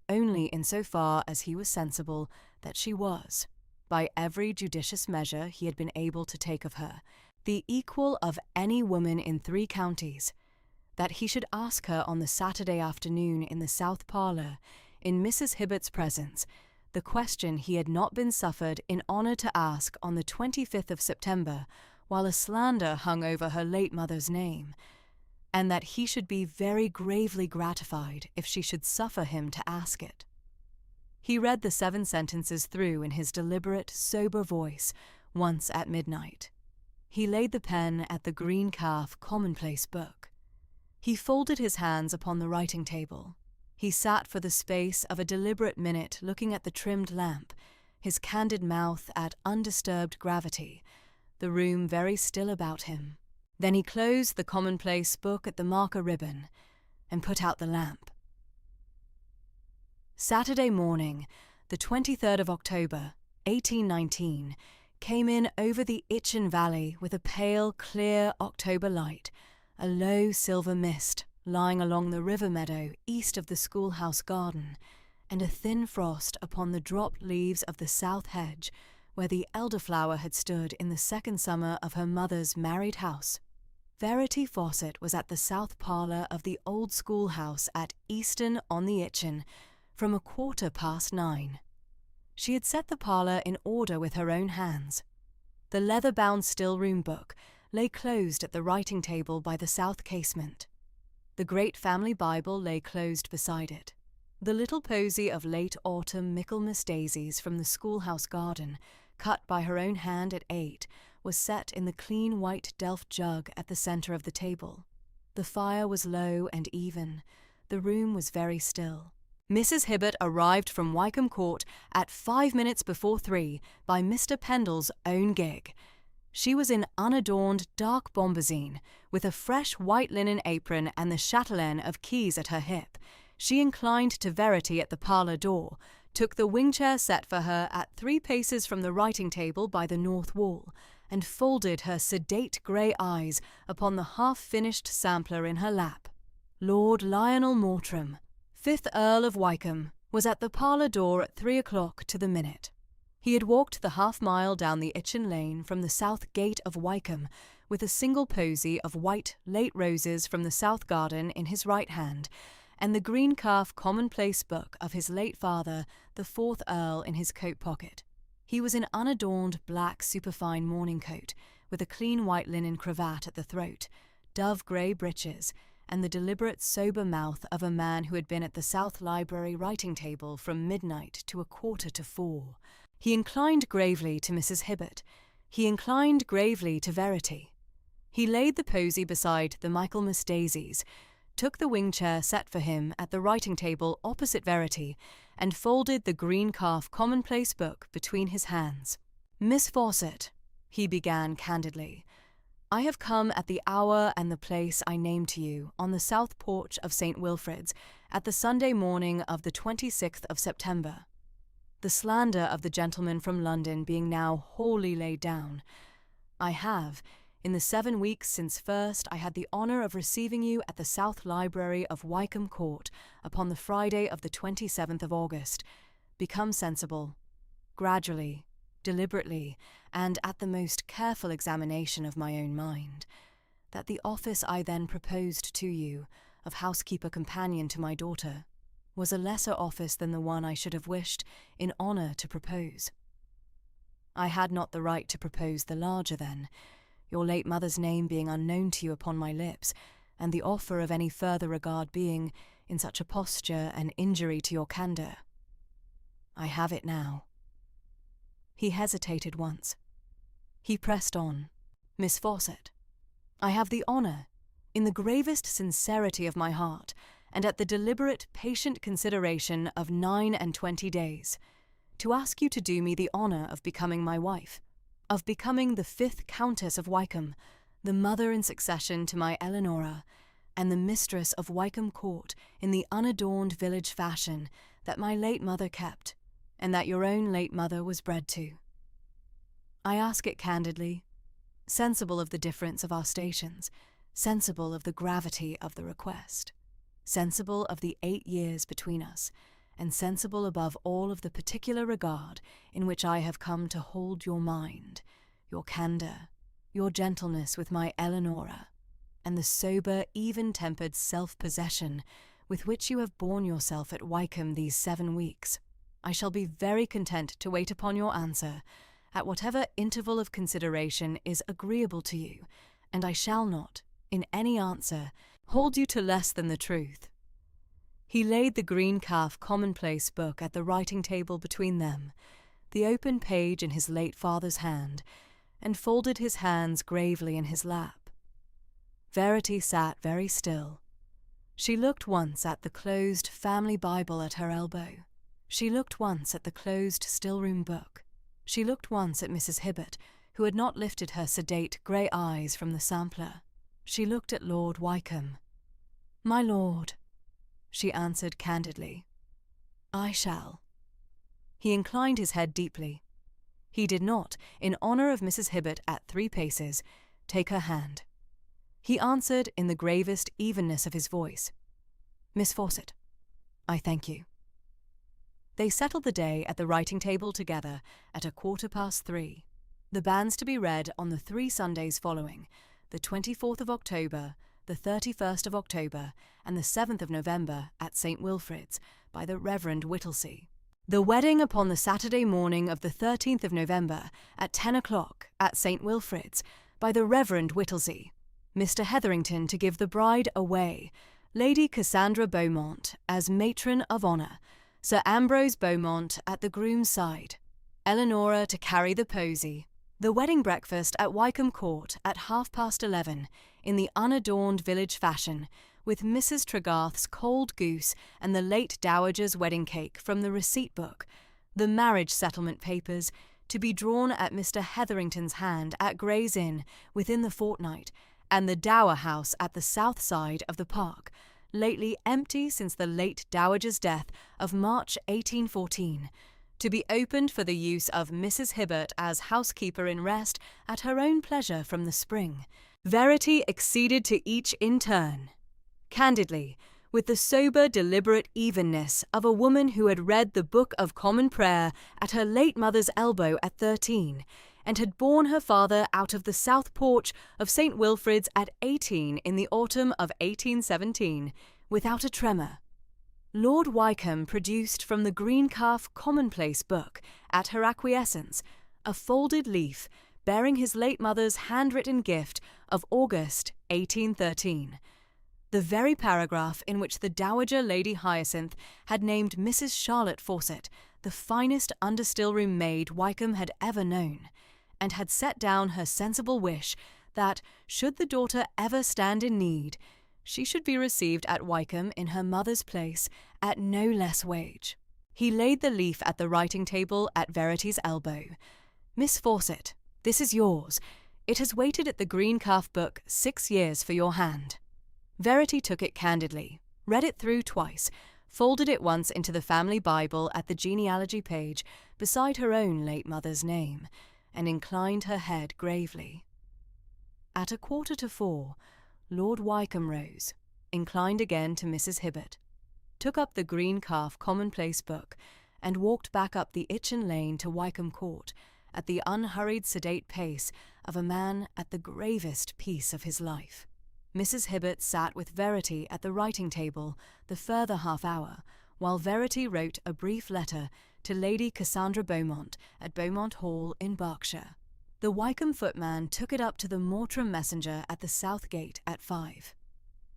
only in so far as he was sensible that she was, by every judicious measure he had been able to take of her, the equal of any woman in 3 counties, that he should ask her on the Saturday afternoon in the south parlour, in Mrs. Hibbert's presence, the question he had not been suffered in honour to ask on the 25th of September, while a slander hung over her late mother's name, and that he should be very gravely gratified if she should suffer him to ask it. He read the 7 sentences through in his deliberate, sober voice, once at midnight. He laid the pen at the green calf commonplace book. He folded his hands upon the writing table. He sat for the space of a deliberate minute looking at the trimmed lamp, his candid mouth at undisturbed gravity, the room very still about him. Then he closed the commonplace book at the marker ribbon and put out the lamp. Saturday morning, the 23rd of October, 1819, came in over the Itchen Valley with a pale, clear October light, a low silver mist lying along the river meadow east of the schoolhouse garden, and a thin frost upon the dropped leaves of the south hedge where the elderflower had stood in the second summer of her mother's married house. Verity Fawcett was at the south parlour of the old schoolhouse at Easton-on-the-Itchen from 9:15. She had set the parlour in order with her own hands. The leather-bound Stillroom book lay closed at the writing-table by the south casement. The great family Bible lay closed beside it. The little posy of late autumn Michaelmas daisies from the schoolhouse garden, cut by her own hand at 8, was set in the clean white delft jug at the centre of the table. The fire was low and even. The room was very still. Mrs. Hibbert arrived from Wycombe Court at 5 minutes before 3 by Mr. Pendle's own gig. She was in unadorned dark bombazine, with a fresh white linen apron and the chatelaine of keys at her hip. She inclined to Verity at the parlour door, took the wing-chair set for her at 3 paces from the writing-table by the north wall, and folded her sedate grey eyes upon the half-finished sampler in her lap. Lord Lionel Mortram, 5th Earl of Wycombe, was at the parlour door at 3 o'clock to the minute. He had walked the half-mile down the Itchen Lane from the south gate of Wycombe with a single posy of white late roses from the south garden in his right hand, and the green calf commonplace book of his late father, the 4th Earl, in his coat pocket. He was in unadorned black superfine morning coat, with a clean white linen cravat at the throat, dove-grey breeches, and the deliberate sober mouth of a man who had been at the South Library writing-table from midnight to 4:15. He inclined gravely to Mrs. Hibbert. He inclined gravely to Verity. He laid the posy beside the Michaelmas daisies, took the wing-chair set for him at the writing-table opposite Verity, and folded the green calf commonplace book between his hands. "Miss Fawcett," he began candidly, "I have come at the hour and the place I named to you on the south porch of St. Wilfrid's, at the Sunday morning of the 26th of September. The slander of the gentleman from London being now wholly laid down, I have, in the 7 weeks since first I had the honour of receiving you at the South Library of Wycombe Court upon the Friday of the 27th of August, become sensible, gradually, deliberately, and at the most careful examination of my own mind, that the office I then proposed to you, of housekeeper companion to my daughter, was a lesser office than the one I should have wished, in honour, to propose. I had not the right to propose the larger then, your late mother's name being unknown to you upon my lips, and the offer of any further regard being, in such a posture, an injury to your candour. I have it now. He hesitated once. He pressed on. Miss Fawcett, I have the honour, in the gravest sincerity of my heart, and at the deliberate, patient consideration of 29 days, to ask you to do me the honour of becoming my wife, of becoming the 5th Countess of Wycombe, the mother in succession to my Eleonora, and the mistress of Wycombe Court in the unadorned village fashion that my late mother kept, and that your own late mother was bred to. I ask it candidly, sensible of the difference of our stations, sensible of the gravity of the request, sensible of the 8 years between us, and sensible above all of the particular regard in which I have come to hold your mind, your candour, your gentleness with my Eleonora, and the sober, even-tempered self-possession with which you have borne yourself at Wycombe these 7 weeks. I shall be very content to wait upon your answer, at whatever interval of consideration is agreeable to you, and I shall not, in any answer, hold you to less than the truth. He laid the green calf commonplace book at the writing-table between them, the open page in his late father's hand, and folded his hands gravely in his lap. Verity sat very still. She looked once at the closed family Bible at her elbow. She looked once at the closed Stillroom book. She looked once at Mrs. Hibbert, who had not lifted her sedate grey eyes from the sampler. She looked at Lord Wycombe. "My lord," she answered candidly, "I shall." He inclined his head deeply. He did not, in honour of Mrs. Hibbert at 3 paces, take her hand. He answered in the gravest evenness of his voice, "Miss Fawcett, I thank you." They settled the day at the writing-table together at 3:15, the banns to be read on the 3 Sundays following, the 24th of October, the 31st of October, and the 7th of November at St. Wilfrid's by the Reverend Whittlesey. The wedding upon the Saturday morning of the 13th of November at 10 o'clock at St. Wilfrid's by the Reverend Whittlesey. Mr. Hetherington to give the bride away, Lady Cassandra Beaumont as matron of honour, Sir Ambrose Beaumont at the groom's side, Eleonora to carry the posy. The wedding breakfast at Wycombe Court at 11:30 in the unadorned village fashion, with Mrs. Tregarth's cold goose and the late dowager's wedding cake from the receipt book, the marriage settlement papers, to be drawn at Mr. Hetherington's hand at Gray's Inn within the fortnight, and the dower house at the south side of the park, lately empty since the late dowager's death of March 1814, to be opened for the use of Mrs. Hibbert as housekeeper in rest at her own pleasure from the spring. Verity acceded to each in turn, candidly, with the sober, deliberate evenness of a woman who had read the Book of Common Prayer at her late mother's elbow at 13, and had borne her father out of the south porch of St. Wilfrid's at 18 in the autumn of 1817, without a tremor. Lord Wycombe produced from the green calf commonplace book, at her acquiescence, a folded leaf bearing his late mother's handwritten gift of August 1813, the very paragraph in which the Dowager Lady Hyacinth had named Mrs. Charlotte Fawcett the finest under-stillroom maid Wycombe had ever known, and had set down her sensible wish that, should the daughter ever stand in need, she should be received at Wycombe in her mother's place at no less wage. He laid the leaf at the writing-table at Verity's elbow. "Miss Fawcett, this is yours. It has waited at the green calf book 6 years for your hand." Verity took it candidly, read it through twice, folded it once into the family Bible at the genealogy page beside her own late mother's name, and inclined her head gravely. At 3:45, Lord Wycombe rose, inclined again to Mrs. Hibbert, took up the Green Calf commonplace book, and walked back up the Itchen Lane to Wycombe Court at the unhurried sedate pace of a man at the gravest piece of his life. Mrs. Hibbert sat with Verity at the writing table the further half-hour, while Verity wrote a brief letter to Lady Cassandra Beaumont at Beaumont Hall in Berkshire. The Wycombe footman took it up to the Mortram messenger at the South Gate at 5.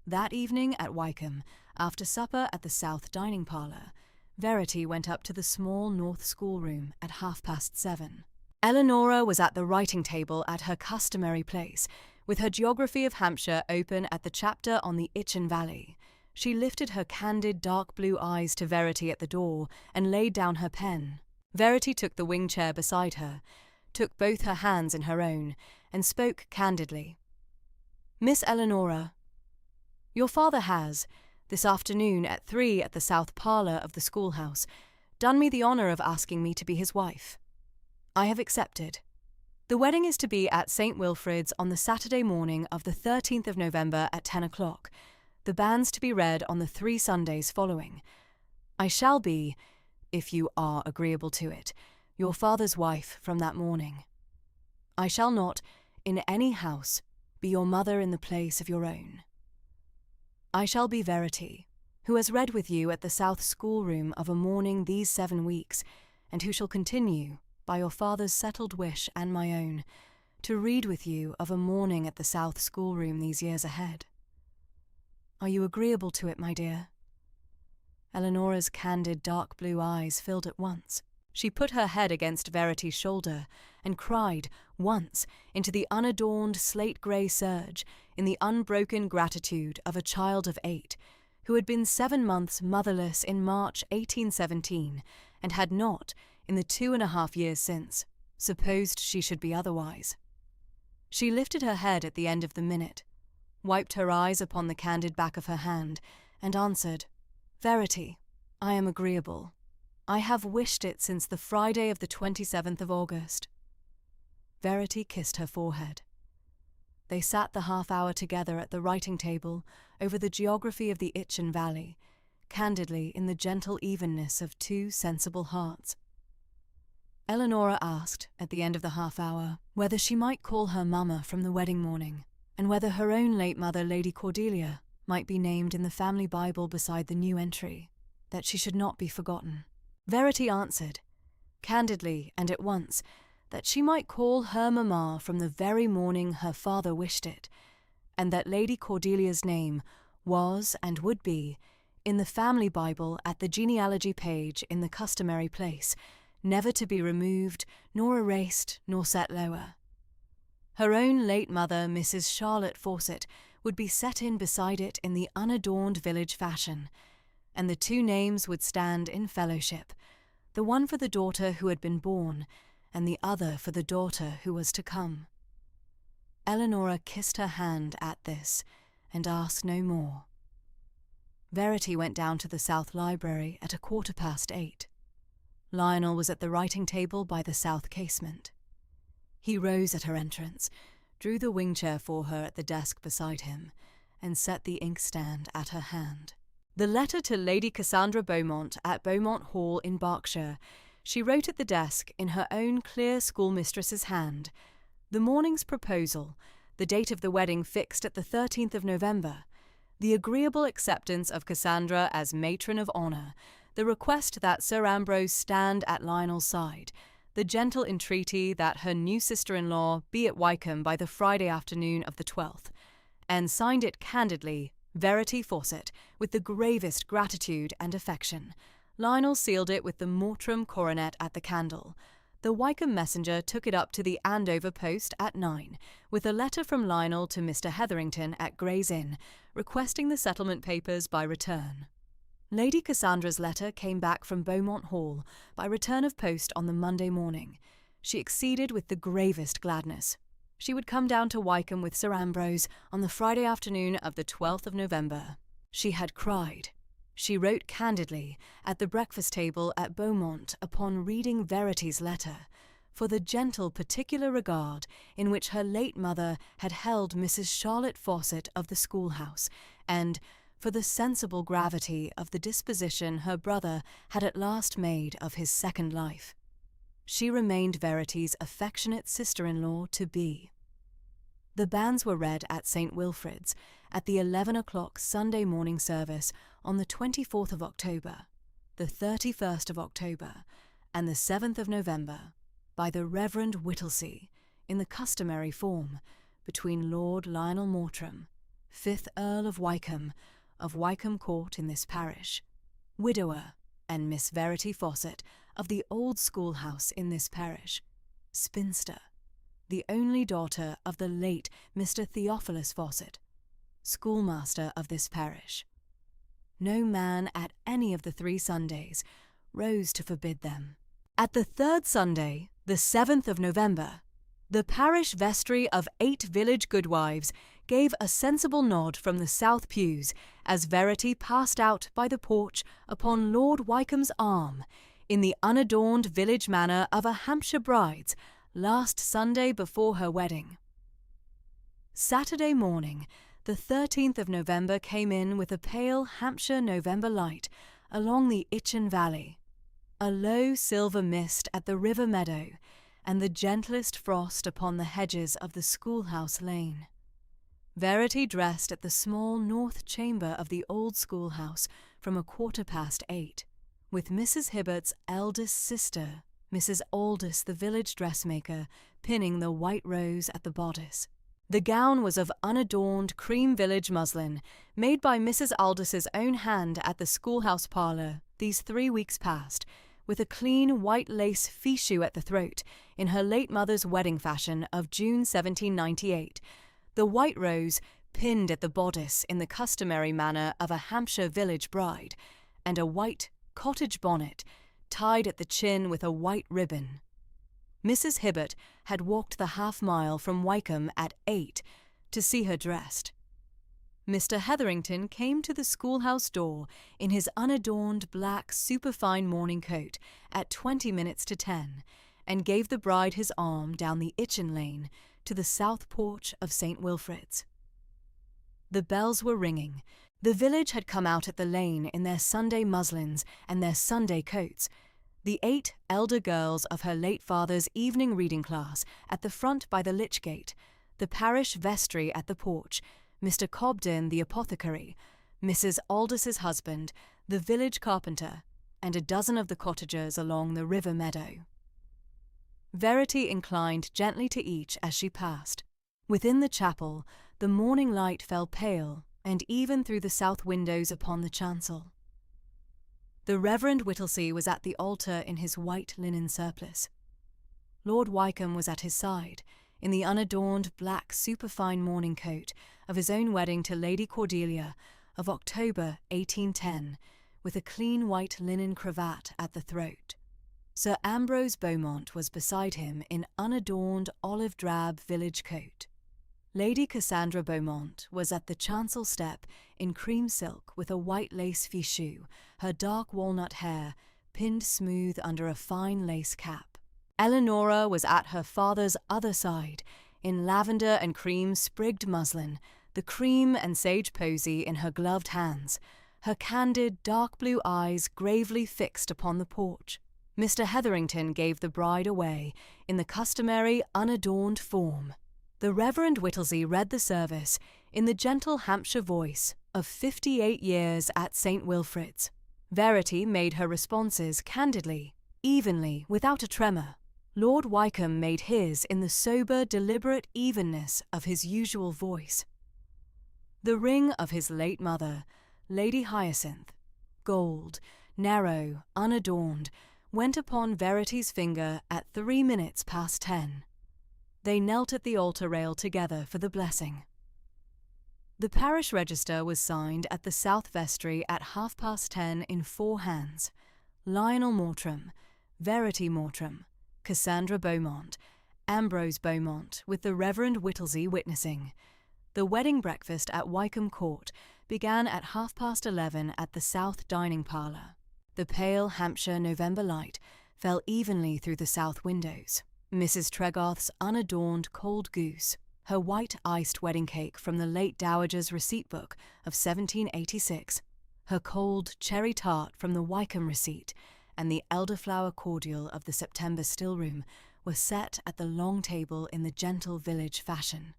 That evening at Wycombe, after supper at the South dining parlour, Verity went up to the small north schoolroom at 7:30. Eleanora was at the writing table at her customary place, with her Geography of Hampshire open at the chapter on the Itchen Valley. She lifted her candid dark blue eyes to Verity at the door and laid down her pen. Verity took the wing chair beside her, took both her hands in her own, and spoke candidly. "Miss Eleanora, your father has, this afternoon at 3 at the south parlour of the schoolhouse, done me the honour of asking me to be his wife. I have accepted. The wedding is to be at St. Wilfrid's on the Saturday morning of the 13th of November at 10 o'clock, the banns to be read on the 3 Sundays following. I shall be, if you are agreeable to it, your father's wife from that morning. I shall not, in any house, be your mother in the place of your own. I shall be Verity, who has read with you at the South schoolroom of a morning these 7 weeks, and who shall continue, by your father's settled wish and my own, to read with you of a morning at the South schoolroom these years ahead. Are you agreeable to it, my dear?" Eleanora's candid dark blue eyes filled at once. She put her head against Verity's shoulder and cried, once, into the unadorned slate-grey surge, in the unbroken gratitude of a child of 8, who had been 7 months motherless in March 1817, and had not, in the 2.5 years since, supposed she should be otherwise. She lifted her head at the end of the minute, wiped her eyes upon the candid back of her hand, and answered, "Verity, I am agreeable. I have wished it since the Friday of the 27th of August." Verity kissed her forehead. They sat the half-hour together at the writing table over the Geography of the Itchen Valley, candidly in the gentle evenness of 2 sensible hearts. Eleanora asked, at the end of the half-hour, whether she might call her mamma from the wedding morning, and whether her own late mother, Lady Cordelia, might be named in the family Bible beside the new entry, that she should not be forgotten. Verity answered, candidly and at once, that she might call her mamma from the very morning her father wished it, and that Lady Cordelia's name was and would be, in the family Bible at the genealogy page in the customary place, never to be removed, nor erased, nor set lower. Her own late mother, Mrs. Charlotte Fawcett, would be set in beside it in the unadorned village fashion, and the 2 names would stand in fellowship, the one for the daughter who had been born, and the other for the daughter who was to come. Eleanora kissed her hand at this, and asked no more. Verity went down to the South Library at 8:15. Lionel was at the writing table by the south casement. He rose at her entrance, drew the wing chair for her at the desk beside him, and set the inkstand at her hand. The letter to Lady Cassandra Beaumont at Beaumont Hall in Berkshire she wrote at the desk in her own clear schoolmistress's hand, the morning's proposal, the date of the wedding fixed at the 13th of November, the agreeable acceptance of Cassandra as matron of honour, the request that Sir Ambrose stand at Lionel's side, the gentle entreaty that her new sister-in-law be at Wycombe by the Friday afternoon of the 12th, and signed it candidly, Verity Fawcett, with the gravest gratitude and affection. Lionel sealed it with the Mortram coronet at the candle. The Wycombe messenger took it up to the Andover post at 9, with a letter from Lionel to Mr. Hetherington at Gray's Inn, requesting the settlement papers by return. Lady Cassandra's letter came back from Beaumont Hall by return of post on the Monday morning. She acceded with the gravest gladness. She would come down to Wycombe with Sir Ambrose on the Friday afternoon of the 12th of November. She had cried. She wrote candidly at the breakfast table at Beaumont upon reading Verity's letter, for the gentle particular regard in which her late mother had held Mrs. Charlotte Fawcett of the schoolhouse, and for the sensible gravity of the disposition her brother had at last made of his second life. She remained Verity's affectionate sister-in-law to be. The banns were read at St. Wilfrid's at the 11 o'clock Sunday morning service on the 24th of October, the 31st of October, and the 7th of November, by the Reverend Whittlesey, in the customary form, between Lord Lionel Mortram, 5th Earl of Wycombe Court in this parish, widower, and Miss Verity Fawcett of the old schoolhouse in this parish, spinster, the only daughter of the late Mr. Theophilus Fawcett, schoolmaster of this parish. No man at any of the 3 Sundays rose to forbid them. At the 3rd Sunday, the 7th of November, the parish vestry of 8 village goodwives gave a sensible nod from the south pews as Verity passed out by the porch upon Lord Wycombe's arm in the unadorned village manner of a Hampshire bride's last Sunday before her wedding. Saturday morning, the 13th of November, came in with a pale Hampshire November light along the Itchen Valley, a low silver mist at the river meadow, and the gentlest frost upon the hedges of the schoolhouse lane. Verity dressed at the small north chamber of the old schoolhouse from 8:15, with Mrs. Hibbert's eldest sister, Mrs. Aldous the village dressmaker, pinning the white rose at the bodice. The gown was of unadorned cream village muslin, made by Mrs. Aldous' own hand at the schoolhouse parlour these 3 weeks past, with a clean white lace fichu at the throat, in her late mother's wedding fashion of June 1798, the white rose pinned at the bodice in the customary manner of a Hampshire village bride, and a white cottage bonnet tied at the chin with a white ribbon. Mrs. Hibbert had walked the half-mile from Wycombe at 8 to see her dressed. Mr. Hetherington came to the schoolhouse door in his unadorned black superfine morning coat at 20 minutes to 10, and gave the bride his arm down the Itchen Lane to the south porch of St. Wilfrid's. The bells were ringing. The village had come out at the lane in their Sunday muslins and their Sunday coats, the 8 elder girls of her late father's evening reading class at the front by the Lich Gate, the parish vestry at the porch, Mr. Cobden the apothecary, Mrs. Aldous' husband, the village carpenter, and a dozen of the cottagers along the river meadow. Verity inclined gently to each as she passed. Within the chapel, the morning light fell pale and even through the south windows upon the chancel. The Reverend Whittlesey was at the altar in his white linen surplice. Lord Wycombe was at his side, in the unadorned black superfine morning coat of his own wedding to Lady Cordelia of October 1810, with a clean white linen cravat at the throat. Sir Ambrose Beaumont was beside him in unadorned olive-drab village coat. Lady Cassandra Beaumont was at the chancel step in cream silk with a white lace fichu, her dark walnut hair pinned smooth under a fine lace cap. Eleanora was at her father's other side, in lavender and cream sprigged muslin, the cream and sage posy in her gloved hands, her candid dark blue eyes gravely fixed upon the porch. Mr. Hetherington gave the bride away in the customary unadorned form. The Reverend Whittlesey read the service in the gentle Hampshire voice of 58 years at St. Wilfrid's. Verity made her responses candidly, evenly, without a tremor. Lord Wycombe made his in the sober, deliberate evenness of his usual voice. The ring of his late mother, Lady Hyacinth, gold, narrow, unadorned, went upon Verity's finger at 3 minutes past 10. They knelt at the altar rail together for the blessing. The parish register was signed at the south vestry at 10:30 in 4 hands: Lionel Mortram, Verity Mortram, Cassandra Beaumont, Ambrose Beaumont, with the Reverend Whittlesey witnessing. The wedding breakfast at Wycombe Court began at 11:30 at the south dining parlour. The pale Hampshire November light fell evenly through the south windows. Mrs. Tregarth's unadorned cold goose, her white iced wedding cake from the late Dowager's receipt book of 1786, her cold cherry tart from the Wycombe receipt, and the elderflower cordial of the September Stillroom were set at the long table in the gentle village fashion.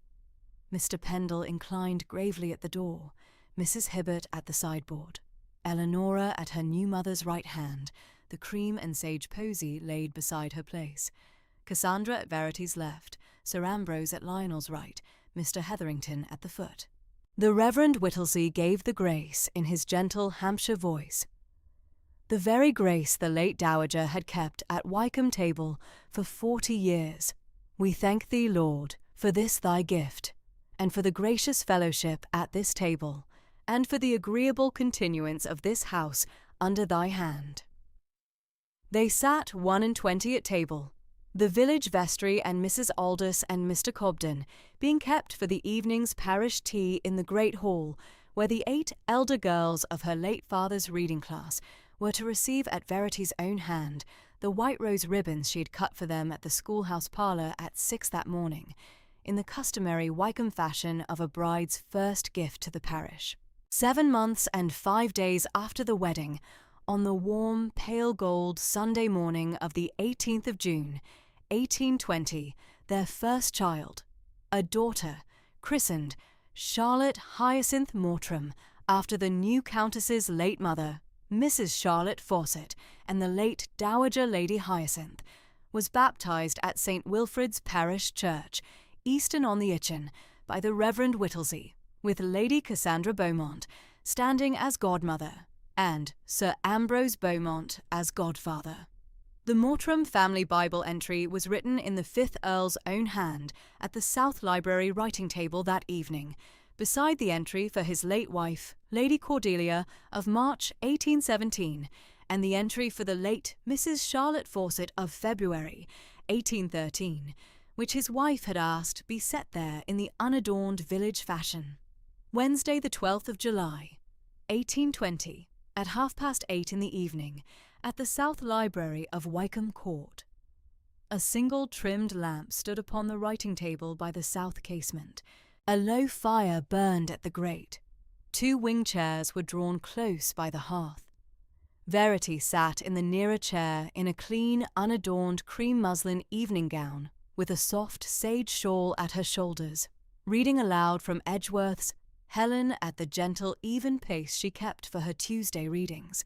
Mr. Pendle inclined gravely at the door, Mrs. Hibbert at the sideboard, Eleanora at her new mother's right hand, the cream and sage posy laid beside her place, Cassandra at Verity's left, Sir Ambrose at Lionel's right, Mr. Hetherington at the foot. The Reverend Whittlesey gave the grace in his gentle Hampshire voice, the very grace the late Dowager had kept at Wycombe table for 40 years. We thank thee, Lord, for this thy gift, and for the gracious fellowship at this table, and for the agreeable continuance of this house under thy hand. They sat 21 at table, the village vestry and Mrs. Aldous and Mr. Cobden being kept for the evening's parish tea in the great hall, where the 8 elder girls of her late father's reading class were to receive at Verity's own hand the white rose ribbons she had cut for them at the schoolhouse parlour at 6 that morning, in the customary Wycombe fashion of a bride's first gift to the parish. 7 months and 5 days after the wedding, on the warm, pale gold Sunday morning of the 18th of June, 1820, their first child, a daughter, christened Charlotte Hyacinth Mortram, after the new Countess's late mother, Mrs. Charlotte Fawcett, and the late Dowager Lady Hyacinth, was baptised at St. Wilfrid's Parish Church, Easton-on-the-Itchen, by the Reverend Whittlesey, with Lady Cassandra Beaumont standing as godmother, and Sir Ambrose Beaumont as godfather. The Mortram family Bible entry was written in the 5th Earl's own hand at the South Library writing table that evening, beside the entry for his late wife, Lady Cordelia, of March 1817, and the entry for the late Mrs. Charlotte Fawcett of February 1813, which his wife had asked be set there in the unadorned village fashion. Wednesday the 12th of July, 1820, at 8:30 in the evening, at the South Library of Wycombe Court. A single trimmed lamp stood upon the writing table by the south casement. A low fire burned at the grate. 2 wing chairs were drawn close by the hearth. Verity sat in the nearer chair in a clean, unadorned cream muslin evening gown, with a soft sage shawl at her shoulders, reading aloud from Edgeworth's Helen at the gentle, even pace she kept for her Tuesday readings.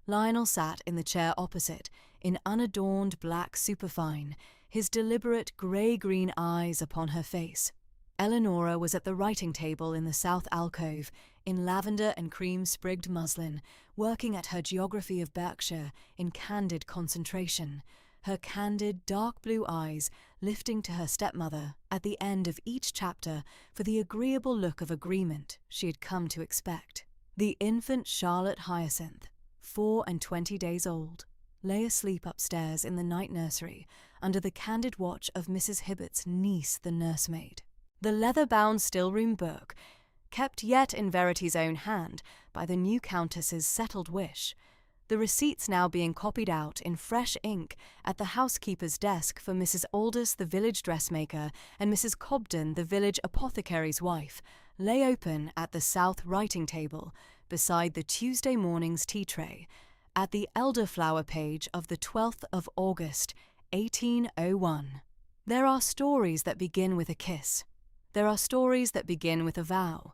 Lionel sat in the chair opposite, in unadorned black superfine, his deliberate grey-green eyes upon her face. Eleanora was at the writing table in the south alcove, in lavender and cream-sprigged muslin, working at her geography of Berkshire in candid concentration, her candid, dark blue eyes lifting to her stepmother at the end of each chapter for the agreeable look of agreement she had come to expect. The infant Charlotte Hyacinth, 24 days old, lay asleep upstairs in the night nursery under the candid watch of Mrs. Hibbert's niece, the nursemaid. The leather-bound still-room book, kept yet in Verity's own hand by the new Countess's settled wish, the receipts now being copied out in fresh ink at the housekeeper's desk for Mrs. Aldous, the village dressmaker, and Mrs. Cobden, the village apothecary's wife, lay open at the south writing table, beside the Tuesday morning's tea-tray, at the elderflower page of the 12th of August, 1801. There are stories that begin with a kiss. There are stories that begin with a vow.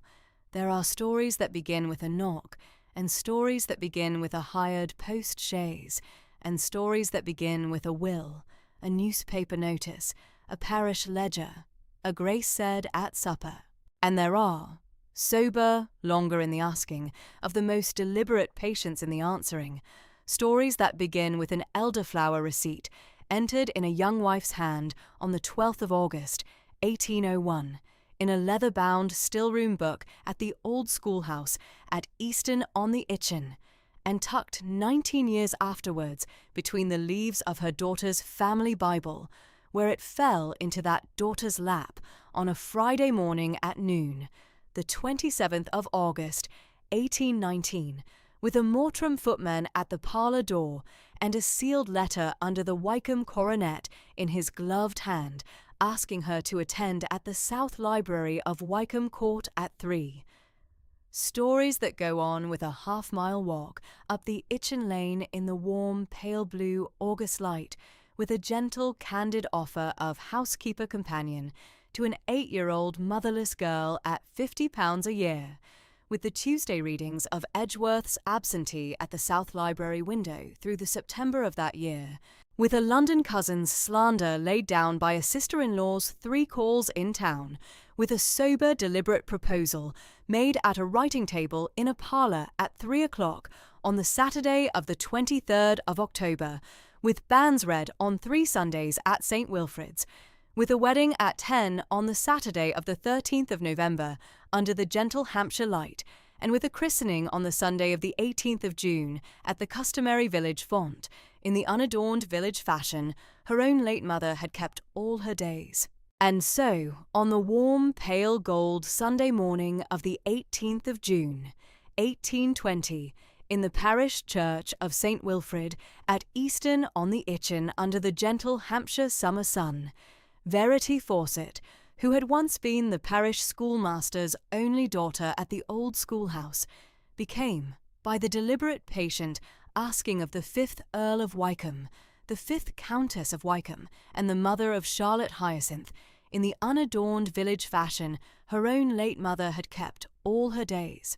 There are stories that begin with a knock, and stories that begin with a hired post-chaise, and stories that begin with a will, a newspaper notice, a parish ledger, a grace said at supper. And there are, sober, longer in the asking, of the most deliberate patience in the answering, stories that begin with an elderflower receipt entered in a young wife's hand on the 12th of August, 1801, in a leather-bound still-room book at the old schoolhouse at Easton-on-the-Itchen, and tucked 19 years afterwards between the leaves of her daughter's family Bible, where it fell into that daughter's lap on a Friday morning at noon, the 27th of August, 1819, with a Mortram footman at the parlour door and a sealed letter under the Wycombe coronet in his gloved hand, asking her to attend at the South Library of Wycombe Court at 3. Stories that go on with a half-mile walk up the Itchen Lane in the warm, pale blue August light, with a gentle, candid offer of housekeeper companion to an 8-year-old motherless girl at £50 a year, with the Tuesday readings of Edgeworth's Absentee at the South Library window through the September of that year, with a London cousin's slander laid down by a sister-in-law's 3 calls in town, with a sober, deliberate proposal made at a writing table in a parlour at 3 o'clock on the Saturday of the 23rd of October, with banns read on 3 Sundays at St. Wilfrid's, with a wedding at 10 on the Saturday of the 13th of November under the gentle Hampshire light, and with a christening on the Sunday of the 18th of June at the customary village font, in the unadorned village fashion her own late mother had kept all her days. And so, on the warm, pale gold Sunday morning of the 18th of June, 1820, in the parish church of St. Wilfrid at Easton on the Itchen under the gentle Hampshire summer sun, Verity Fawcett, who had once been the parish schoolmaster's only daughter at the old schoolhouse, became, by the deliberate patient asking of the 5th Earl of Wycombe, the 5th Countess of Wycombe, and the mother of Charlotte Hyacinth, in the unadorned village fashion her own late mother had kept all her days,